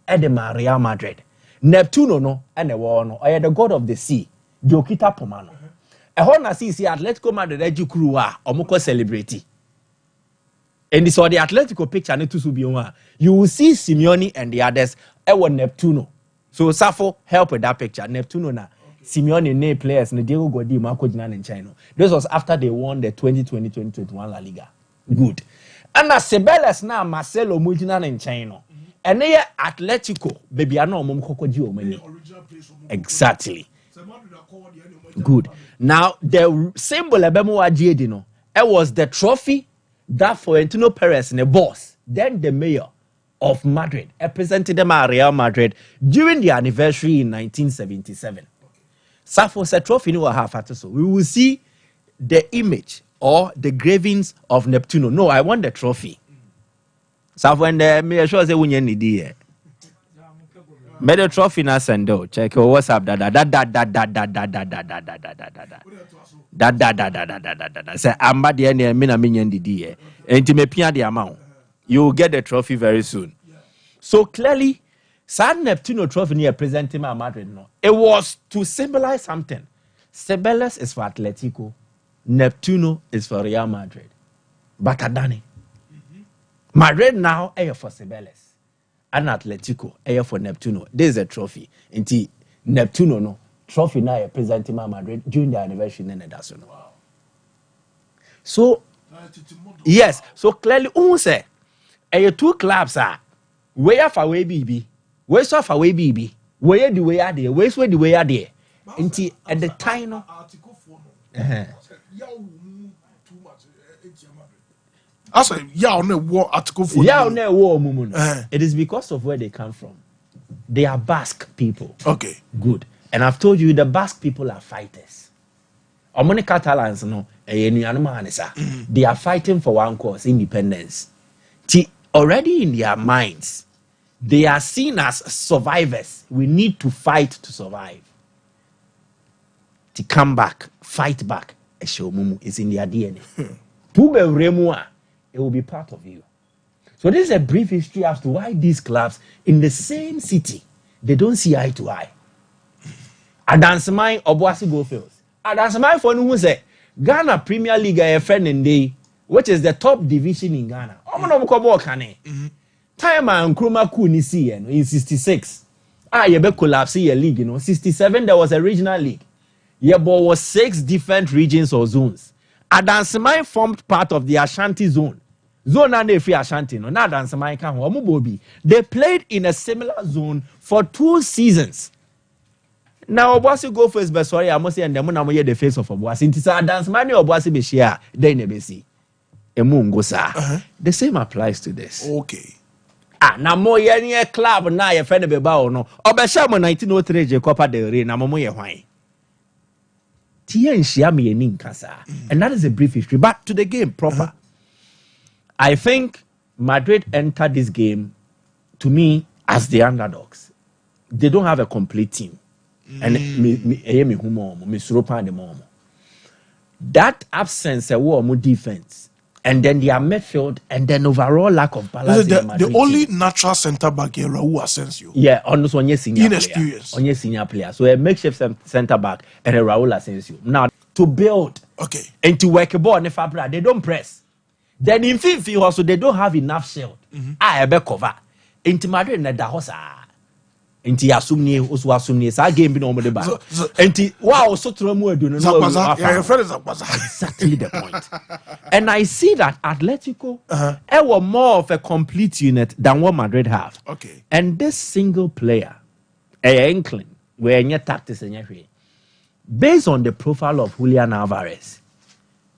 at the Real Madrid. Neptuno no, and the war no, I the god of the sea, Diokita Pomano. A Honda see Atletico Madrid Ejukruwa, Omoko celebrity. And this the Atletico picture, you will see Simeone and the others, Ewa Neptuno. So Safo help with that picture. Neptuno na Simeone ne players ne Diego Godi Marco Jinan in China. This was after they won the 2020-2021 La Liga. Good. And as Ceballos na Marcelo Mujinan in China. And they Atletico baby ano mom kokoji omani. Exactly. Good. Now the symbol ebemo ajiedi no. It was the trophy that Florentino Perez and the boss, then the mayor of Madrid, represented them at Real Madrid during the anniversary in 1977. Safo said trophy no half at so. We will see the image or the gravings of Neptuno. No, I want the trophy. Safo and the mayor sure say we need it. May the trophy na sendo. Check your WhatsApp Say I'm bad the end mina minyan didi. And me pia the amount. You will get the trophy very soon. So clearly, San Neptuno trophy near presenting at Madrid. No, it was to symbolize something. Ceballos is for Atletico, Neptuno is for Real Madrid. Batadani. Madrid now air for Ceballos. And Atletico air for Neptuno. This is a trophy. Inti Neptuno no trophy now presenting Madrid during the anniversary. Wow. So yes, so clearly say two clubs are where for way BB, where so for way BB, where the way are there, where's where the way are there. Inti at the time no. I say, on the war article for on the war mumun. It is because of where they come from. They are Basque people. Okay. Good. And I've told you the Basque people are fighters. Omoni Catalans no, they are fighting for one cause, independence. Already in their minds, they are seen as survivors. We need to fight to survive. To come back, fight back. It's in their DNA. It will be part of you. So this is a brief history as to why these clubs in the same city, they don't see eye to eye. Adansemai Obuasi Goldfields. Adansemai for who say Ghana Premier League a friend in day, which is the top division in Ghana. Time and Nkrumah Kuni see in 66. You be collapse your league, 67 there was a regional league. There was 6 different regions or zones. Adansemai formed part of the Ashanti zone. Zone and the free Ashanti, no, not Adansemai can Omubobi. They played in a similar zone for 2 seasons. Now Obuasi go first, but sorry, I must say, and the moon the face of Obuasi. It's a dance money Obuasi be share, then you see. The same applies to this. Okay. Now more any club now your friend be bow no. Obeshamo 1903 je Copa del Rey na momo ye hwan. And that is a brief history. But to the game proper. I think Madrid entered this game, to me, as the underdogs. They don't have a complete team. And that absence of more defense, and then their midfield, and then overall lack of balance. The only natural centre back here, Raul Asensio. Yeah, on this one, inexperienced. On senior player. So a makeshift centre back and a Raul Asensio. Now, to build and to work a ball in the fabric, they don't press. Then in FIFA also, they don't have enough shield. I have a cover. Into Madrid, and the house. Inti asumni osu asumni sa game bi no mo de ba enti wow so tromu edu no exactly the point. And I see that Atletico were more of a complete unit than what Madrid have. Okay. And this single player inkling where any tactics based on the profile of Julian Alvarez,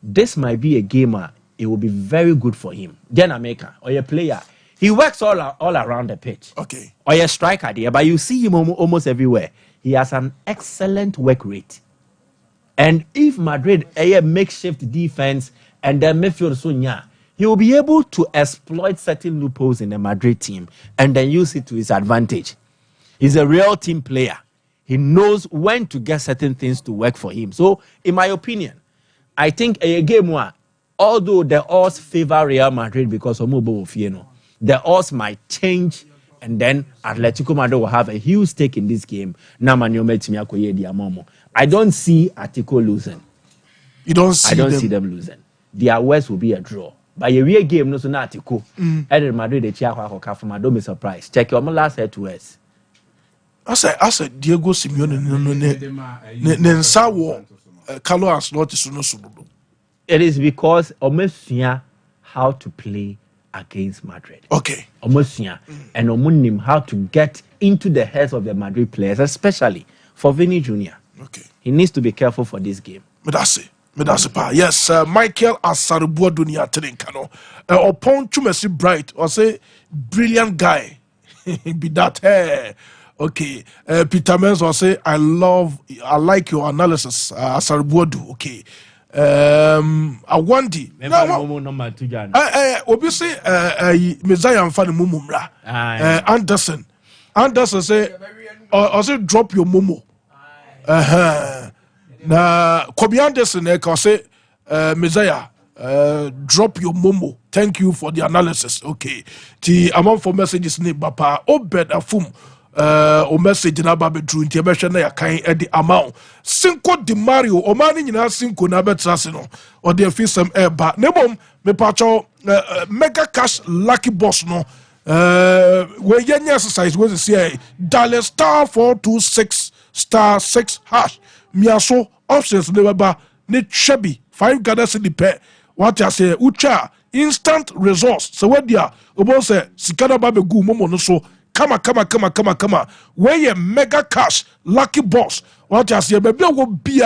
this might be a gamer. It will be very good for him. Then America or a player. He works all around the pitch. Okay. Or a striker there, but you see him almost everywhere. he has an excellent work rate. And if Madrid a makeshift defense and then midfield Sonia, he will be able to exploit certain loopholes in the Madrid team and then use it to his advantage. He's a real team player. He knows when to get certain things to work for him. So, in my opinion, I think a game one, although the odds favor Real Madrid because of Omobo Ofieno, the odds might change and then Atletico Madrid will have a huge stake in this game. I don't see Atletico losing. You don't see I don't them. see them losing. Their worst will be a draw. But a real game, no so not Atletico. Edel Madrid, the Chia from don't be surprised. Check your last head to us. I said Diego Simeone Nensawo Carlos not Suno. It is because Omesia how to play against Madrid. Okay. Omesia and Omunim how to get into the heads of the Madrid players, especially for Vinny Jr. Okay. He needs to be careful for this game. Yes, Michael Asaribuo Dunia Trinkano. Upon Chumesi Bright, or say brilliant guy. Be that hey. Okay. Peter Menz will say I like your analysis, Asaribuo. Okay. Awandi. Obviously, Messiah and Fanny Mumumra. Anderson say, also drop your momo. Na Kobe Anderson say, Messiah, drop your momo. Thank you for the analysis. Okay. The amount for messages ni bapa obed afum. O message na ba bedru nti be hwe na yakan e di amount Cinco de Mario o mani nyina Cinco na betrase no o de afisem eba nebom me pacho mega cash lucky boss no we yenya exercise we say dial star 426 star 6 hash miaso options ne baba ne chebi 5 Ghana cedi pe what I say ucha instant resource so we dia obo say sikana ba be gu momo no so Come. Where you mega cash, lucky boss. What you say, baby, will be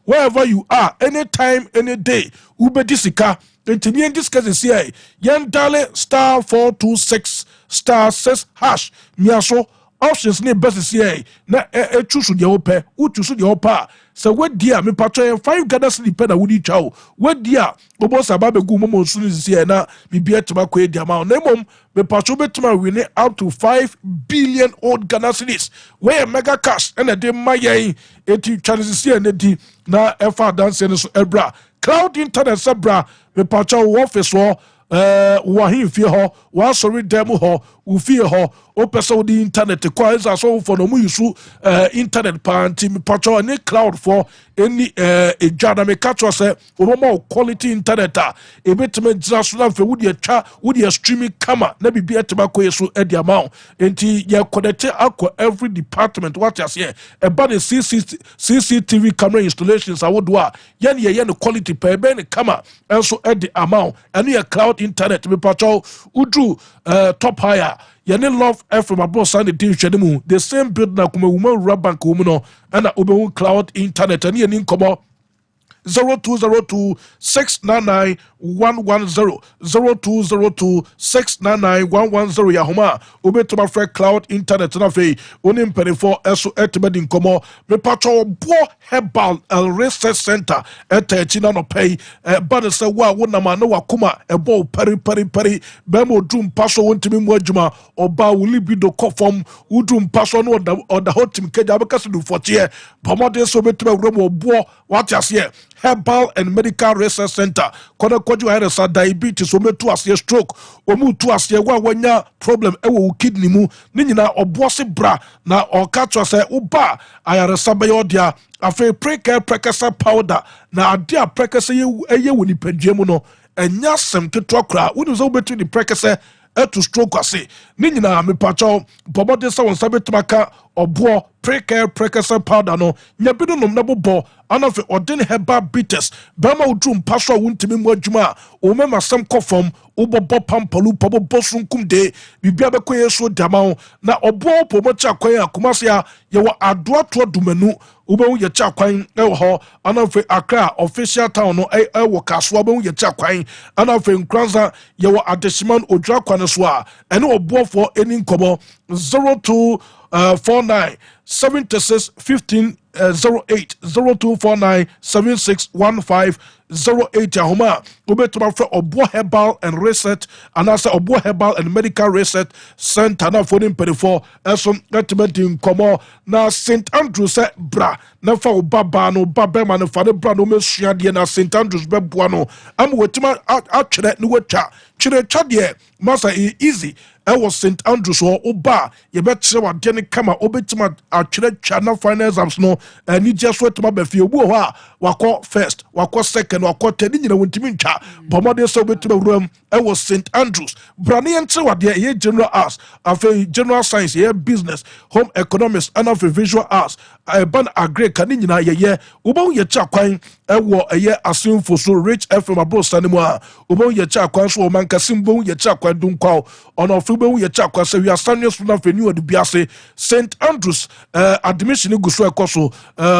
wherever you are, anytime, any day. Ube disika. Enti me this case say, yan dale star 426 star 6 hash. Miaso options ne best say na choose the ope, u choose the opa. So what dear me patron 5 Ghana cedi pe na wudi chow. What dear obo sababe gu momo sunu say na me be atma ko e amount. Na mom me patron betuma win up to 5 billion old Ghana cedis. Where mega cash and a de maye eti chances say na di na efa dance no so ebra. Cloud internet sabra me patron office wo wahin fie ho wa sorry demo ho u fie ho o person di internet kwa is so for no mu use internet panti me patcho any cloud for any ejada me catch say o mo quality internet e betime just na fe wudi atwa wudi streaming camera na bibi etema ko yeso e di amount enti ye connect akọ every department what you say about the CCTV camera installations awodo a ye no quality per be ne camera enso e di amount and ye cloud internet me patcho udu top higher yene love FM abo san the division the same build na kuma woman rubber bank no and obehu cloud internet and yene nkomo 0202 699 110 0202 699 110 Yahoma obetuma free cloud internet na fe oni mpere eso etibedi nkomo me patro bo Herbal research center etechina no pay but say wa wona ma na wakoma ebo pari be mo drum paso wontimi mu adwuma oba wuli bido kofom udrum paso no oda hotim keja abekase du fotie pomode so betuma wuro bo what you say Herbal and Medical Research Center. Kono koju ayesa diabetes, ometu asiye stroke, omutu asiye wanya problem ewo kidney mu. Ni nyina oboase bra na okatwa se uba ayaresa bayo dia afi prekasa powder na adia prekasa eye woni padwe mu no enya sem ketwa kra. Wonu so betu di prekasa to stroke ase ni nyina me pacho pomode se won sabe tumaka obo prekasa powder no nyabido nom na bobo anafe odin Herbal bitters bama udrum paso wuntimi mu adwuma o mema sam kofom ubobo pampalu pobo sunkum de bibia be koyeso damaw na obo pomocha kwan akomase ya ye adoa to dumanu ubehu ye cha kwan e ho anafe Accra official town no e wo kaso ubehu ye cha kwan anafe nkranza ye adesiman odwa kwan so a ene obo for eni nkomo 02 0249 76 15 08 0249 7615 08 Ahoma Ubetuma for Obo Herbal and Research and as Obo Herbal and Medical Research Center na phone 24 esom etimetin komo na St Andrews bra na fa obaba no babema no fa de bra no mesua de na St Andrews beboa no am wetima atwere ne watwa twere twade masa easy was St Andrews or Oba, you bet so what Jenny Kama, Obetima, our channel finance arms no, and you just went to my befield, wako first, wako second, wako third, you know, when Timincha, Pomade so to the room, was St Andrews. Branny and so what the general arts, of a general science, yeah, business, home economics, and of a visual arts, I ban a great canina, yeah, Ubo ye chakwan, a year assume for so rich FM abroad Sanimoa, Ubo ye chakwan, so man Casimbo, ye chakwan, don't call on our Fubo, ye chakwan, so we are standing for nothing new at the Biase, St Andrews, admission in Gusua Koso,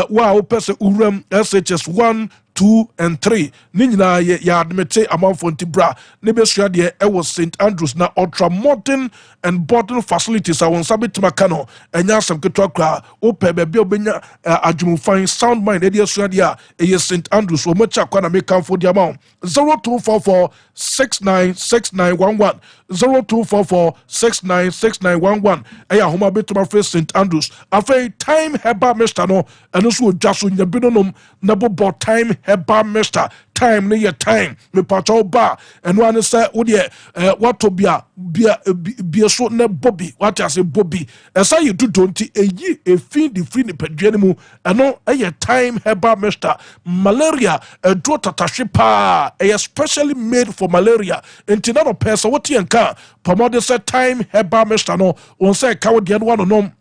wow, person Uram, SHS 1, 2 and 3 Nina ya admite amount for Tibra Nebesha de was St Andrews na ultra modern and modern facilities I want sabit makano enya sam ketwa ope bebe obenya adwum fine sound mind ede suadia St Andrews o macha kwa na make am for the amount 0244 696911 0244 696911 eya homa betuma for St Andrews afei time Herbal Mr no eno so odwaso nyabinom na bobo time Herbal Mr time ne your time me pacho ba and one say wo de what to be so na Bobby what I say Bobby say you do don't eyi efin the free ni pedwane mu eno eye time Herbal Mr malaria draw tatahwe especially made for malaria enti na no person what yenka pomode say time Herbal Mr no on say ka wo de no one no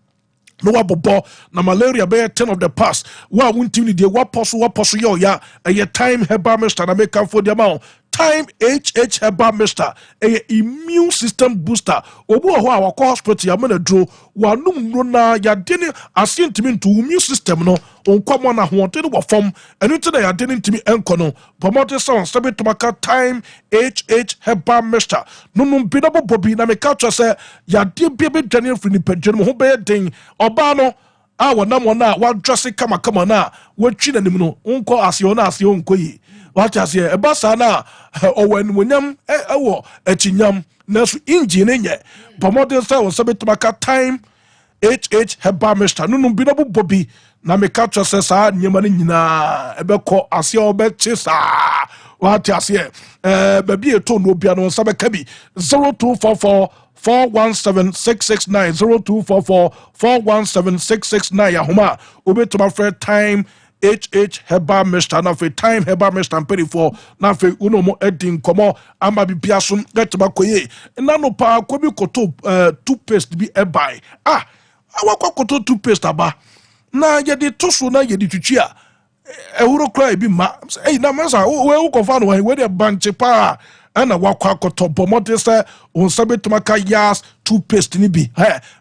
no abobo na malaria be 10 of the past wa wuntim ni what poso yo ya a time Herbal Mr na make am for the amount time HH Herbal Mr a immune system booster obu ho a wakọ hospital ya mana dro wanum no na ya deni asintimi to immune system no onkwamo na ho tene wo fom enu tene ya deni ntimi enko no promote sound sabi to maka time HH Herbal Mr nunum bi na bobi na me ka cho se ya de bi dwane free ni pedwene ho be den oba no a wona wa dress kama na watwi nanim no onko asio na asio onko yi what I say, a basana or when winyam ewo echinyam nasu engine nye promote say was sabit maka time HH Herbal Mr nunum binabu Bobby na me catch say sa nyema nyina ebeko ase obeche sa what I say baby eto no bia no sabeka bi 0244 417669 0244 417669 ahoma obetuma friend time HH Herbal Mr na fe time Herbal Mr amperi for na fe uno mo edin komo amba bi biaso get makoye na no pa ko bi koto toothpaste bi ebai awakwa koto toothpaste aba na ye de toso na ye de twitwi a ehuro kra bi ma na masa we ko fa no we de banche pa ana wakwa koto bomode se on sabetumaka yas toothpaste ni bi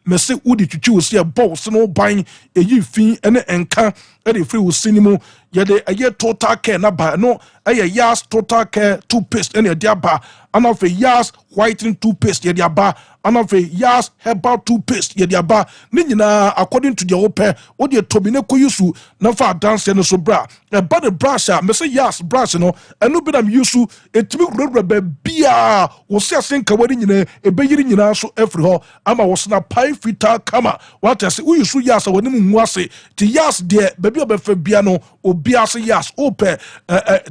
me se udi twitwi wo se e boss no ban eyi fin ene enka e de free wo sinimu ye de aye total care na ba no aye yas total care toothpaste ene de aba ana fe yas whitening toothpaste ye de aba ana fe yas herbal toothpaste ye de aba ni nyina according to the ope o de tobi ne koyusu na fa dance no so bra e ba the brush me se yas brush no enu bi na me yusu etimi rubber bia wo se asenka wari nyina ebeyiri nyina so efri ho ama wo sna pai fita kama what I say we yusu yas woni mu ase ti yas de baby obefa bia no obi ase yas ope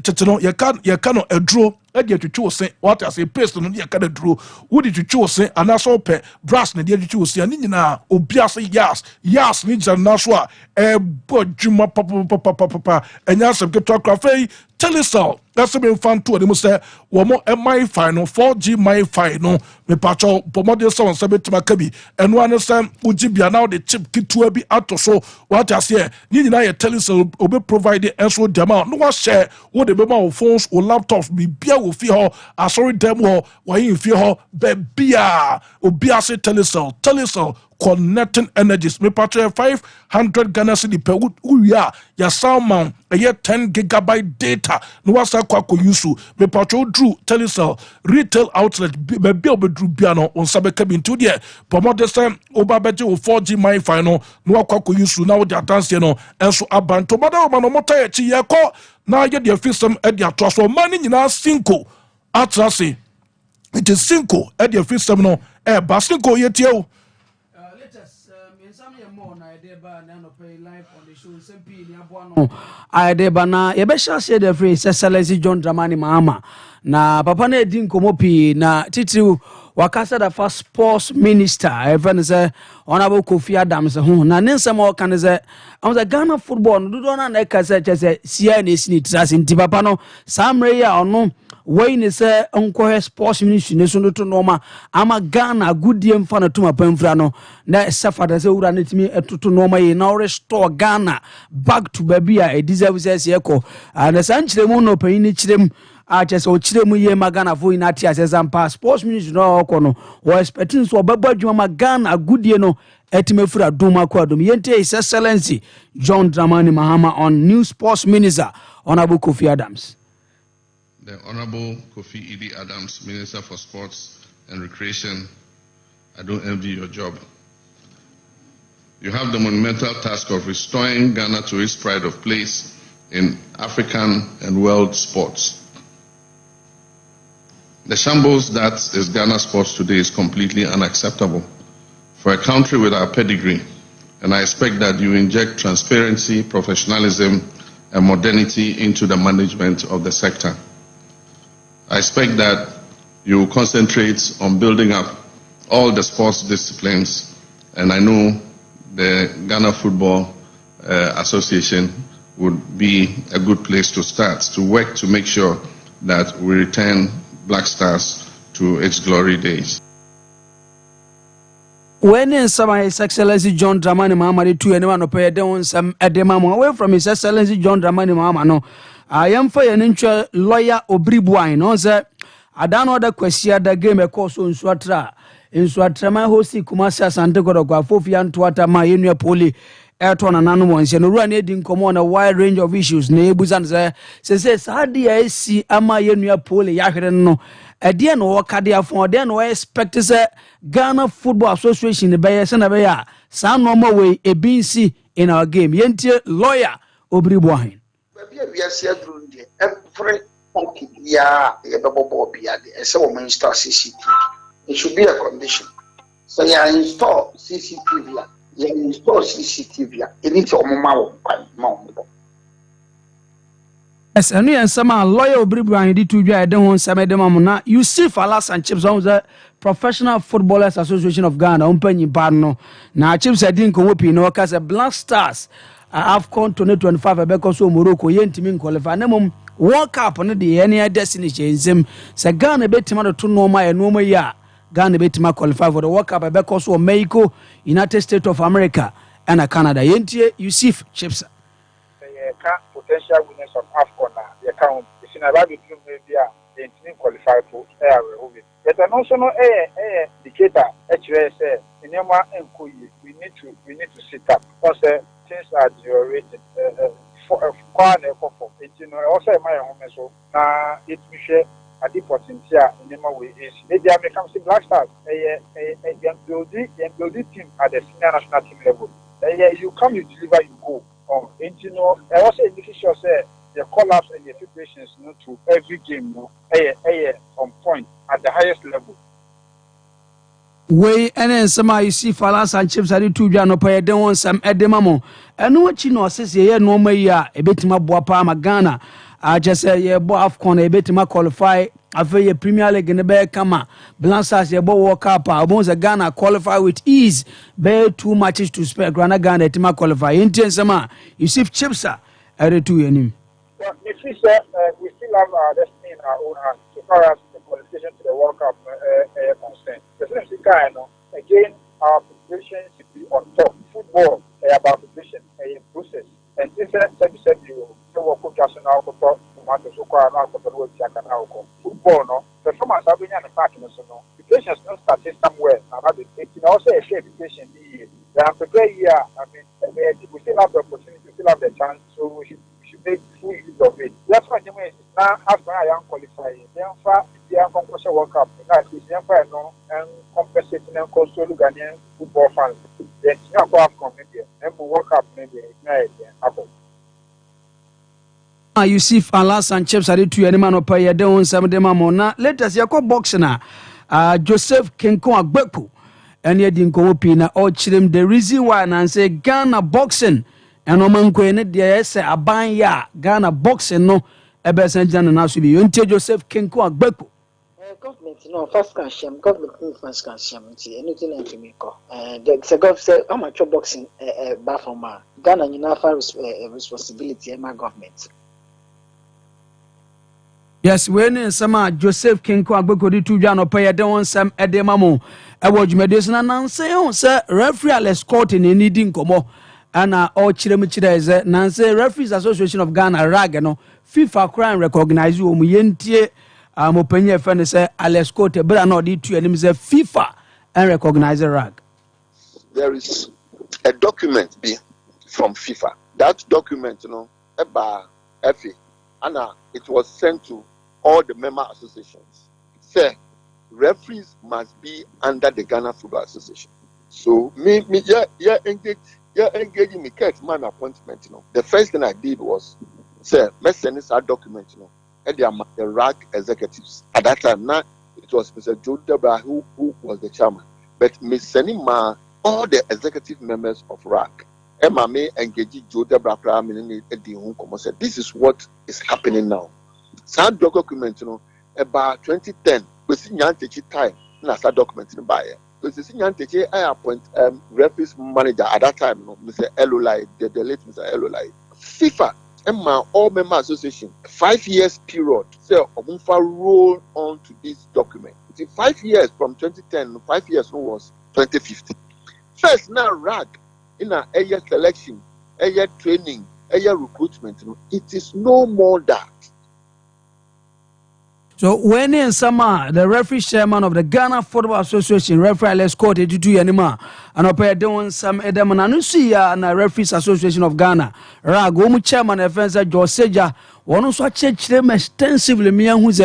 tete no ye ka no edro edi atwitwo se what I say paste no ye ka na dro wodi twitwo se anaso ope brass na de twitwo se ani nyina obi ase yas ni jana so a bodwuma papa enya sem ke to akrafei Telecel that's been fun to them say wo mo my final 4G my final me pacho pomode so on sabet makabi and one say ujibia now the chip kitua bi atoso what I say ni nyina ye Telecel obe provide enso dem no wa share wo de be ma phones or laptops bi bia wo fi ho asori dem ho wa yin fi ho be bia obi ase Telecel connecting energies. Me patre 500 Ghana cedi per uya ya sound a year 10 gigabyte data. No wasa kwa yusu. Me patre drew telecell retail outlet be drew biano on sabe cabin to the promote the same obabeji o 4G my final no kwa yusu now the dance no and so abantu bada manomota echi yako na ye the system e the atwaso mani nyina cinco atrase. It is cinco at the system no basinko yetio. I deba na yebesha say the phrase Excellency John Dramani Mahama na papa na edi nkomopi na titiri wakasa da first sports minister even say honorable Kofi Adams ho na nsem o kan say am say Ghana football no do na ka say sia na esini trase nti papa no samre ya ono wey ni say onko sports ministry ne so no to normal ama Ghana goodie mfa na tuma pamfra no na safada say ura na timi etoto normal yi na restore Ghana back to baby a deserve say ekọ na san chiremu no pan ni chirem a chese o chiremu ye magana fo ina tia say zampa sports ministry no okọ no o expecting so obaba adwuma ma Ghana goodie no etimefura doma kwa dom yente His Excellency John Dramani Mahama on new sports minister Honorable Kofi Adams. The Honorable Kofi Idi Adams, Minister for Sports and Recreation, I don't envy your job. You have the monumental task of restoring Ghana to its pride of place in African and world sports. The shambles that is Ghana sports today is completely unacceptable for a country with our pedigree, and I expect that you inject transparency, professionalism, and modernity into the management of the sector. I expect that you will concentrate on building up all the sports disciplines, and I know the Ghana Football Association would be a good place to start, to work to make sure that we return Black Stars to its glory days. When in some His Excellency John Dramani Mahama to anyone pay down some edema away from His Excellency John Dramani Mahama no. I am for an intra lawyer Obribuai no sir. I don't know the question the game a course on Swatra in Swatrama hosti Kumasi Asante Kodogwa Fofian Twata ma Yenua Poli Airton and Anumans and run in common a wide range of issues. Nebuzan says Hadi I see Ama Yenua Poli Yakren a dear no Kadia for then we expect Ghana Football Association the Bayas and Abaya some normal way a BC in our game. Yentia lawyer Obribuai. We are here doing every funky yeah, CCTV. It should be a condition. So you install CCTV. You install CCTV. It needs a moment. Yes, and we and some lawyer Obribuai did to be I don't want some of them. You see Falas and Chips on the Professional Footballers Association of Ghana, Umpenny Barno. Now Chips I didn't come up in Okas a Black Stars. AFCON 2025 because so Morocco yentimin qualify nemum World Cup on the any destination zim sa Ghana betima to normal and normal ya Ghana betima qualify for the World Cup because so Mexico, United States of America and Canada yentie Yusuf Chips. Potential winners of AFCON the account is in a rather maybe the team qualify for air but an also no indicator HSA in Yama and Kuyi we need to sit up because things are deteriorating for also my home so it we share a deep potential in Yama way is maybe I become Black Stars a young building team at the senior national team level you come you deliver you go I also indication say the collapse and the preparations to every game on point at the highest level. Way and then some you see Falas and Chips are to Jano Pay, don't want some edemamo. And no what you know says yeah no me ya a bit my boapa Ghana. I just say yeah bo AFCON a bit my qualify a very Premier League in the bear kama Blancas yeah bo walk up almost a Ghana qualify with ease bear 2 matches to spare Ghana to my qualify intense sama you see Chips are at 2 years. Well, if we say we still have our destiny in our own hands so far as the qualification to the World Cup concerned. The same kind, again, our preparation should be on top. Football, about preparation, a process. And since you work with national football, football, no, performance have been an attack, no, preparation is not starting somewhere. It can also a shape preparation, and compensating and console Ghanaian football fans. Then you have AFCON maybe, and World Cup maybe, Apple. Yusuf Alas and Chips are two animal no pay down some of them amona. Let us yako boxer Joseph Kenko Agbeku and yedin Komopina or Chim the reason why and say Ghana boxing and Oman Quene de say a banya Ghana boxing no a best and Nasubi until Joseph Kenko Agbeku. Government, no, first can shame, government first can shame, anything like me. The government said, I'm a boxing back from Ghana, you know, responsibility and my government. Yes, when some Joseph Kenko Agbeku di 2 Jano pay down some edemamo. I watch medicine and say, sir, referee let's court in any dinkomo. And all Chiremichida is Nancy Referees Association of Ghana Ragano, FIFA crime recognize you, Muyentie. Mopenye friend say Alex Cote, but not the two enemies FIFA and recognize the rag. There is a document from FIFA. That document, about FA, and it was sent to all the member associations. Say, referees must be under the Ghana Football Association. So engaging me man appointment. The first thing I did was say, let's send this document. And the RAG executives. At that time, now it was Mr. Joe Debra who was the chairman. But Ms. Senima, all the executive members of RAG, Emma May engaged Joe Debra said, this is what is happening now. Some document, about 2010, we see Nyantechi time, and I document by it. We see Nyantechi, I appoint referees manager at that time, Mr. Elolai, the late Mr. Elolai. FIFA. Emma, all member association, 5 years period. So, roll on to this document. 5 years from 2010, 5 years was 2015. First, now RAG in a year selection, a year training, a year recruitment. It is no more that. So when in summer, the referee chairman of the Ghana Football Association, referee let's court it to anima, and I doing some edaman and the Referees Association of Ghana. Rag, chairman of George Seja, one also check them extensively. Me and who's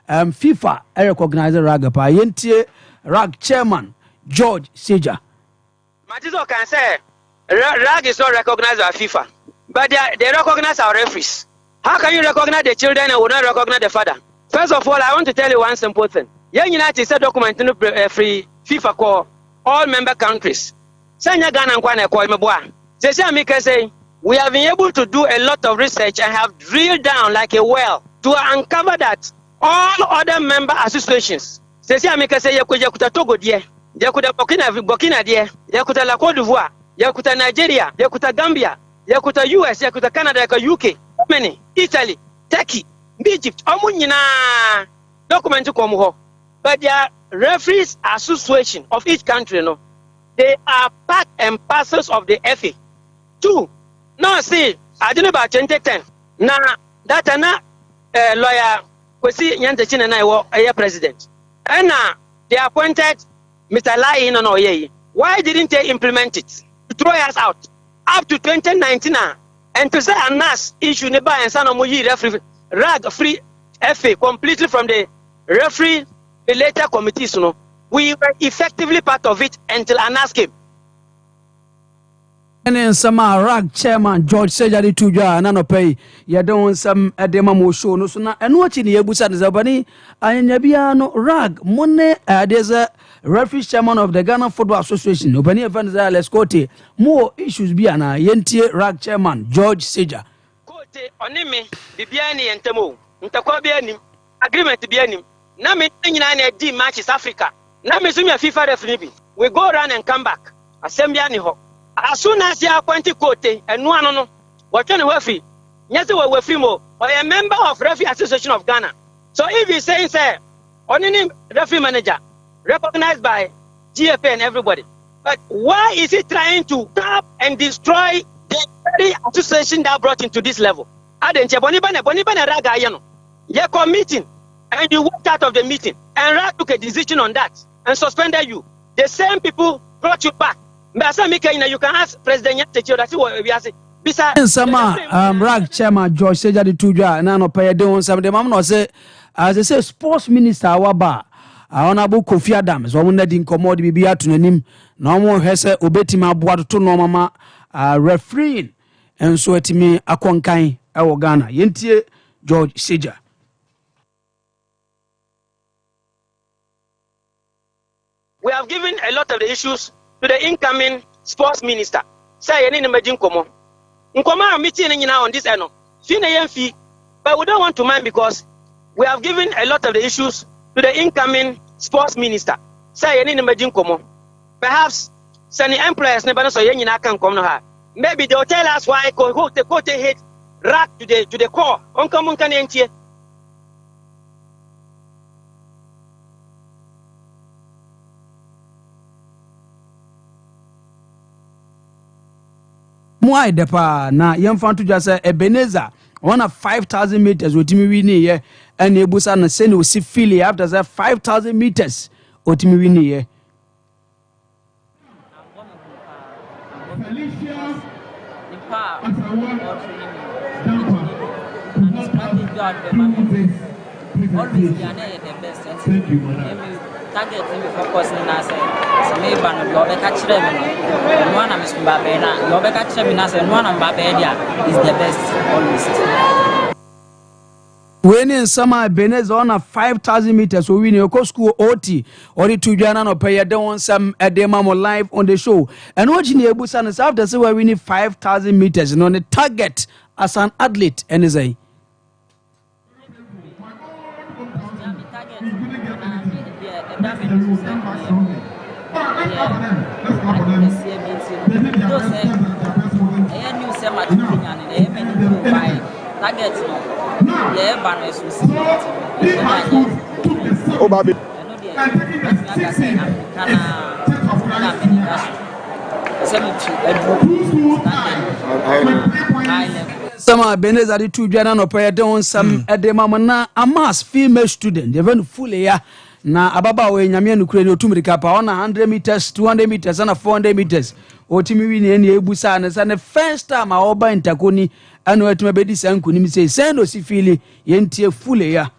FIFA, I recognize the Ragapa, Yentie Rag chairman George Seja. Matizo can say Rag is not recognized by FIFA, but they recognize our referees. How can you recognize the children and will not recognize the father? First of all, I want to tell you one simple thing. Young United said document free FIFA call all member countries. Sanya Ghana and Kwana call me. Say we have been able to do a lot of research and have drilled down like a well to uncover that all other member associations. Say Yakuta Togo dear, Yakuta Burkina dear, Yakuta La Côte d'Ivoire, Yakuta Nigeria, Yakuta Gambia, Yakuta US, Yakuta Canada, Yakuta UK, Germany, Italy, Turkey, Egypt, document to come home. But the referees association of each country, they are part and parcels of the FA. 2. Now see, I don't know about 2010. Now that lawyer Kwesi Nyantechi and I were a president. And now they appointed Mr. Lai no Oyeyi. Why didn't they implement it? To throw us out up to 2019 and to say a NAS issue nearby and Sanomuyi referee. RAG free FA completely from the referee related committees. We were effectively part of it until Anas came. And then some RAG chairman George Sejari Tuja and Anopay, you don't some edema show no sooner and watching the Abusan Zabani, and Yabiano RAG Money. There's a referee chairman of the Ghana Football Association, Opania Vanza Lescote, more issues Biana, Yentie RAG chairman George Seja. Onime bibiani entemo ntakwa biani agreement biani na me nyina na di matches Africa na me sumi FIFA referee we go run and come back assembly ani ho as soon as you appoint Kote enu ano no what ne referee nyese we referee mo or a member of Referee Association of Ghana. So if you say onini referee manager recognized by GFA and everybody, but why is he trying to tap and destroy the very association that brought into this level? You're committing and you walked out of the meeting and RAG took a decision on that and suspended you. The same people brought you back. You can ask President Nyantechi, that's what we are saying. RAG chairman George Sejadi Tuja and Ano Payadon some of them say as they say sports minister Waba Honorable Kofi Adams wɔn na di nkɔmɔ de bibi ato n'anim na wɔn hwɛ sɛ obetima aboa to no mama refereeing enso etimi akɔnkan ɛwɔ Ghana yentie George Seja. We have given a lot of the issues to the incoming sports minister. Say any imagine komo. Nkoma are meeting on this end. Fee, but we don't want to mind because we have given a lot of the issues to the incoming sports minister. Say any imagine komo. Perhaps sending employers never so yen can come no ha. Maybe they'll tell us why they hate rat to the core. Uncommon can enter. Mwai depa na yemfa to just Ebenezer one of 5,000 meters otimi wini ye and ebusa na send o si feel after that 5,000 meters otimi wini ye. Target me focus na say me ban no be ka kire me no na me sumba be na no be ka kire me na say no na mba be dia is the best always. When in summer Benez on 5,000 meters so we need school OT or the two jana no pay they want some edema more live on the show and what you need ebusa is after say we need 5,000 meters and on the target as an athlete and is a some Benez are the two general prayer down some edema na amas female student even fully ya na ababa we nyame anukure ne otumrika pa 100 meters 200 meters and 400 meters otimi wi ne ne ebusa ne sa ne first time a oba ntakoni anu atuma bedi sankuni mi say send osi fili yentie fule ya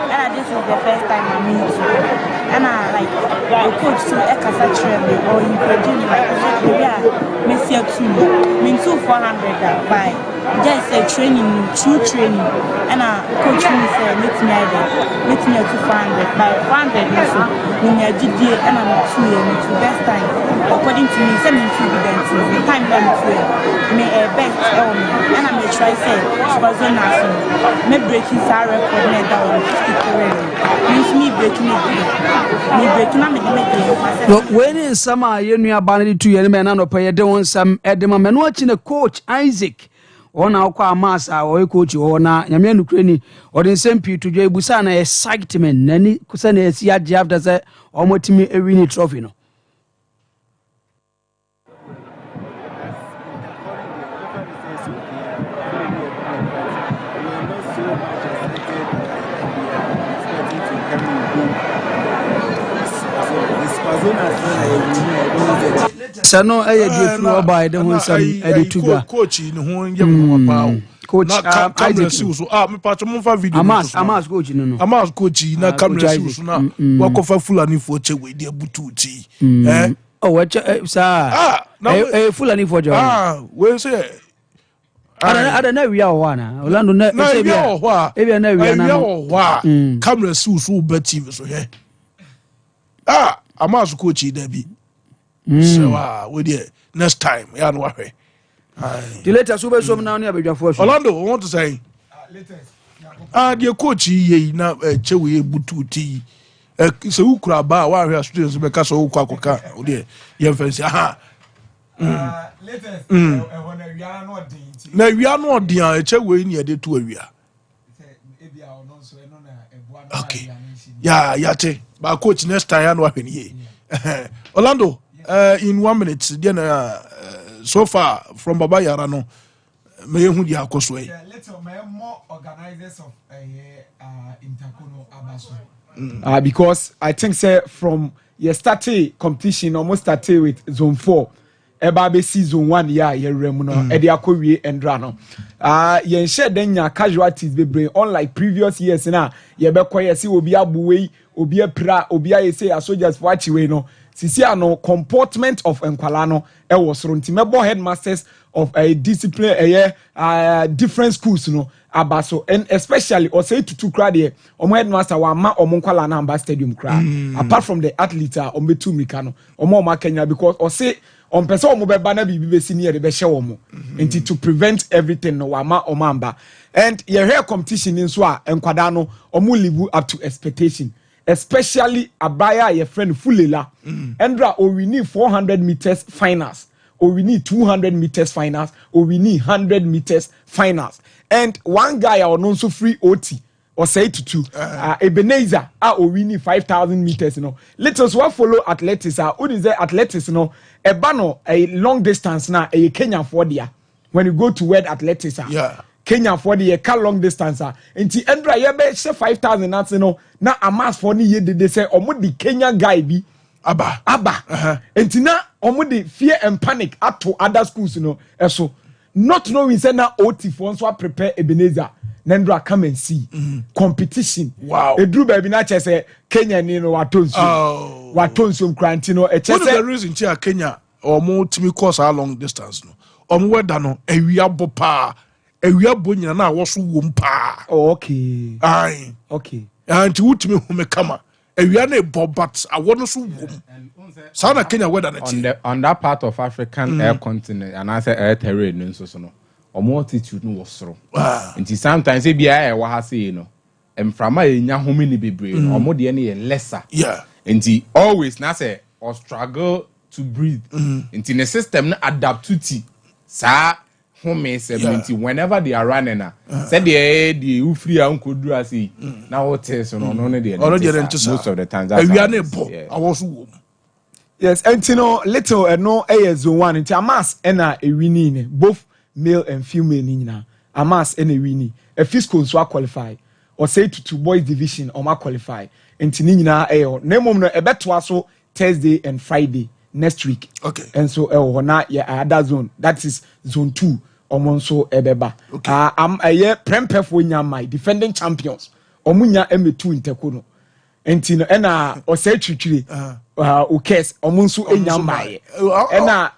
and this is the first time I meet you. And I like the coach to Ekasa Tremble or you produce like Messi 2 mean 400 by just a true training. And I coach me say meet me at 200 by 400 so when you did and I'm 2 years to best time. According to me, send me to the time them to me a best and I'm a try say Barcelona me breaking our record down 50 means me breaking no when in summer you knew about it 2 years man no pay they want some edema man watching a coach Isaac ona akwa amasa o coach ona nyame nukreni o den sempi to dwa ebusa na excitement nani kusa na esi age after say omotimi ewini trophy no Sano aye dey flow by the one some edituga coach in ho yem no coach camera si so me patch mo fa video amas coach no amas coach na camera si so na wakofa fulani fo che we dey butu ti oh what sir fulani fo jo we say ada na wia o wana Orlando na say bia o ho e na wia na ho camera si so ba TV so he amas coach da bi so we dey next time ya no wahwe the latest we so now na abedwafo so Orlando want to say latest the coach ye na chewe butu ti se ukura ba wa hwe students be ka so ukwa akoka o dey ye fancy latest wona wia no odin ti na wia no odin a chewe ni e dey to awia e bia ono so eno na ebua no okay ya te ba coach next time ya no wahwe ni ye Orlando in 1 minute then so far from Baba Yara no me hu di akoso e little more organizers of Intercono Abaso because I think say from started competition almost started with zone 4 eba be season 1 year yɛrɛ no e de akɔwie endra no yɛn share den nya casualties bebree unlike previous years na yɛbɛkɔ yɛsi obi abuwei obi apra obi ayese a soldiers for achiwe no sisi ano comportment of enkwala no e wo soro nti mebo headmasters of a discipline different schools no abaso and especially or say to crowd here omo headmaster wa ma omo nkwala na amba stadium crowd apart from the athlete on betu mika no omo ma Kenya because or say on person omo beba na bibi be senior de be hye omo nti to prevent everything no wa ma omo amba and your hair competition in so a enkwada no omo live up to expectation especially abaya your friend Fulela endra or we need 400 meters finals or we need 200 meters finals or we need 100 meters finals and one guy or non so free OT or say to two Ebenezer or we need 5,000 meters you know let us what follow athletics what is the athletics you know a bano a long distance now a Kenyan for there when you go to world athletics Kenya for the car long distance nti endra ye be 5,000 na you know na amas for ni ye de say omo the Kenyan guy bi aba nti na omo the fear and panic up to other schools you know so not knowing say na OT for so prepare Ebenezer nendra come and see competition edru baby na che say Kenya ni no watonso kranti no e che say the reason chia Kenya omo timi course a long distance no omo weda no awia bo pa awia bo nyina na wo so wom pa okay and wutimi home kama awia na bo but awo no so wom sana Kenya weda na on that part of African air continent and I say air terrain no so no omo altitude no was soro nti sometimes e bia e wa ha say no emframa enya home ni bebre no omo de na ye lesser nti always na say or struggle to breathe nti the system na adapt to ti sa home 70 whenever they are running said the ufri an koduru asi na what is no dey most of the time that we are nebo I was yes and you know little no zone 1 nti amas na e winning both male and female ni nyina amas na e winning a fiscal so qualify or say to two boys division or ma qualify nti ni nyina na mom no e beto aso Thursday and Friday next week and so na other zone that is zone 2 omonso ebeba am aye prempefo nyamai defending champions omunya emetu nteko no enti no na osai twitwire o case omonso enyamai na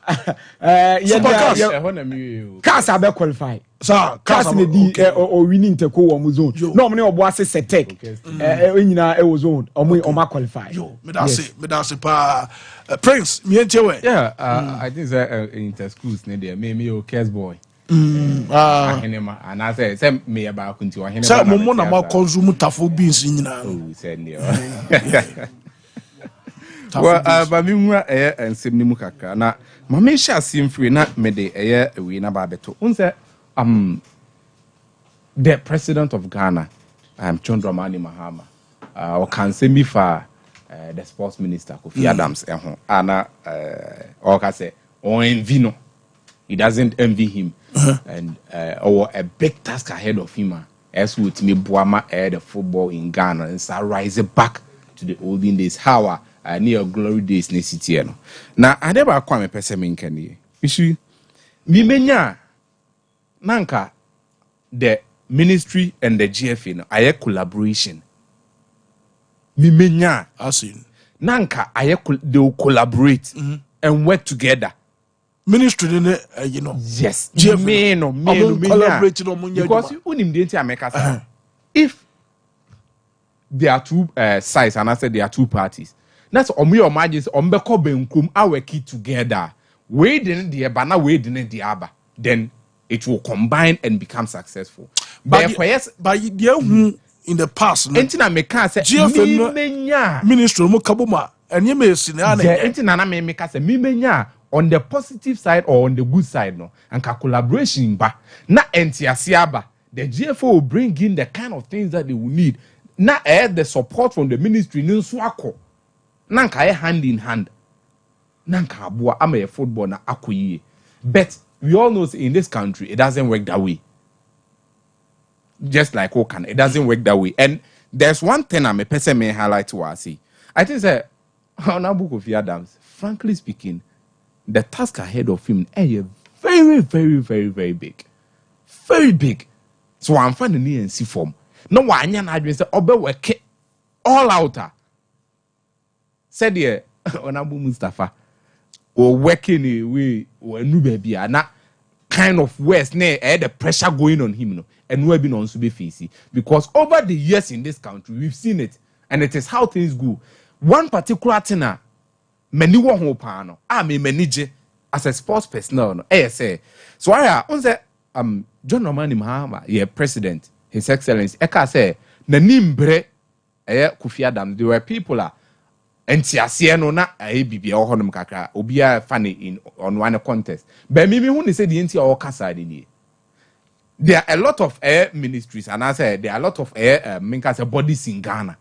cars abe qualify cars me di o winning nteko wo mu zone no omne obo ase setek enyina e wo zone omo qualify me da se pa Prince me enchewe I think that inter schools ne there me o case boy ahenema and I say me about kunti ahenema say mo na ma consume tafo beans nyina said well ba mi nwa ensem ni mu kaka na ma me sha simfree na me de we na ba beto unse the president of Ghana John Dramani Mahama o kan se mi fa the sports minister Kofi Adams ana or ka say on envy no he doesn't envy him and or a big task ahead of him as with me boama the football in Ghana and so rise back to the olden days how near glory days ne city no na ade ba kwa me pese me nkane issue mi menya nanka the ministry and the GFA no aye collaboration mi menya asin nanka aye they will collaborate and work together ministry you know yes me collaborate no because unim de America if there are two sides and I said there are two parties that's omo imagine ombeko benkum a work together we didn't the bana we didn't the aba then it will combine and become successful but yes but in the past entina me can say menya ministry mo kaboma enye me sina na entina na me can say menya on the positive side or on the good side no and collaboration ba na entiasiaba the GFO will bring in the kind of things that they will need na the support from the ministry no so akọ na nka hand in hand na nka aboa ama football na akoyie but we all know in this country it doesn't work that way just like Okan it doesn't work that way and there's one thing I'm a person may highlight to us I think that Honorable Kofi Adams frankly speaking the task ahead of him is very, very, very, very big. Very big. So I'm finding the NC form. No one I say work all out. Said here, Honorable Mustafa, or working away or new baby and that kind of worse the pressure going on him, and we've been on Sube Fisi. Because over the years in this country, we've seen it, and it is how things go. One particular thing, many one who pano, I'm a manager as a sports personnel, say. So I say, John Romani Mahama, yeah, president, His Excellency, Eka say, Nanimbre, Kofi Adam, there were people and Tiasiano na bibi or honum kaka, obia funny in on one contest. But maybe when they say the NT or Casa in there are a lot of ministries, and I said there are a lot of bodies in Ghana.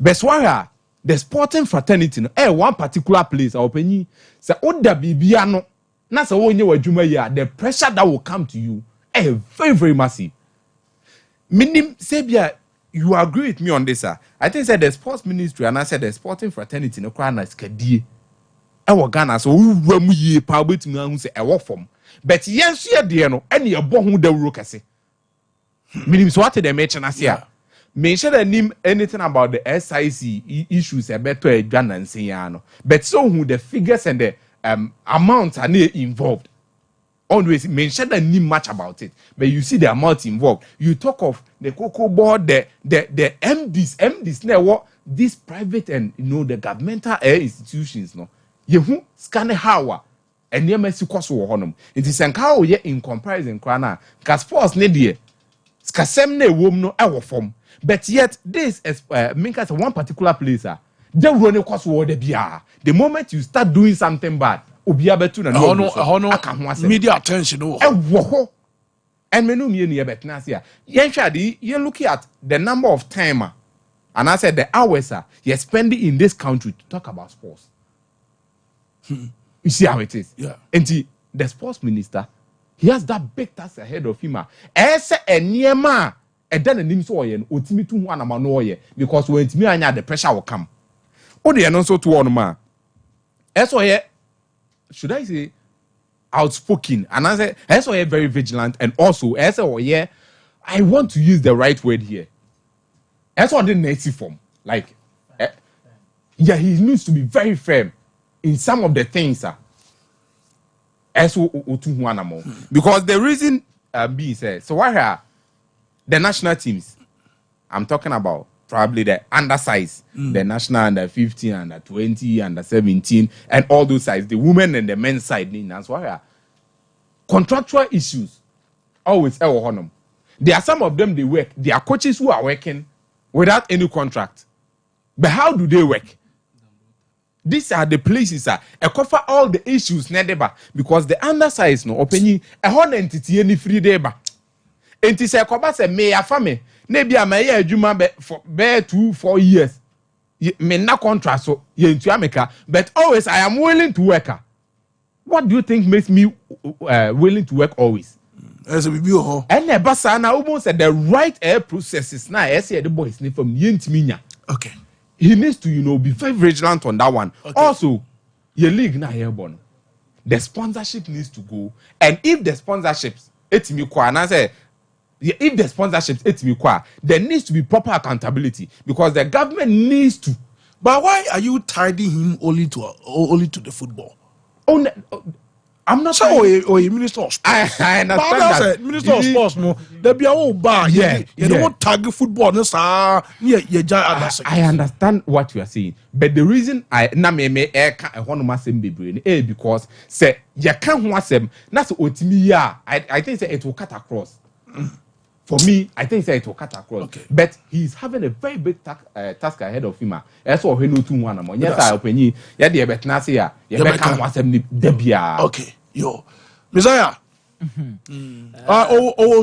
Beswara, the sporting fraternity, one particular place, our opinion, say, Oda Bibiano, that's a one year the pressure that will come to you, very, very massive. Meaning, Sabia, you agree with me on this, sir. I think said the sports ministry and I said the sporting fraternity no crown as kadie. Our Ghana so we ye power to me who say a work form. But yes, yeah, dear no, any a bon who the rokase. Meaning so what they mention as here. Mention the name anything about the SIC issues a better Ghana and Sayano. But so who the figures and the amounts are involved. Always mention the name much about it, but you see the amount involved. You talk of the cocoa board, the MDs now what these private and the governmental institutions no. You scan how and near Messi cost honum. It is how ye in comparison crana. Cause sports ne skasem ne wom no our form. But yet this is as one particular place they run cost war the moment you start doing something bad. Media attention and menu me betnasia. You're looking at the number of time and I said the hours you're spending in this country to talk about sports. You see how it is? Yeah. And the sports minister, he has that big task ahead of him. Ese enyema then an imsoyen ultimate one amanoye because when it's me the pressure will come. Oh, they are so to one man. Should I say outspoken? And I say that's why very vigilant and also as I want to use the right word here. That's what the native form. Like he needs to be very firm in some of the things because the reason B says so why the national teams I'm talking about probably the undersize, the national under 15, under 20, under 17, and all those sides, the women and the men's side. That's why contractual issues always there are some of them they work. There are coaches who are working without any contract. But how do they work? These are the places cover all the issues because the undersize no opening a whole entity any free day. And it say me a family. Maybe I may adwuma for 2-4 years. Me na contract so ye into America, but always I am willing to work. What do you think makes me willing to work always? As a review, and the basana almost said the right air processes now. I say the boy is from Yentiminya. Okay, he needs to be very vigilant on that one. Okay. Also, your league na airborne. The sponsorship needs to go, and if the sponsorships if the sponsorships there needs to be proper accountability because the government needs to. But why are you tidying him only to the football? I'm not sure. Or a minister of sports. I understand that. Minister of sports, no. There be a whole bar. You don't want target football. I understand what you are saying, but the reason I because say you can't want them. That's what me. I think it will cut across. For me, I think it will cut across. Okay. But he's having a very big task ahead of him. That's what we know to one. Yes, I open okay, yo, Messiah.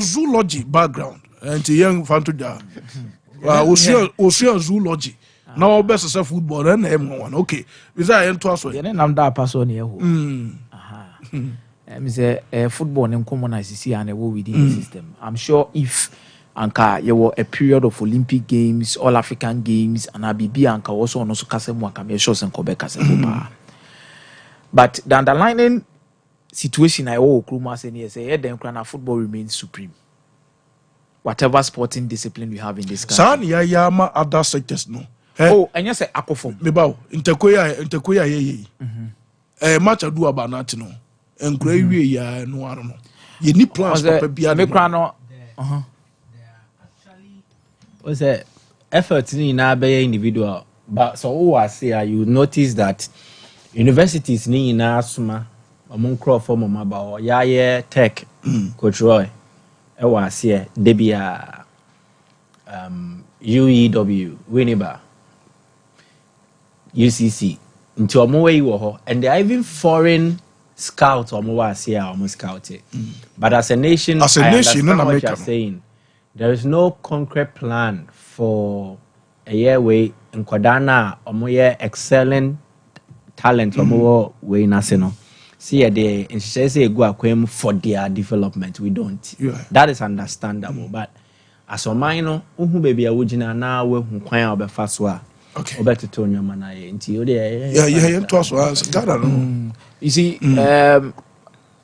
Zoology background and the young Fantuja. Zoology. Now, best as a football and M1. Okay, Messiah and Twasso. I'm that person here. Football and common ICC and within the system. I'm sure if Anka you were a period of Olympic Games, All African Games, and Abibi Anka also on also Kasem Wakame shows and Quebec as But the underlying situation I owe Kruma say then football remains supreme. Whatever sporting discipline we have in this country. San ya ma other sectors no. Oh, and you say akofom. Meba intekoya ye. Match adu aba na ti no. Enkura wie ya no aro no. Ye ni plans papa bia me kra no. Was a effort in be individual, but so was here you notice that universities ni na asuma among crop for mama ba ya tech coach Roy e was here debia UEW Winneba UCC into omo wo ho and there are even foreign scouts omo was here almost scouted. But as a nation I understand what you're saying. There is no concrete plan for a year way in Kodana or excellent talent or way nasino. See they say go for their development. We don't. Yeah. That is understandable. But as a minor, baby awujina na we kwanya obefaswa. Okay. Obeto tonyo manaye until you see,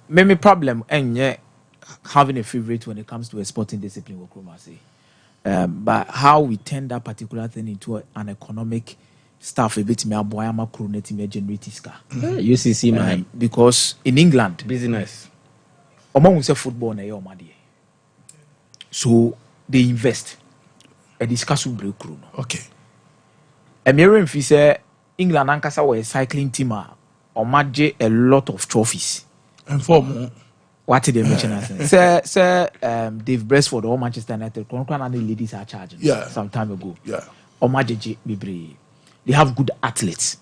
maybe problem and having a favorite when it comes to a sporting discipline, but how we turn that particular thing into an economic stuff a bit more boyama creating generate UCC man because in England business among say football na your money, so they invest a discuss break crew. Okay, a mirror if say England ankasa were a cycling team or madge a lot of trophies and for more. What did they mention? Sir, Dave Brestford or Manchester United, and the ladies are charging some time ago. Yeah. Or Majeji Bibri. They have good athletes.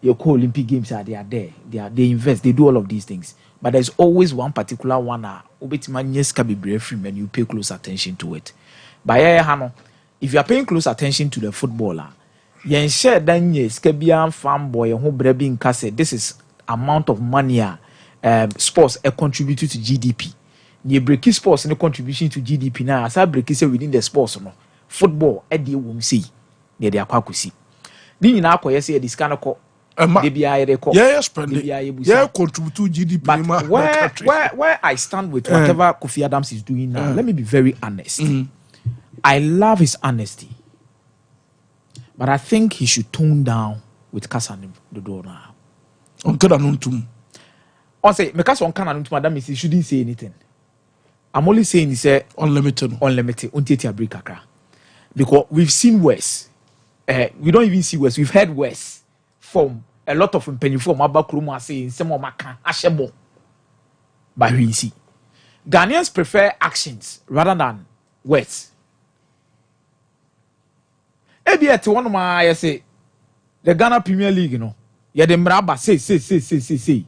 Your Olympic Games are there. They invest, they do all of these things. But there's always one particular one when you pay close attention to it. But if you are paying close attention to the footballer, you share then yes, Kebian fanboy who brebin kase, this is amount of money. Sports a contributor to GDP. You break sports and a contribution to GDP now. As I break it within the sports, no football. Eddie won't see. They are quite see. Then you now say this kind of contribute to GDP. But where I stand with whatever Kofi Adams is doing now, let me be very honest. I love his honesty, but I think he should tone down with Kasan the door now. I say, because one cannot madam is he shouldn't say anything. I'm only saying he say unlimited, until break akra. Because we've seen worse. We don't even see worse. We've heard worse from a lot of penny from Abakrumo saying some of Maka Ashebo. But we see Ghanaians prefer actions rather than words. Ebi at one of my say the Ghana Premier League, you know. Yeah, the Mraba say.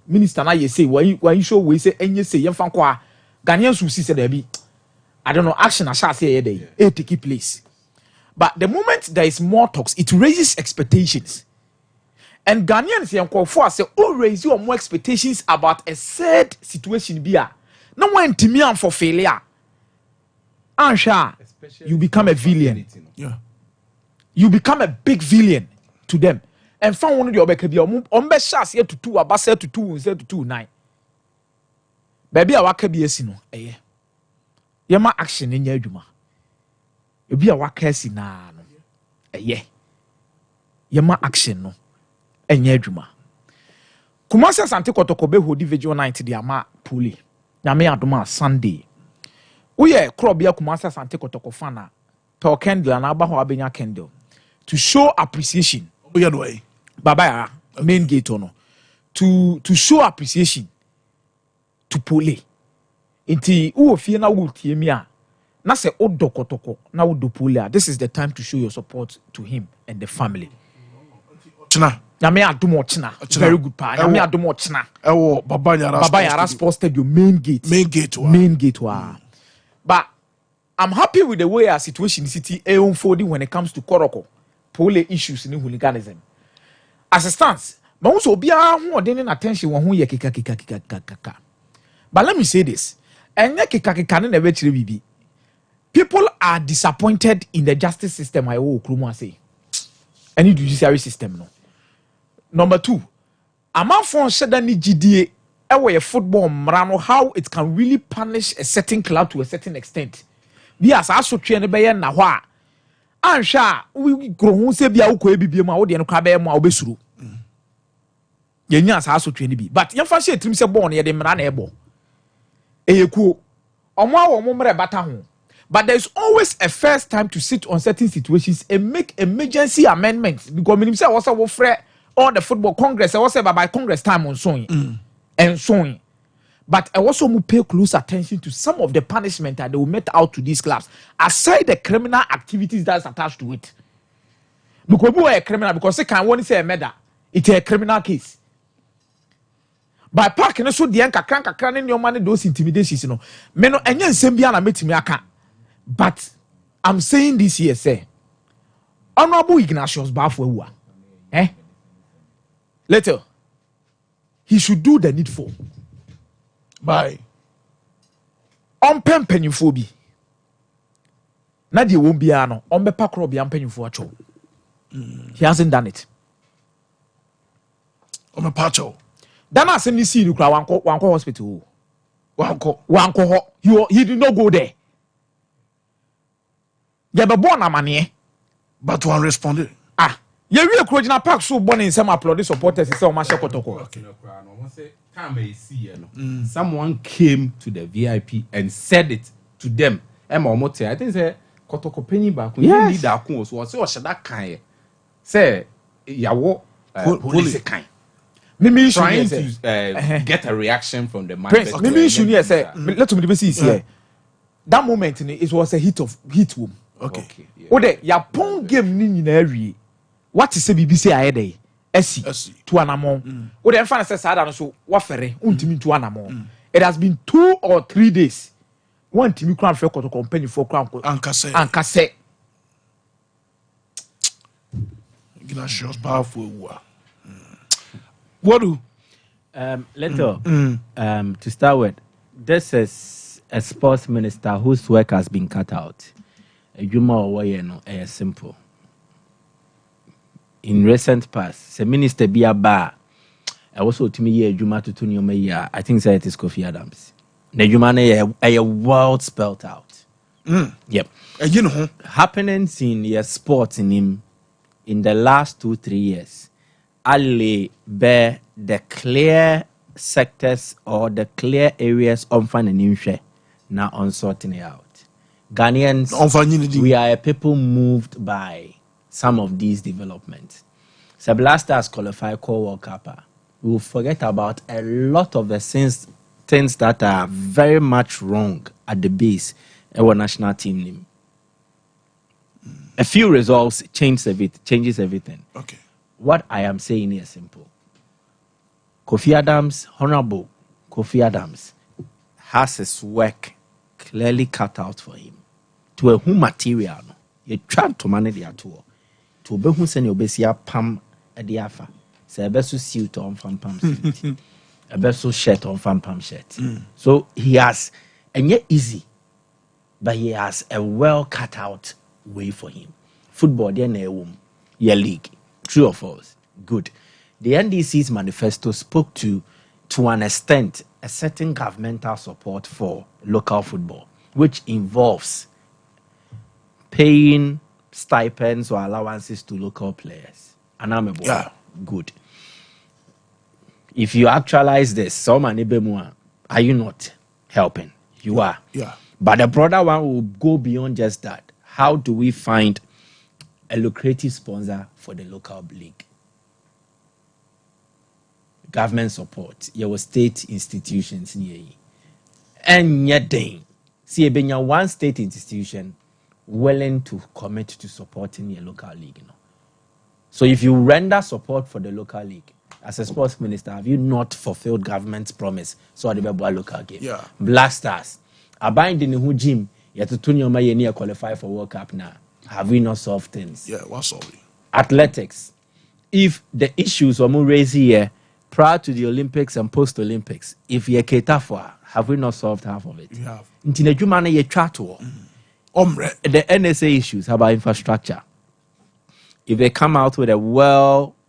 Minister na say why you show we say and you say yan fankwa Ghanaians who see there be I don't know action I shall say it take place. But the moment there is more talks, it raises expectations. And Ghanaians yan call for say oh raise your more expectations about a sad situation be no one timian for failure. Ansha, you become a villain. Yeah. You become a big villain to them. And found one of your back be shas here to 2 abasa to 2 instead to 2 9. Baby a waka be asino eh. Yema action in yadwuma. E be a waka asina no. Eh. Yema action no. Enye adwuma. Kumasi Asante Kotoko be hodi vigil night di ama puli. Nyame adoma Sunday. Uye krobia Kumasi Asante Kotoko fana. Per candle na aba ho abenya candle to show appreciation. Baba main gate no to show appreciation to Pole. Inti u ofie na wo tie mi a na se odokotoko na wo do Pole. This is the time to show your support to him and the family. China. Nyame adomo china. Very good pa. Nyame adomo china. Ewo Baba Yara Sports Stadium main gate. But I'm happy with the way our situation in city unfolding when it comes to Koroko. Pole issues in hooliganism. As it stands, but also be attention when we kika. But let me say this. People are disappointed in the justice system. I will say any judiciary system. No. Number 2, amanfo nhyɛ ni gidie ɛwɔ yɛ football mmara how it can really punish a certain club to a certain extent bi as asotwe ne bɛyɛ na hɔ a anhwɛ a kuro ho sɛ bia wokɔ ebibie mu a wode no kra bɛyɛ mu a wobɛsuru yɛnya as asotwe ne bi but yɛmfa hyɛ tirim sɛ bɔɔ no yɛde mmara na ɛbɔ ɛyɛkuo ɔmo a wɔn mmara bata ho but there is always a first time to sit on certain situations and make emergency amendments because minim sɛ wɔsɛ wɔfrɛ all the football congress wɔsɛ by congress time on so and so but I also pay close attention to some of the punishment that they will met out to these clubs aside the criminal activities that's attached to it because we are a criminal because they can only say a murder it's a criminal case by parking so the kakra in your money those intimidations me no enye nsem bia na metimi aka but I'm saying this here say honorable Ignatius Bafo Ewa later he should do the needful by on mpanyinfo bi na de won bia no on be pakro bia mpanyinfo acho he hasn't done it on me pacho dan asem ni see ni kura wanko hospital wanko ho he did not go there ya be born amane but one responded ye wi ekrojina park so born in some applaud supporters say o ma she kotoko someone came to the VIP and said it to them. I think say kotoko penny back when you need that so should that kind say yawo police kind trying to get a reaction from the man. Maybe you say let me see here that moment it was a hit womb. Okay. Ode ya pon game ni nyina awie what is BBC ayede esi to anamon wo dem fan say sada no so wa fere untimi to anamon it has been 2 or 3 days one timi kran fe koto company for kran ankase Ignatius powerful what do to start with, this is a sports minister whose work has been cut out. Simple. In recent past, the minister be a bar. I also to me a Juma to Tunio I think it is Kofi Adams. The Jumane a world spelt out. Yep. You know happenings in your sports in him in the last 2-3 years. Ali bear the clear sectors or the clear areas on financial now on sorting it out. Ghanaians, we are a people moved by some of these developments. So Blasters qualify World Cup. We will forget about a lot of the things that are very much wrong at the base of our national team name. A few results changes everything. Okay. What I am saying is simple. Kofi Adams, Honorable Kofi Adams, has his work clearly cut out for him. To a who material, you try to manage the tour. To be who send your besia pam at the afa. Say a beso suit on fan pam suit. A beso shirt on fan pam shirt. So he has, and yet easy, but he has a well cut out way for him. Football, then a womb, your league. True or false? Good. The NDC's manifesto spoke to an extent, a certain governmental support for local football, which involves paying stipends or allowances to local players. And I'm about good. If you actualize this, are you not helping? You are. Yeah. But the broader one will go beyond just that. How do we find a lucrative sponsor for the local league? Government support, your state institutions near you. And yet, see, one state institution willing to commit to supporting your local league. You know? So if you render support for the local league, as a sports minister, have you not fulfilled government's promise? So the local game. Yeah. Blasters. Abide in the gym, you have to turn your money near qualify for World Cup now. Have we not solved things? Yeah, what's solving? Athletics. If the issues are more raised here prior to the Olympics and post-Olympics, if you cater for, have we not solved half of it? You have. The NSA issues, how about infrastructure? If they come out with a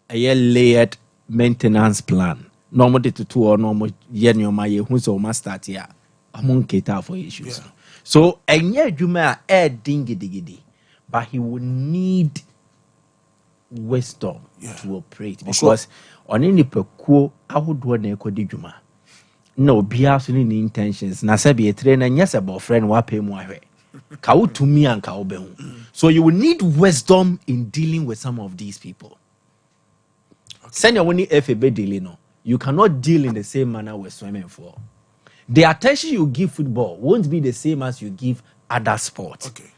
layered maintenance plan. Normally to two or normal yen your my who's or must start here among cater for issues. Yeah. So and yeah, you may add dingy diggy, but he would need wisdom to operate because on any peculiar I would want to do juma. No, be absolutely intentions. Na se be a trainer, yes, about friend wa pay more. Kau to me and kau be. So you will need wisdom in dealing with some of these people. Send your money FAB dealing. No, you cannot deal in the same manner with swimming for. The attention you give football won't be the same as you give other sports. Okay.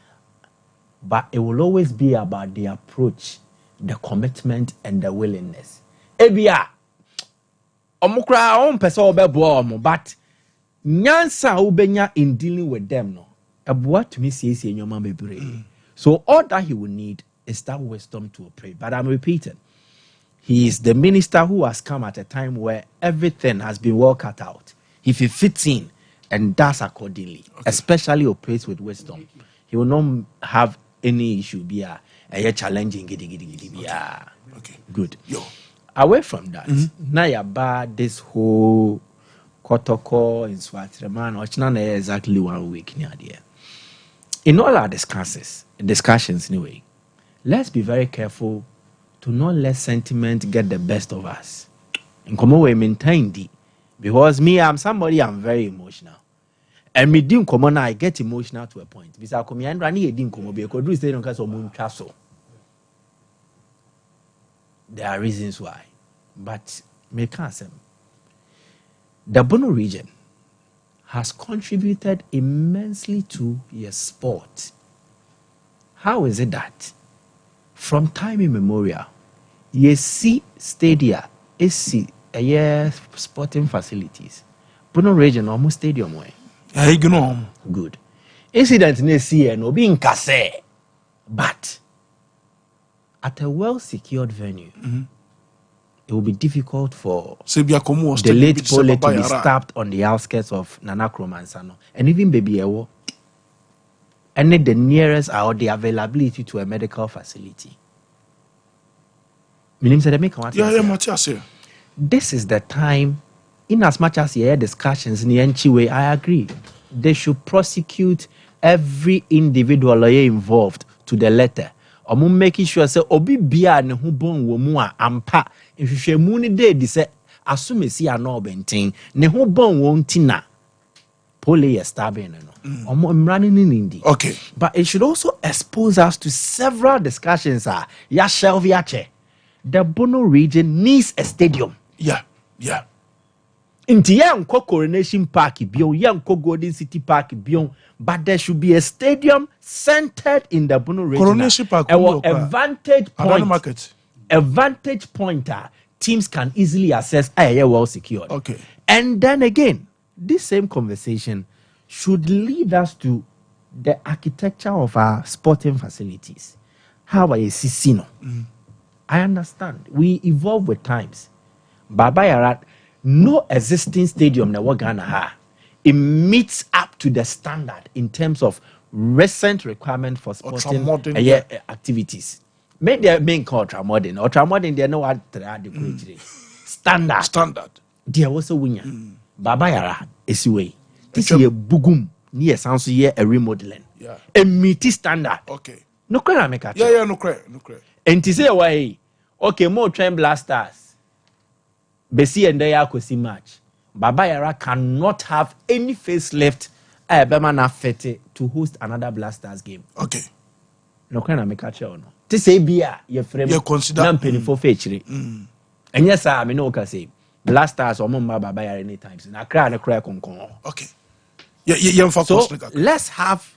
But it will always be about the approach, the commitment, and the willingness. Ebia. Omukra on person obebo but nyansa ubenya in dealing with them no ebua to me say nyoma bebre. So all that he will need is that wisdom to operate. But I'm repeating, he is the minister who has come at a time where everything has been well cut out. If he fits in and does accordingly, especially operates with wisdom, he will not have any issue be a challenging okay. Good. Away from that, now you bad this whole Kotoko in Swaziland, or not exactly 1 week near there. In all our discussions anyway, let's be very careful to not let sentiment get the best of us. In common way, maintain the because me, I'm very emotional. And me doing common, I get emotional to a point. Because I come here and run here, didn't come because do stay on castle moon castle. There are reasons why, but me can't say. The Bono region has contributed immensely to your sport. How is it that from time immemorial, you see stadia, you see sporting facilities, Bono region almost stadium way. Good. Incident ne see no being kase, but at a well-secured venue, it will be difficult for the late Pole to be stabbed on the outskirts of Nanakro Mansano. And even Baby Ewo. And the nearest or the availability to a medical facility. This is the time, in as much as you hear discussions in the NCWA, I agree. They should prosecute every individual involved to the letter. Omo making sure say obi bia ne ho bon wo mu a ampa nhwehwemu ne dey di say asumesi ana obenten ne ho bon wo ntina pole stabbing no omo mrani ni ndi. Okay, but it should also expose us to several discussions ya shelve ya che. The Bono region needs a stadium. Yeah. Inti yanko Coronation Park bion yanko Golden City Park bion, but there should be a stadium centered in the Bono region. Coronation Park a vantage point teams can easily access well secured. Okay. And then again, this same conversation should lead us to the architecture of our sporting facilities. How are you see? I understand. We evolve with times. Baba Yarat, no existing stadium na Ghana ha. It meets up to the standard in terms of recent requirement for sporting activities. Make their main call ultramodern. Ultramodern, they know what the standard. There was a winner. Baba Yara is way. This is a bugum. Near sounds here a remodeling. Yeah. A meaty standard. Okay. No credit make a no credit. And to say why, okay, more train blasters. Besi and they are see match. Baba Yara cannot have any facelift to host another blasters game. Okay. No credit make a show no. To say beer, your frame you consider penny for feature. And yes, I mean, okay, say blasters or Mumba Baba Yara anytime. And I cry and cry con. Okay. So let's have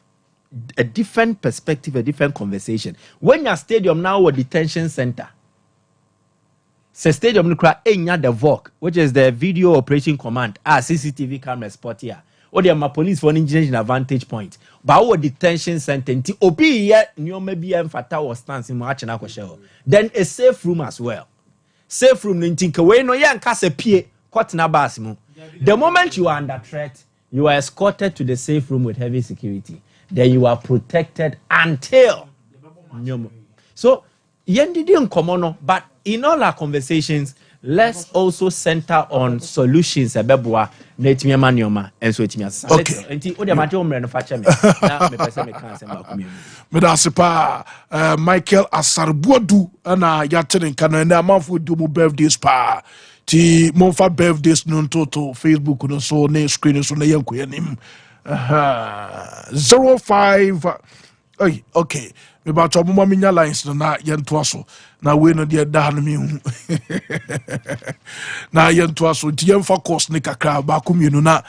a different perspective, a different conversation. When your stadium now a detention center, say stadium enya the VOC, which is the video operation command, CCTV camera spot here. Or the police for engineering advantage point. But our detention center, obi maybe fata or stance in march na kwashe. Then a safe room as well. Safe room nintinka we no yan kase pie kwat na basimu. The moment you are under threat, you are escorted to the safe room with heavy security. Then you are protected until. So, but in all our conversations, let's also center on solutions ebeboa na etimi amanioma enso etimi asasa. Okay. Enti o de ma je o mre no fa che me na me pese me kan asem ba ko me. Me da sepa Michael Asarbuodu na ya tene kan na amanfo do mo birthdays pa. Ti mo fa birthdays no toto Facebook no so na screen so na yanko yanim. 05 okay. Me ba to mo minya lines no na yento aso. Na we no de da no mi hu. Na yento aso ti yemfa course ne kakra ba ko mienu na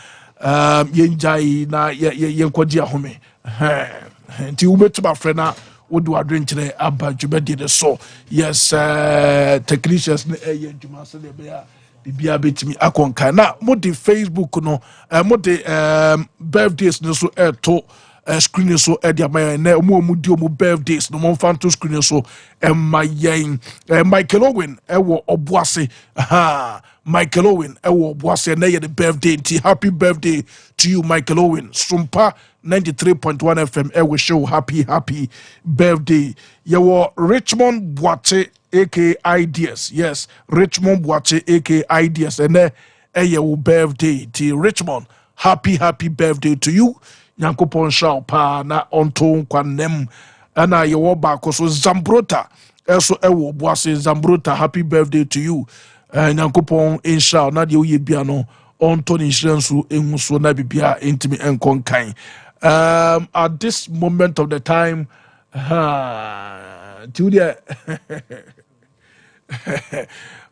yenjai na yenkodi ahome. Nti ubetuba frena wodu adwenkyere aba dwumadi de so. Yes, technicians ne dwuma so de bia bibia betimi akonka na mo de Facebook no mo de birthdays no so to screen so dia my na mo di mo birthdays no mo fanto screen so mayen Michael Owen wo oboase Michael Owen wo oboase na ye the birthday nti happy birthday to you Michael Owen. Sompa 93.1 FM we show happy birthday. Your Richmond Boate aka Ideas. Yes, Richmond Boate aka Ideas and your birthday to Richmond. Happy birthday to you. Nyankopon shao pa na onto kwanem ana your back so Zambrota also ewo boase Zambrota. Happy birthday to you. Nyankopon inshallah na de ye bia no onto insurance enso na bibia intimi enkonkan. At this moment of the time, Julia,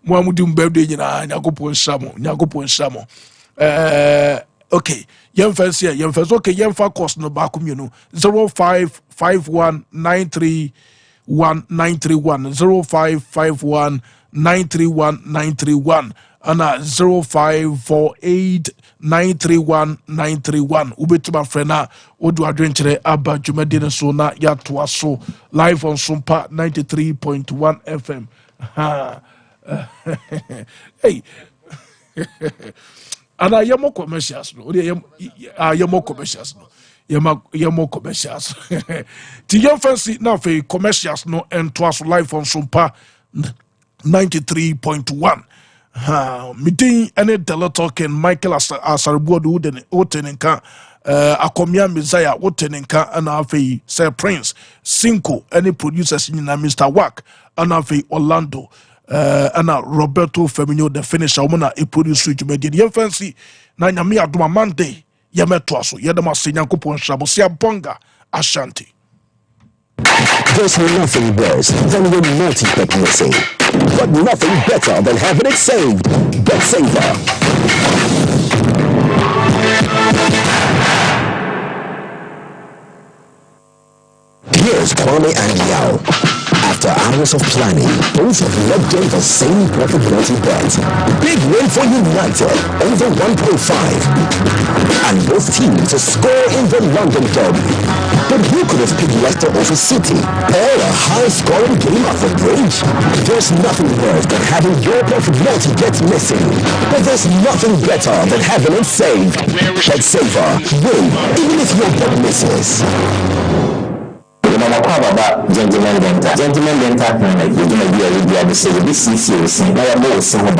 Muamudum birthday, Yakupon Samo. Okay, young fans here, young fans. Okay, young for cost no bakum, you know, 0551931931, 0551931931, and 0548931931. Ubetuma frena odu adwenkyere aba dwumadi so na yatoa so live on Sompa 93.1 FM. Hey. Ana yemo commercials no. Yemo commercials no. Yemo commercials. Ti yem fancy na fe commercials no ento so live on Sompa 93.1. Meeting any Delatoken Michael Asarbuodu den Otenenka Akomia Messiah Otenenka and Afe Sir Prince Cinco any producers in Mr. Wack and Afe Orlando and Roberto Firmino the finisher woman a producer to me the fancy na nyame adoma Monday yemeto aso yedama senyankopon shabo sia bonga Ashanti. There's nothing worse than your multi-bet missing, but nothing better than having it saved. Bet Saver. Here's Kwame and Yao. After hours of planning, both have logged in the same profitability bet. Big win for United, over 1.5. And both teams to score in the London derby. But who could have picked Leicester over City? Or a high-scoring game at the bridge? There's nothing worse than having your profitability bet missing. But there's nothing better than having it saved. Bet Saver. Win, even if your bet misses. Gentleman Banter. Gentleman Banter can like you do a CCTV. Now I'm more so buying